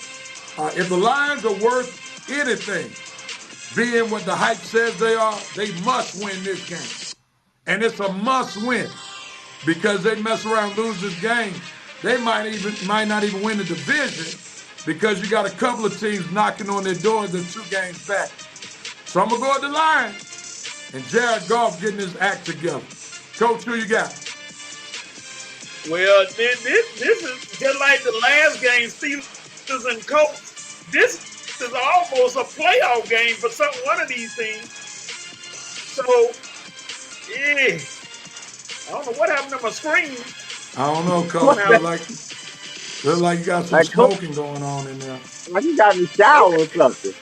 if the Lions are worth anything, being what the hype says they are, they must win this game. And it's a must win because they mess around and lose this game. They might not even win the division because you got a couple of teams knocking on their doors and 2 games back. So I'm going to go with the Lions. And Jared Goff getting his act together. Coach, who you got? Well, this is just like the last game, Steelers and Colts. This is almost a playoff game for one of these teams. So, yeah. I don't know what happened to my screen. I don't know, Coach. Look like you got some smoking going on in there. Like you got in the shower or something.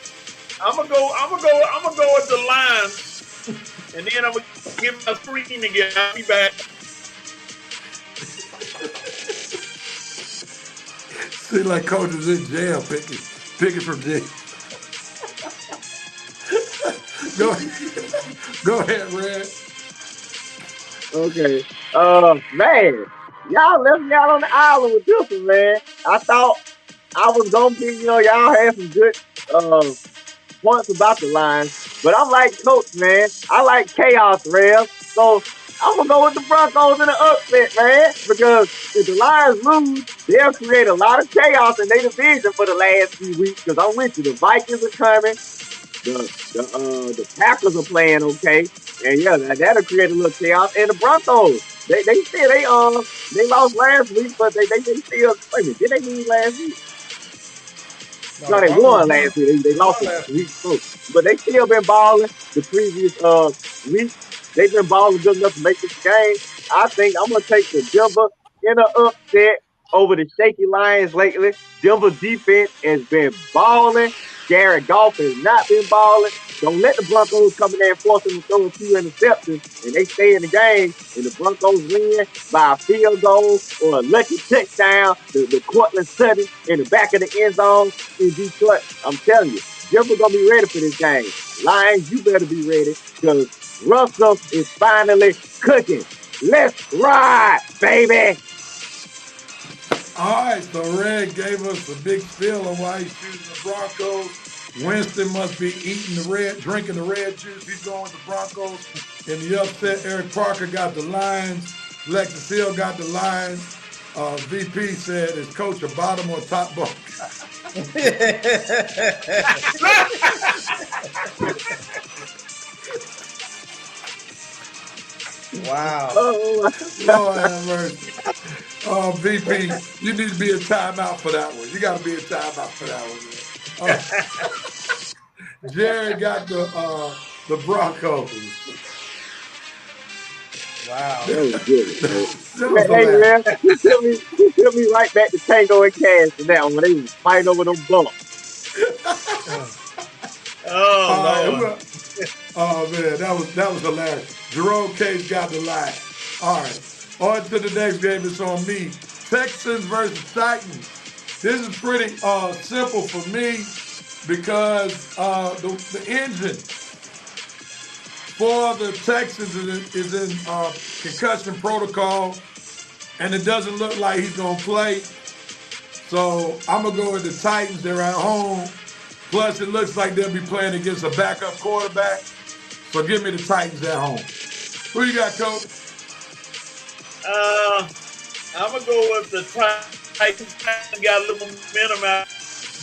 I'm gonna go with the Lions, and then I'm gonna get my screen again. I'll be back. See, like Coach is in jail picking from jail. Go ahead, Red. Okay. Man, y'all left me out on the island with this one, man. I thought I was gonna be, y'all had some good points about the Lions, but I'm like Coach, man. I like chaos, Rev. So I'm gonna go with the Broncos in the upset, man. Because if the Lions lose, they'll create a lot of chaos in their division for the last few weeks. Because I'm with you, the Vikings are coming, the Packers are playing okay, and yeah, that'll create a little chaos. And the Broncos, they still they lost last week, but they still. Wait a minute, did they lose last week? No, No, the they Broncos won won. last week. They They lost won the last week week. before, but they still been balling the previous week. They've been balling good enough to make this game. I think I'm gonna take the Denver in an upset over the shaky Lions lately. Denver defense has been balling. Jared Goff has not been balling. Don't let the Broncos come in there and force them to throw a few interceptions, and they stay in the game, and the Broncos win by a field goal or a lucky touchdown. The Cortland Sutton in the back of the end zone in Detroit. I'm telling you, Denver gonna be ready for this game. Lions, you better be ready because Russell is finally cooking. Let's ride, baby. All right, so Red gave us a big spiel on why he's choosing the Broncos. Winston must be drinking the red juice. He's going with the Broncos. In the upset, Eric Parker got the Lions. Lexus Hill got the Lions. VP said, is coach a bottom or top bunk? Wow. Oh, Lord have mercy. VP, you need to be in timeout for that one. You got to be in timeout for that one, man. Jerry got the Broncos. Wow. that was good. That was Hey, hilarious. man, he took me right back to Tango and Cash and that one. They was fighting over them bumps. Oh, All right, Lord. oh man, that was hilarious. Jerome Case got the line. All right, on to the next game. It's on me. Texans versus Titans. This is pretty simple for me because the engine for the Texans is in concussion protocol, and it doesn't look like he's gonna play. So I'm gonna go with the Titans. They're at home. Plus, it looks like they'll be playing against a backup quarterback. So give me the Titans at home. Who you got, Coach? I'm gonna go with the Titans. Got a little momentum out,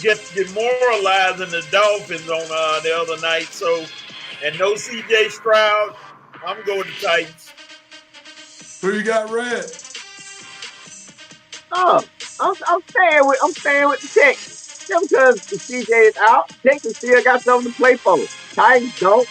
just demoralizing the Dolphins on the other night. So, and no C.J. Stroud. I'm gonna go with the Titans. Who you got, Red? Oh, I'm staying with the Texans. Just because the CJ is out, Texas still got something to play for. Titans don't.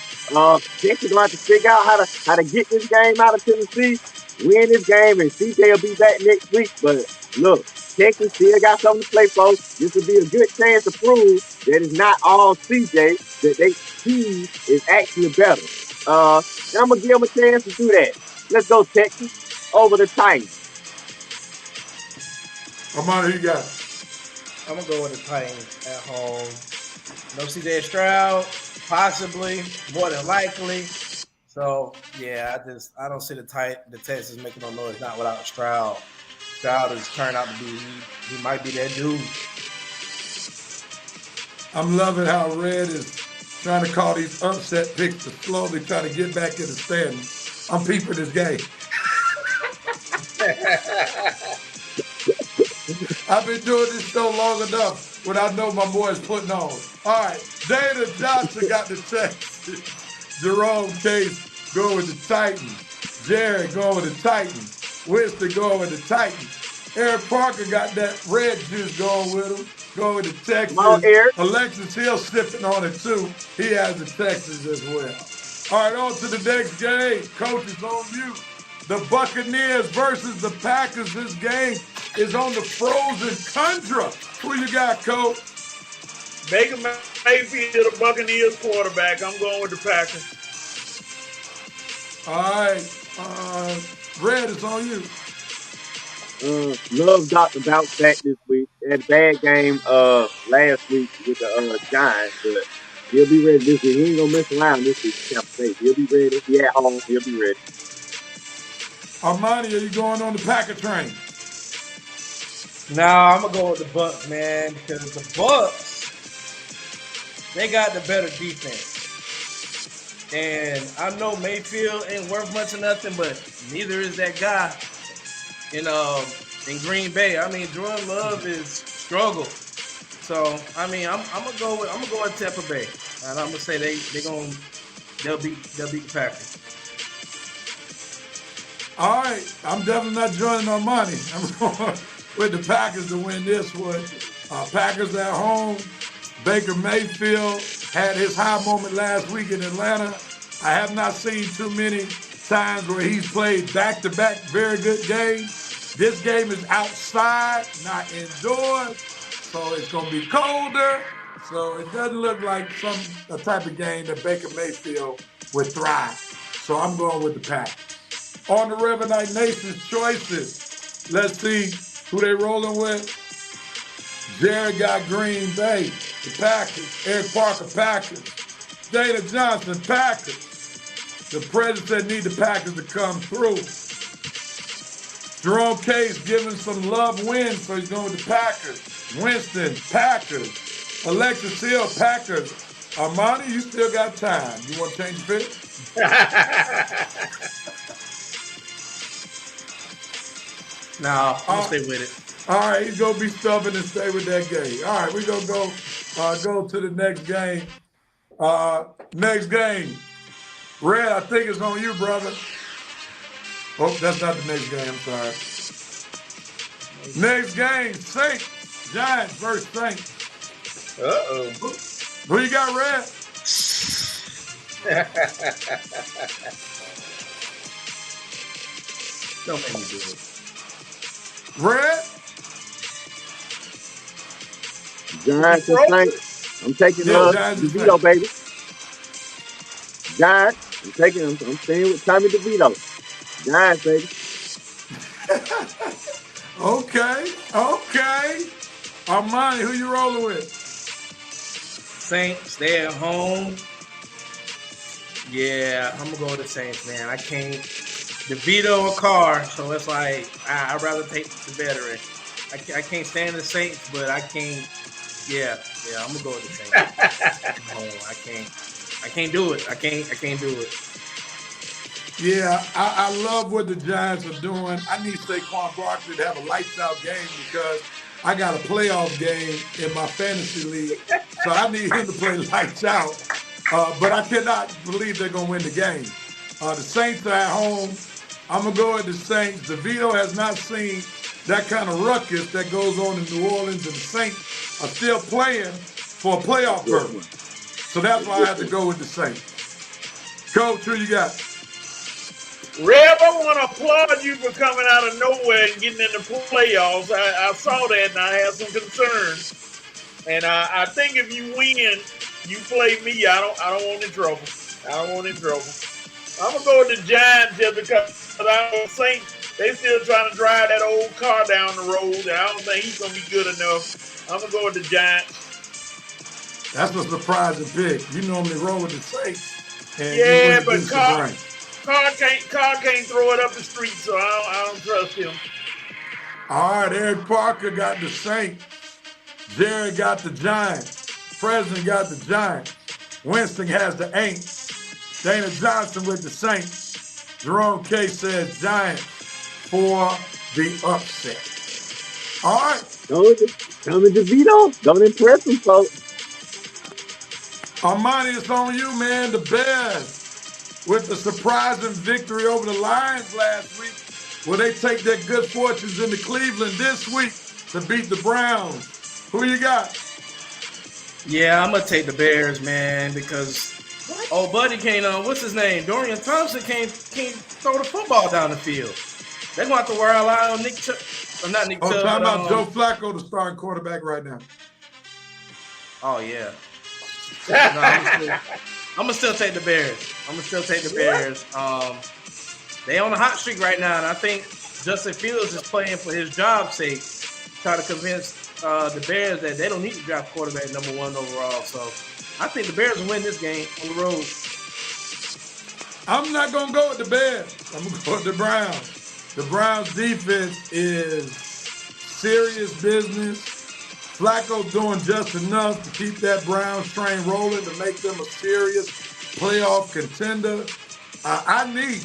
Texas gonna have to figure out how to get this game out of Tennessee, win this game, and CJ will be back next week. But look, Texas still got something to play for. This will be a good chance to prove that it's not all CJ, that they team is actually better. And I'm gonna give them a chance to do that. Let's go Texas over the Titans. Armani, who you got? I'm gonna go with the Titans at home. No CJ Stroud, possibly, more than likely. So yeah, I don't see the Texans making no noise not without Stroud. Stroud has turned out to be he might be that dude. I'm loving how Red is trying to call these upset picks to slowly try to get back in the standings. I'm peeping this game. I've been doing this show long enough when I know my boy is putting on. All right, Dana Johnson got the Texans. Jerome Case going with the Titans. Jared going with the Titans. Winston going with the Titans. Eric Parker got that red juice going with him. Going with the Texans. Come on, Eric. Alexis Hill sipping on it too. He has the Texans as well. All right, on to the next game. Coach, it's on you. The Buccaneers versus the Packers. This game is on the frozen tundra. Who you got, Coach? Baker Mayfield, the Buccaneers quarterback. I'm going with the Packers. All right. Red, it's on you. Love got to bounce back this week. They had a bad game last week with the Giants, but he'll be ready this week. He ain't gonna mess around this week. He'll be ready. He at home. He'll be ready. Armani, are you going on the Packer train? No, I'm gonna go with the Bucs, man, because the Bucs they got the better defense. And I know Mayfield ain't worth much of nothing, but neither is that guy in Green Bay. I mean, Jordan Love is struggle. So I mean, I'm gonna go with Tampa Bay, and I'm gonna say they'll beat the Packers. All right, I'm definitely not joining Armani. I'm going with the Packers to win this one. Packers at home. Baker Mayfield had his high moment last week in Atlanta. I have not seen too many times where he's played back-to-back very good games. This game is outside, not indoors, so it's going to be colder. So it doesn't look like a type of game that Baker Mayfield would thrive. So I'm going with the Packers. On the River Night Nation's choices, let's see who they rolling with. Jared got Green Bay, the Packers. Eric Parker, Packers. Dana Johnson, Packers. The president need the Packers to come through. Jerome Case giving some love win, so he's going with the Packers. Winston, Packers. Alexis Hill, Packers. Armani, you still got time. You want to change the pick? No, I'm stay with it. All right, he's gonna be stubborn and stay with that game. All right, we're gonna go to the next game. Next game. Red, I think it's on you, brother. Oh, that's not the next game. I'm sorry. Next game, Saints, Giants versus Saints. Uh-oh. Who you got, Red? Don't make me do it. Red? Giants and Saints. I'm taking DeVito, baby. Giants. I'm staying with Tommy DeVito. Giants, baby. Okay. Armani, who you rolling with? Saints, stay at home. Yeah, I'm gonna go with the Saints, man. I can't DeVito or Carr, so it's like I'd rather take the veteran. I can't stand the Saints, but I can't. Yeah, I'm gonna go with the Saints. I can't do it. I can't do it. Yeah, I love what the Giants are doing. I need Saquon Barkley to have a lights out game because I got a playoff game in my fantasy league, so I need him to play lights out. But I cannot believe they're gonna win the game. The Saints are at home. I'm gonna go with the Saints. DeVito has not seen that kind of ruckus that goes on in New Orleans, and the Saints are still playing for a playoff berth. So that's why I have to go with the Saints. Coach, who you got? Rev, I want to applaud you for coming out of nowhere and getting in the playoffs. I saw that and I had some concerns. And I think if you win, you play me. I don't want any trouble. I'm gonna go with the Giants just because I don't think they still trying to drive that old car down the road, and I don't think he's gonna be good enough. I'm gonna go with the Giants. That's a surprising pick. You normally roll with the Saints. Yeah, but Carr can't throw it up the street, so I don't trust him. All right, Eric Parker got the Saints. Jared got the Giants. President got the Giants. Winston has the Aints. Dana Johnson with the Saints. Jerome K says Giants for the upset. All right. Tommy DeVito. Don't impress them, folks. Armani, it's on you, man. The Bears with the surprising victory over the Lions last week. Will they take their good fortunes into Cleveland this week to beat the Browns? Who you got? Yeah, I'm gonna take the Bears, man, because buddy can't. What's his name? Dorian Thompson can't throw the football down the field. They're gonna have to wear a lie on Nick Chubb. Not Nick Chubb. Talking about Joe Flacco, the starting quarterback right now. Oh yeah. No, I'm gonna still take the Bears. They on a hot streak right now, and I think Justin Fields is playing for his job's sake, trying to convince the Bears that they don't need to draft quarterback number 1 overall. So I think the Bears will win this game on the road. I'm not gonna go with the Bears. I'm gonna go with the Browns. The Browns defense is serious business. Flacco doing just enough to keep that Browns train rolling to make them a serious playoff contender.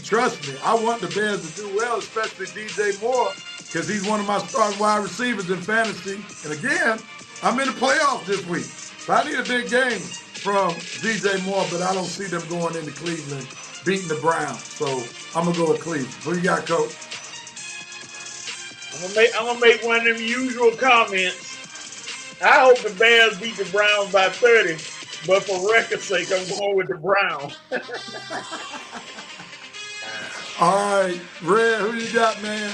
Trust me, I want the Bears to do well, especially DJ Moore, because he's one of my starting wide receivers in fantasy. And again, I'm in the playoffs this week. So I need a big game from DJ Moore, but I don't see them going into Cleveland, beating the Browns. So I'm going to go with Cleveland. Who you got, Coach? I'm gonna make one of them usual comments. I hope the Bears beat the Browns by 30, but for record's sake, I'm going with the Browns. All right, Red, who you got, man?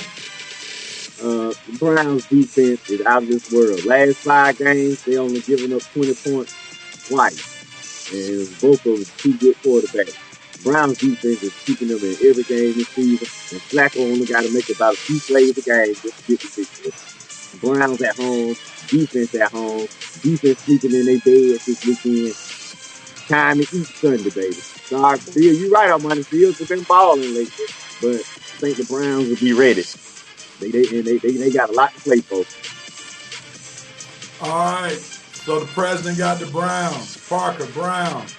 The Browns defense is out of this world. Last 5 games, they only given up 20 points twice. And both of them 2 good quarterbacks. Browns defense is keeping them in every game this season. And Flacco only got to make about a few plays a game just to get the victory. Browns at home, defense at home, defense sleeping in their beds this weekend. Time to eat Sunday, baby. Sorry, Phil, you're right, Armani. Fields have been balling lately, but I think the Browns will be ready. They got a lot to play for. All right, so the president got the Browns. Parker, Browns.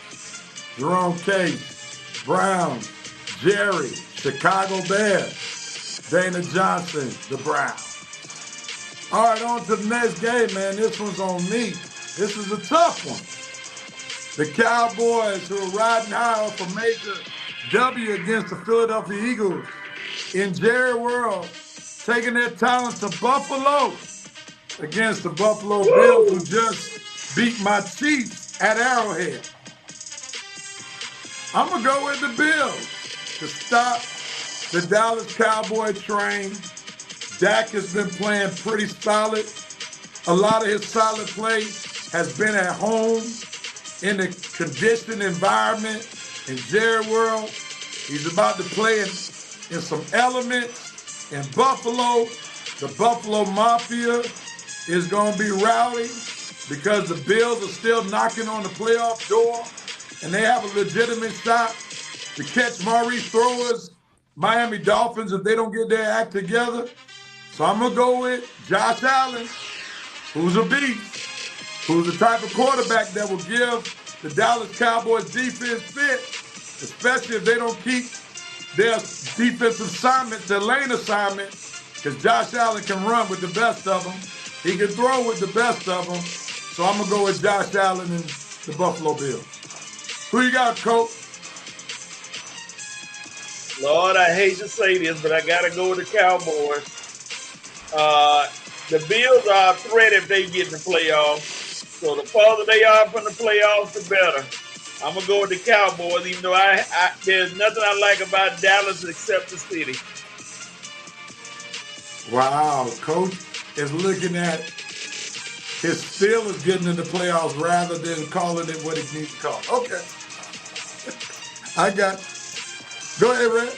Jerome Case, Browns. Jerry, Chicago Bears. Dana Johnson, the Browns. All right, on to the next game, man. This one's on me. This is a tough one. The Cowboys, who are riding high off a major W against the Philadelphia Eagles in Jerry World, taking their talents to Buffalo against the Buffalo Bills, who just beat my Chiefs at Arrowhead. I'm going to go with the Bills to stop the Dallas Cowboy train. Dak has been playing pretty solid. A lot of his solid play has been at home in the conditioned environment in Jerry World. He's about to play in some elements in Buffalo. The Buffalo Mafia is going to be rowdy because the Bills are still knocking on the playoff door, and they have a legitimate shot to catch Maurice Throwers, Miami Dolphins, if they don't get their act together. So I'm going to go with Josh Allen, who's a beast, who's the type of quarterback that will give the Dallas Cowboys defense fit, especially if they don't keep their defensive assignments, their lane assignments, because Josh Allen can run with the best of them. He can throw with the best of them. So I'm going to go with Josh Allen and the Buffalo Bills. Who you got, Coach? Lord, I hate to say this, but I got to go with the Cowboys. The Bills are a threat if they get in the playoffs. So the farther they are from the playoffs, the better. I'm going to go with the Cowboys, even though there's nothing I like about Dallas except the city. Wow, Coach is looking at his Steelers getting in the playoffs rather than calling it what it needs to call. Okay. Go ahead, Red.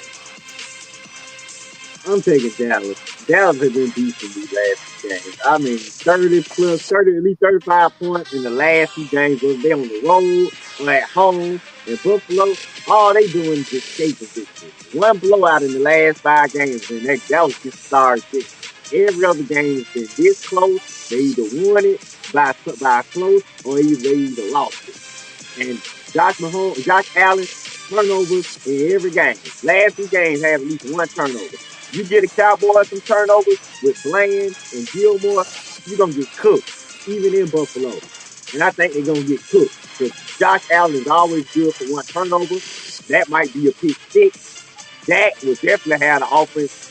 I'm taking Dallas. Dallas has been decent these last few games. I mean, 30 plus, at least 35 points in the last few games. Whether they're on the road or at home in Buffalo, all they doing is just escaping victory. One blowout in the last 5 games, and that was just started. Every other game has been this close. They either won it by close or they either lost it. And Josh Allen, turnovers in every game. Last 2 games have at least 1 turnover. You get a Cowboys some turnovers with Bland and Gilmore, you're going to get cooked, even in Buffalo. And I think they're going to get cooked because Josh Allen is always good for 1 turnover. That might be a pick 6. Dak will definitely have the offense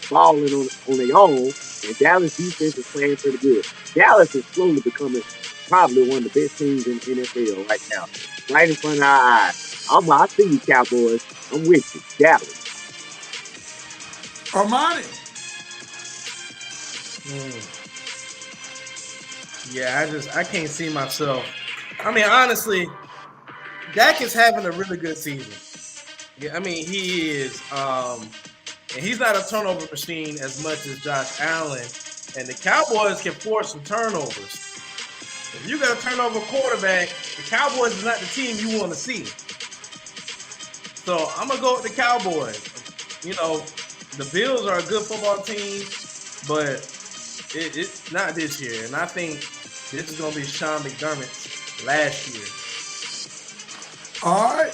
balling on their own, and Dallas defense is playing pretty good. Dallas is slowly becoming probably one of the best teams in the NFL right now, right in front of our eyes. I see you, Cowboys. I'm with you. Dallas. Armani. Yeah, I can't see myself. I mean, honestly, Dak is having a really good season. Yeah, I mean, he is. And he's not a turnover machine as much as Josh Allen. And the Cowboys can force some turnovers. If you got a turnover quarterback, the Cowboys is not the team you want to see. So I'm going to go with the Cowboys. You know, the Bills are a good football team, but it's not this year. And I think this is going to be Sean McDermott's last year. All right.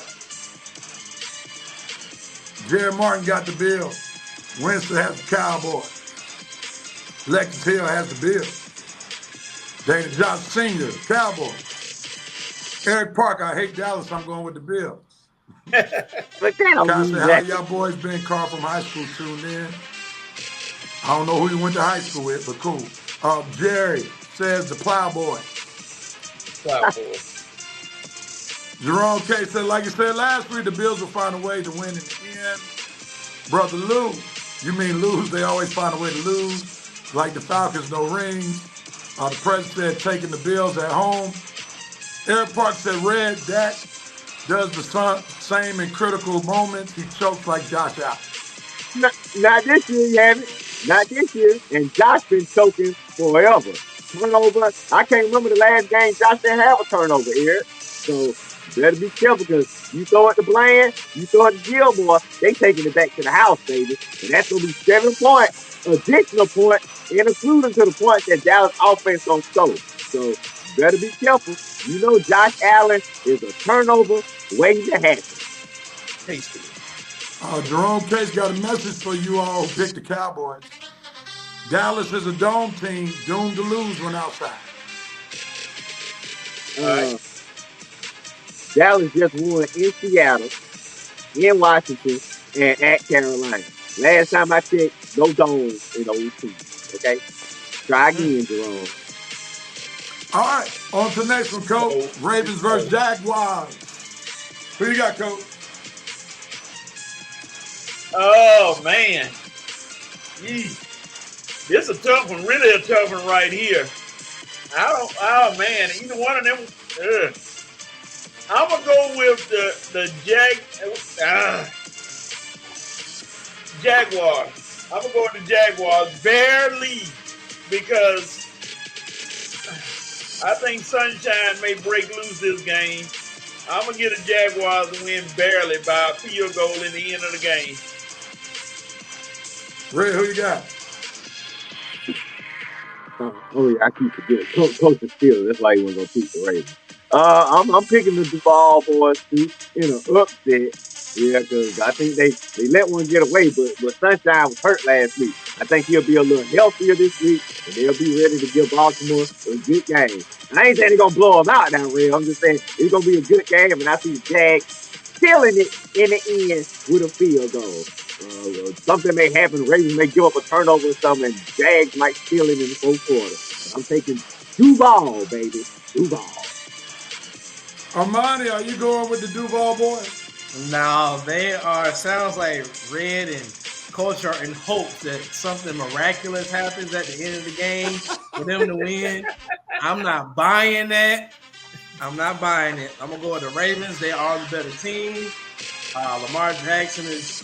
Jerry Martin got the Bills. Winston has the Cowboys. Lexus Hill has the Bills. Dana Johnson Sr., Cowboys. Eric Parker, I hate Dallas, I'm going with the Bills. But that don't Can I mean say how nothing. y'all boys been? Carl from high school tuned in. I don't know who you went to high school with, but cool. Jerry says the Plowboy. Plowboy. Jerome K said, like you said last week, the Bills will find a way to win in the end. Brother Lou, you mean lose? They always find a way to lose. Like the Falcons, no rings. The president said taking the Bills at home. Eric Park said, Red, Dak does the same in critical moments. He chokes like Josh Allen. Not this year, you haven't. Not this year. And Josh been choking forever. Turnover. I can't remember the last game Josh didn't have a turnover, Eric. So you better be careful because you throw it to Bland, you throw it to Gilmore, they taking it back to the house, baby. And that's going to be 7 points, additional points, and including to the points that Dallas offense going to score. So you better be careful. You know Josh Allen is a turnover waiting to happen. Tastefully. Jerome Case got a message for you all who picked the Cowboys. Dallas is a dome team doomed to lose when outside. Dallas just won in Seattle, in Washington, and at Carolina. Last time I checked, no domes in those teams. Okay? Try again, Jerome. All right, on to the next one, Coach. Ravens versus Jaguars. Who you got, Coach? Oh, man. This is a tough one, really a tough one right here. Oh, man, either one of them. I'm going to go with the Jaguars. I'm going to go with the Jaguars barely because I think Sunshine may break loose this game. I'm going to get the Jaguars to win barely by a field goal in the end of the game. Red, who you got? Oh, yeah, I keep forgetting. Coach is still. That's why he wasn't going to keep the Ravens. I'm picking the Duval boys too in an upset. Yeah, because I think they let one get away, but Sunshine was hurt last week. I think he'll be a little healthier this week, and they'll be ready to give Baltimore a good game. I ain't saying they're going to blow them out now, Ray. I'm just saying it's going to be a good game, and I see the Jags killing it in the end with a field goal. Something may happen. Ravens may give up a turnover or something, and Jags might steal it in the fourth quarter. I'm taking Duval, baby. Duval. Armani, are you going with the Duval boys? No, they are. Sounds like Red and Coach are in hopes that something miraculous happens at the end of the game for them to win. I'm not buying that. I'm not buying it. I'm gonna go with the Ravens. They are the better team. Lamar Jackson is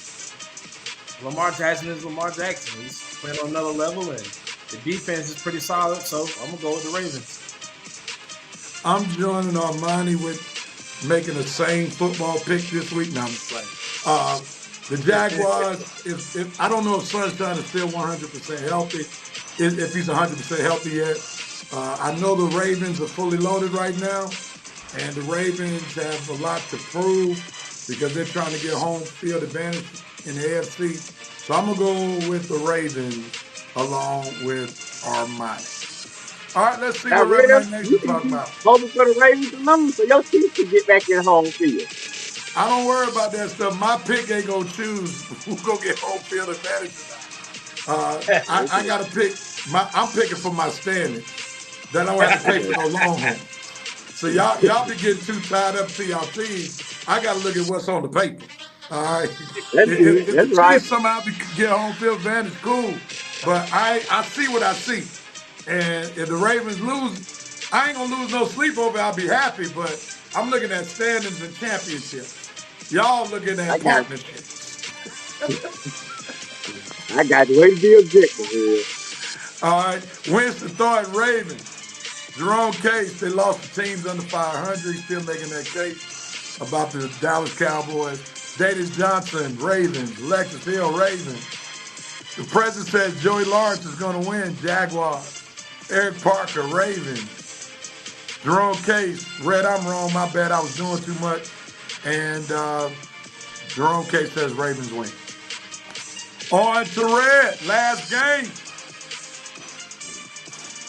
Lamar Jackson. He's playing on another level, and the defense is pretty solid. So I'm gonna go with the Ravens. I'm joining Armani with making the same football pick this week. No, I'm just playing. The Jaguars, if I don't know if Sunshine is still 100% healthy, if he's 100% healthy yet. I know the Ravens are fully loaded right now, and the Ravens have a lot to prove because they're trying to get home field advantage in the AFC. So I'm going to go with the Ravens along with Armani. All right, let's see what Red Nation talking about. Hoping for the Ravens to lose so your team can get back in home field. I don't worry about that stuff. My pick ain't going to choose who's going to get home field advantage tonight. I got to pick. I'm picking for my standing. That I don't have to pay for no Longhorn. So y'all be getting too tied up to y'all teams. I got to look at what's on the paper. All right. If the Chiefs somehow get home field advantage, cool. But I see what I see. And if the Ravens lose, I ain't going to lose no sleep over it. I'll be happy. But I'm looking at standings and championships. Y'all looking at partnerships. I got the way to be objective here. All right. Winston thought Ravens. Jerome Case, they lost the teams under 500. He's still making that case about the Dallas Cowboys. Davis Johnson, Ravens. Lexus Hill, Ravens. The president says Joey Lawrence is going to win, Jaguars. Eric Parker, Ravens. Jerome Case, Red, I'm wrong. My bad. I was doing too much. And Jerome K says Ravens win. On to Red, last game.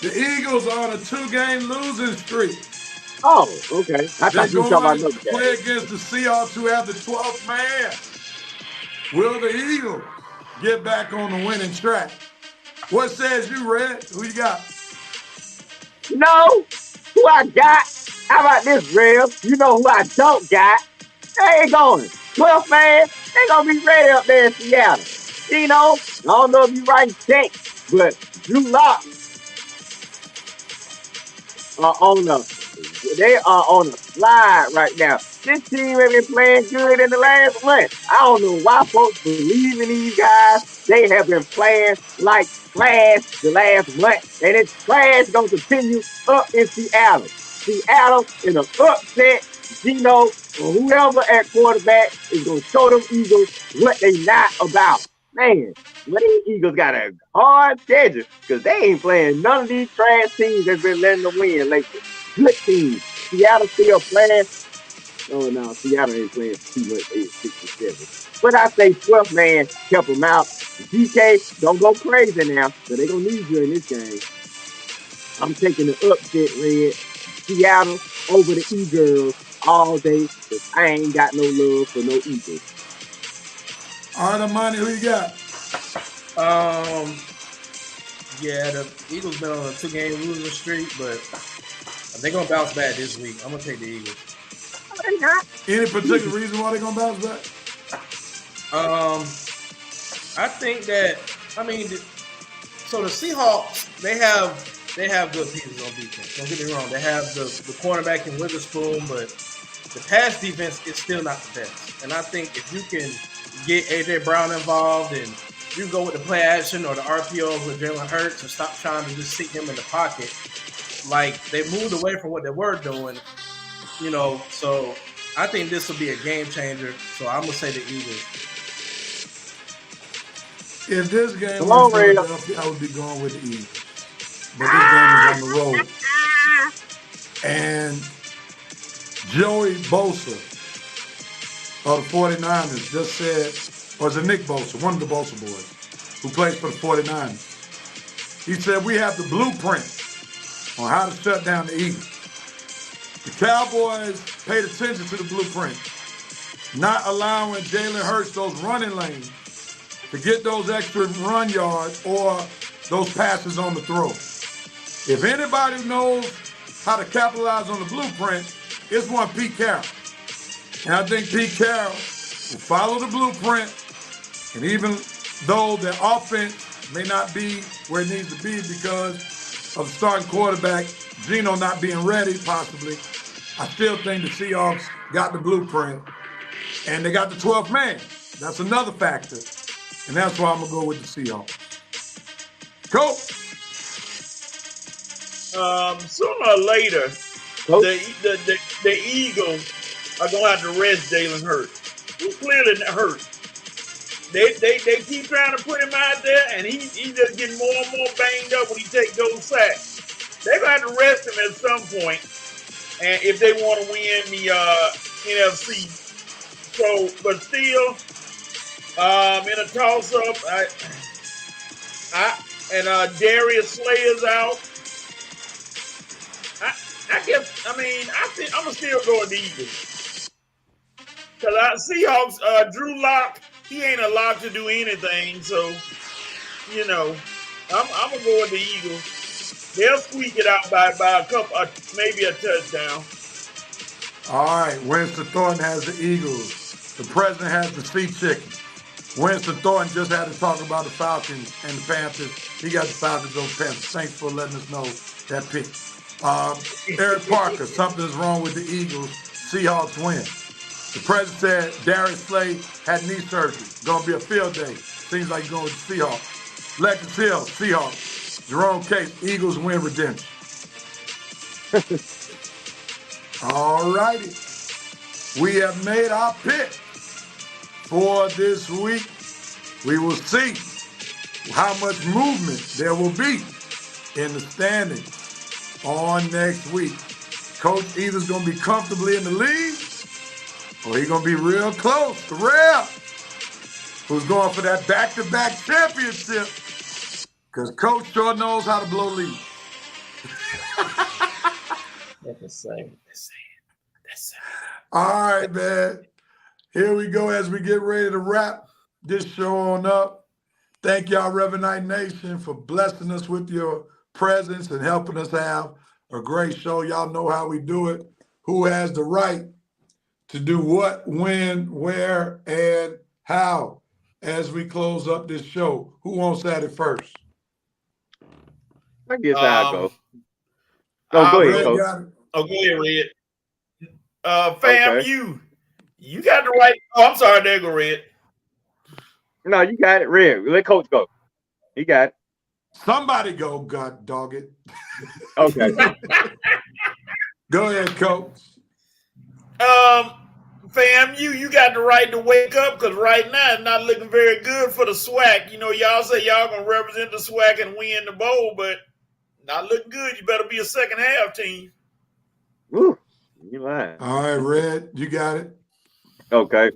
The Eagles are on a 2-game losing streak. Oh, okay. I They're thought you were talking about going another to play game. against the Seahawks, who have the 12th man. Will the Eagles get back on the winning track? What says you, Red? Who you got? You know who I got? How about this, Rev? You know who I don't got? They ain't going. 12th man, they gonna be ready up there in Seattle. You know, I don't know if you writing checks, but Drew Lock are on a they are on a slide right now. This team has been playing good in the last month. I don't know why folks believe in these guys. They have been playing like trash the last month, and it's trash gonna continue up in Seattle. Seattle in an upset. Gino or whoever at quarterback is gonna show them Eagles what they not about. Man, well, these Eagles got a hard schedule because they ain't playing none of these trash teams that's been letting them win lately. Good teams. Seattle still playing. Oh no, Seattle ain't playing too much. They 6-7. But I say 12th man help them out. DK, don't go crazy now, so they gonna need you in this game. I'm taking the upset, Red. Seattle over the Eagles all day because I ain't got no love for no Eagles. Armani, who you got? Yeah, the Eagles been on a 2-game losing streak, but they're gonna bounce back this week. I'm gonna take the Eagles. They not. Any particular reason why they're gonna bounce back? I think that so the Seahawks they have good pieces on defense. Don't get me wrong. They have the cornerback in Witherspoon, but the pass defense is still not the best. And I think if you can get AJ Brown involved and you go with the play action or the RPOs with Jalen Hurts and stop trying to just sit him in the pocket, like they moved away from what they were doing, so I think this will be a game changer. So I'm gonna say the Eagles. If this game was Philadelphia, I would be going with the Eagles. But this game is on the road. And Joey Bosa of the 49ers just said, or is it Nick Bosa, one of the Bosa boys, who plays for the 49ers. He said, we have the blueprint on how to shut down the Eagles. The Cowboys paid attention to the blueprint, not allowing Jalen Hurts those running lanes to get those extra run yards or those passes on the throw. If anybody knows how to capitalize on the blueprint, it's one Pete Carroll. And I think Pete Carroll will follow the blueprint, and even though the offense may not be where it needs to be because of the starting quarterback, Gino not being ready possibly, I still think the Seahawks got the blueprint, and they got the 12th man. That's another factor, and that's why I'm going to go with the Seahawks. Coach? Sooner or later, the Eagles are going to have to rest Jalen Hurts. He's clearly hurt. They keep trying to put him out there, and he's just getting more and more banged up when he takes those sacks. They're going to have to rest him at some point, and if they want to win the NFC. So, but still, in a toss-up, Darius Slayer's out. I think I'm going to still go with the Eagles. Because Seahawks, Drew Lock, he ain't allowed to do anything. So, I'm going to go with the Eagles. They'll squeak it out by a couple, maybe a touchdown. All right, Winston Thornton has the Eagles. The president has the Sea Chicken. Winston Thornton just had to talk about the Falcons and the Panthers. He got the Falcons over Panthers. Thanks for letting us know that pick. Eric Parker, something's wrong with the Eagles. Seahawks win. The president said Darius Slay had knee surgery. Gonna be a field day. Seems like you're going with the Seahawks. Lexus Hill, Seahawks. Jerome Case, Eagles win redemption. All righty. We have made our pick for this week. We will see how much movement there will be in the standings on next week. Coach either's going to be comfortably in the lead Or he's going to be real close to Rev, who's going for that back-to-back championship. Because Coach sure knows how to blow leads. That's the same. All right, man. Here we go as we get ready to wrap this show on up. Thank y'all, Reverend Nation, for blessing us with your presence and helping us have a great show. Y'all know how we do it. Who has the right to do what, when, where, and how as we close up this show? Who wants at it first? I guess I'll go. Go ahead, Coach. Go ahead, Red. Fam, okay. You got the right. Oh, I'm sorry, there go Red. No, you got it, Red. Let Coach go. He got it. Somebody go, God dog it. Okay. Go ahead, Coach. Fam, you got the right to wake up because right now it's not looking very good for the SWAC. You know, y'all say y'all gonna represent the SWAC and win the bowl, but not looking good. You better be a second half team. Ooh, you lying. All right, Red, you got it. Okay.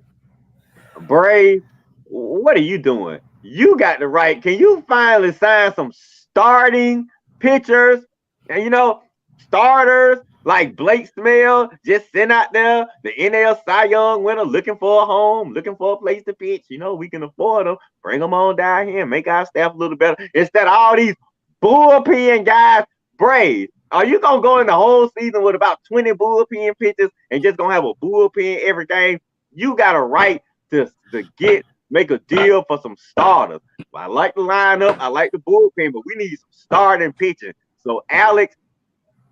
Brave, what are you doing? You got the right. Can you finally sign some starting pitchers? And you know, starters like Blake Snell just sitting out there, the NL Cy Young winner, looking for a home, looking for a place to pitch. You know, we can afford them. Bring them on down here and make our staff a little better. Instead of all these bullpen guys, Brave, are you going to go in the whole season with about 20 bullpen pitchers and just going to have a bullpen every game? You got a right to make a deal for some starters. I like the lineup. I like the bullpen, but we need some starting pitching. So, Alex,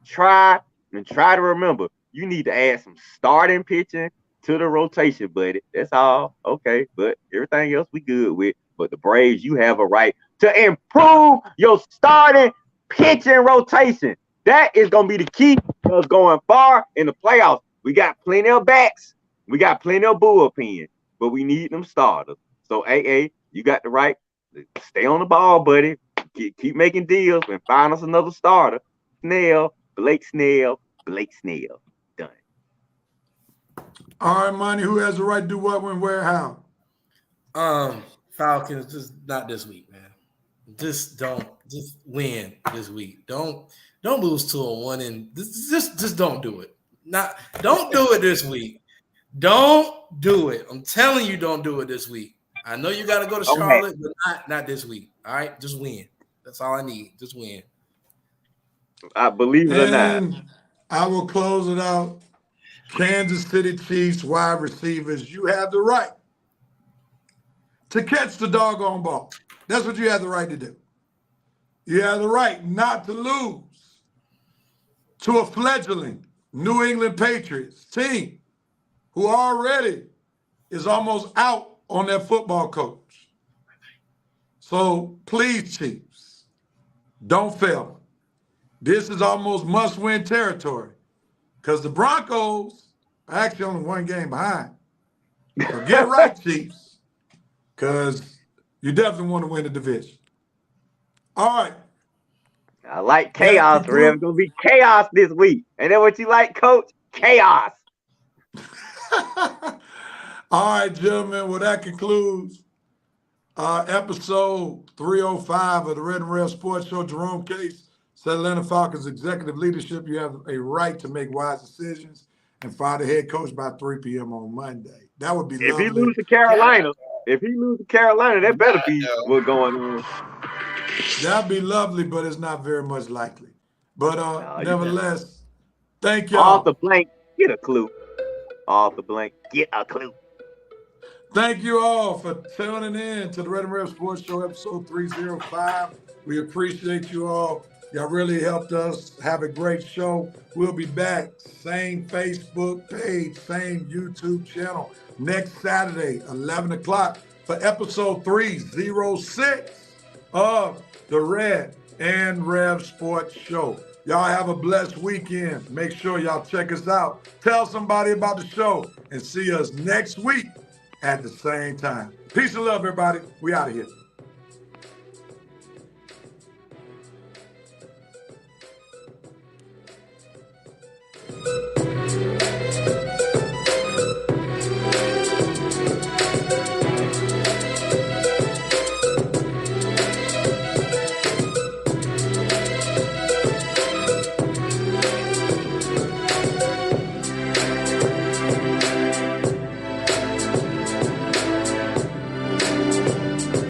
try to remember, you need to add some starting pitching to the rotation, buddy. That's all. Okay, but everything else we good with. But the Braves, you have a right to improve your starting pitching rotation. That is going to be the key to us going far in the playoffs. We got plenty of backs. We got plenty of bullpen, but we need them starters. So, AA, you got the right to stay on the ball, buddy. Keep making deals and find us another starter. Blake Snell. Done. All right, Money, who has the right to do what, when, where, how? Falcons, just not this week, man. Just win this week. Don't lose to a one and just don't do it. Don't do it this week. Don't do it. I'm telling you, don't do it this week. I know you got to go to Charlotte, but not this week. All right, just win. That's all I need. Just win. I believe it or not. I will close it out. Kansas City Chiefs wide receivers, you have the right to catch the doggone ball. That's what you have the right to do. You have the right not to lose to a fledgling New England Patriots team who already is almost out on their football coach. So please, Chiefs, don't fail. This is almost must-win territory because the Broncos are actually only one game behind. So get right, Chiefs, because you definitely want to win the division. All right. I like chaos, Rev. It's going to be chaos this week. Ain't that what you like, Coach? Chaos. All right, gentlemen. Well, that concludes episode 305 of the Red and Red Sports Show. Jerome Case said Atlanta Falcons executive leadership. You have a right to make wise decisions and fire the head coach by 3 p.m. on Monday. That would be lovely. If he loses to Carolina, that better be what's going on. That'd be lovely, but it's not very much likely. But nevertheless, thank y'all. Off the blank, get a clue. Off the blank, get a clue. Thank you all for tuning in to the Red and Red Sports Show, episode 305. We appreciate you all. Y'all really helped us have a great show. We'll be back. Same Facebook page, same YouTube channel next Saturday, 11 o'clock for episode 306 of the Red and Rev Sports Show. Y'all have a blessed weekend. Make sure y'all check us out. Tell somebody about the show and see us next week at the same time. Peace and love, everybody. We out of here.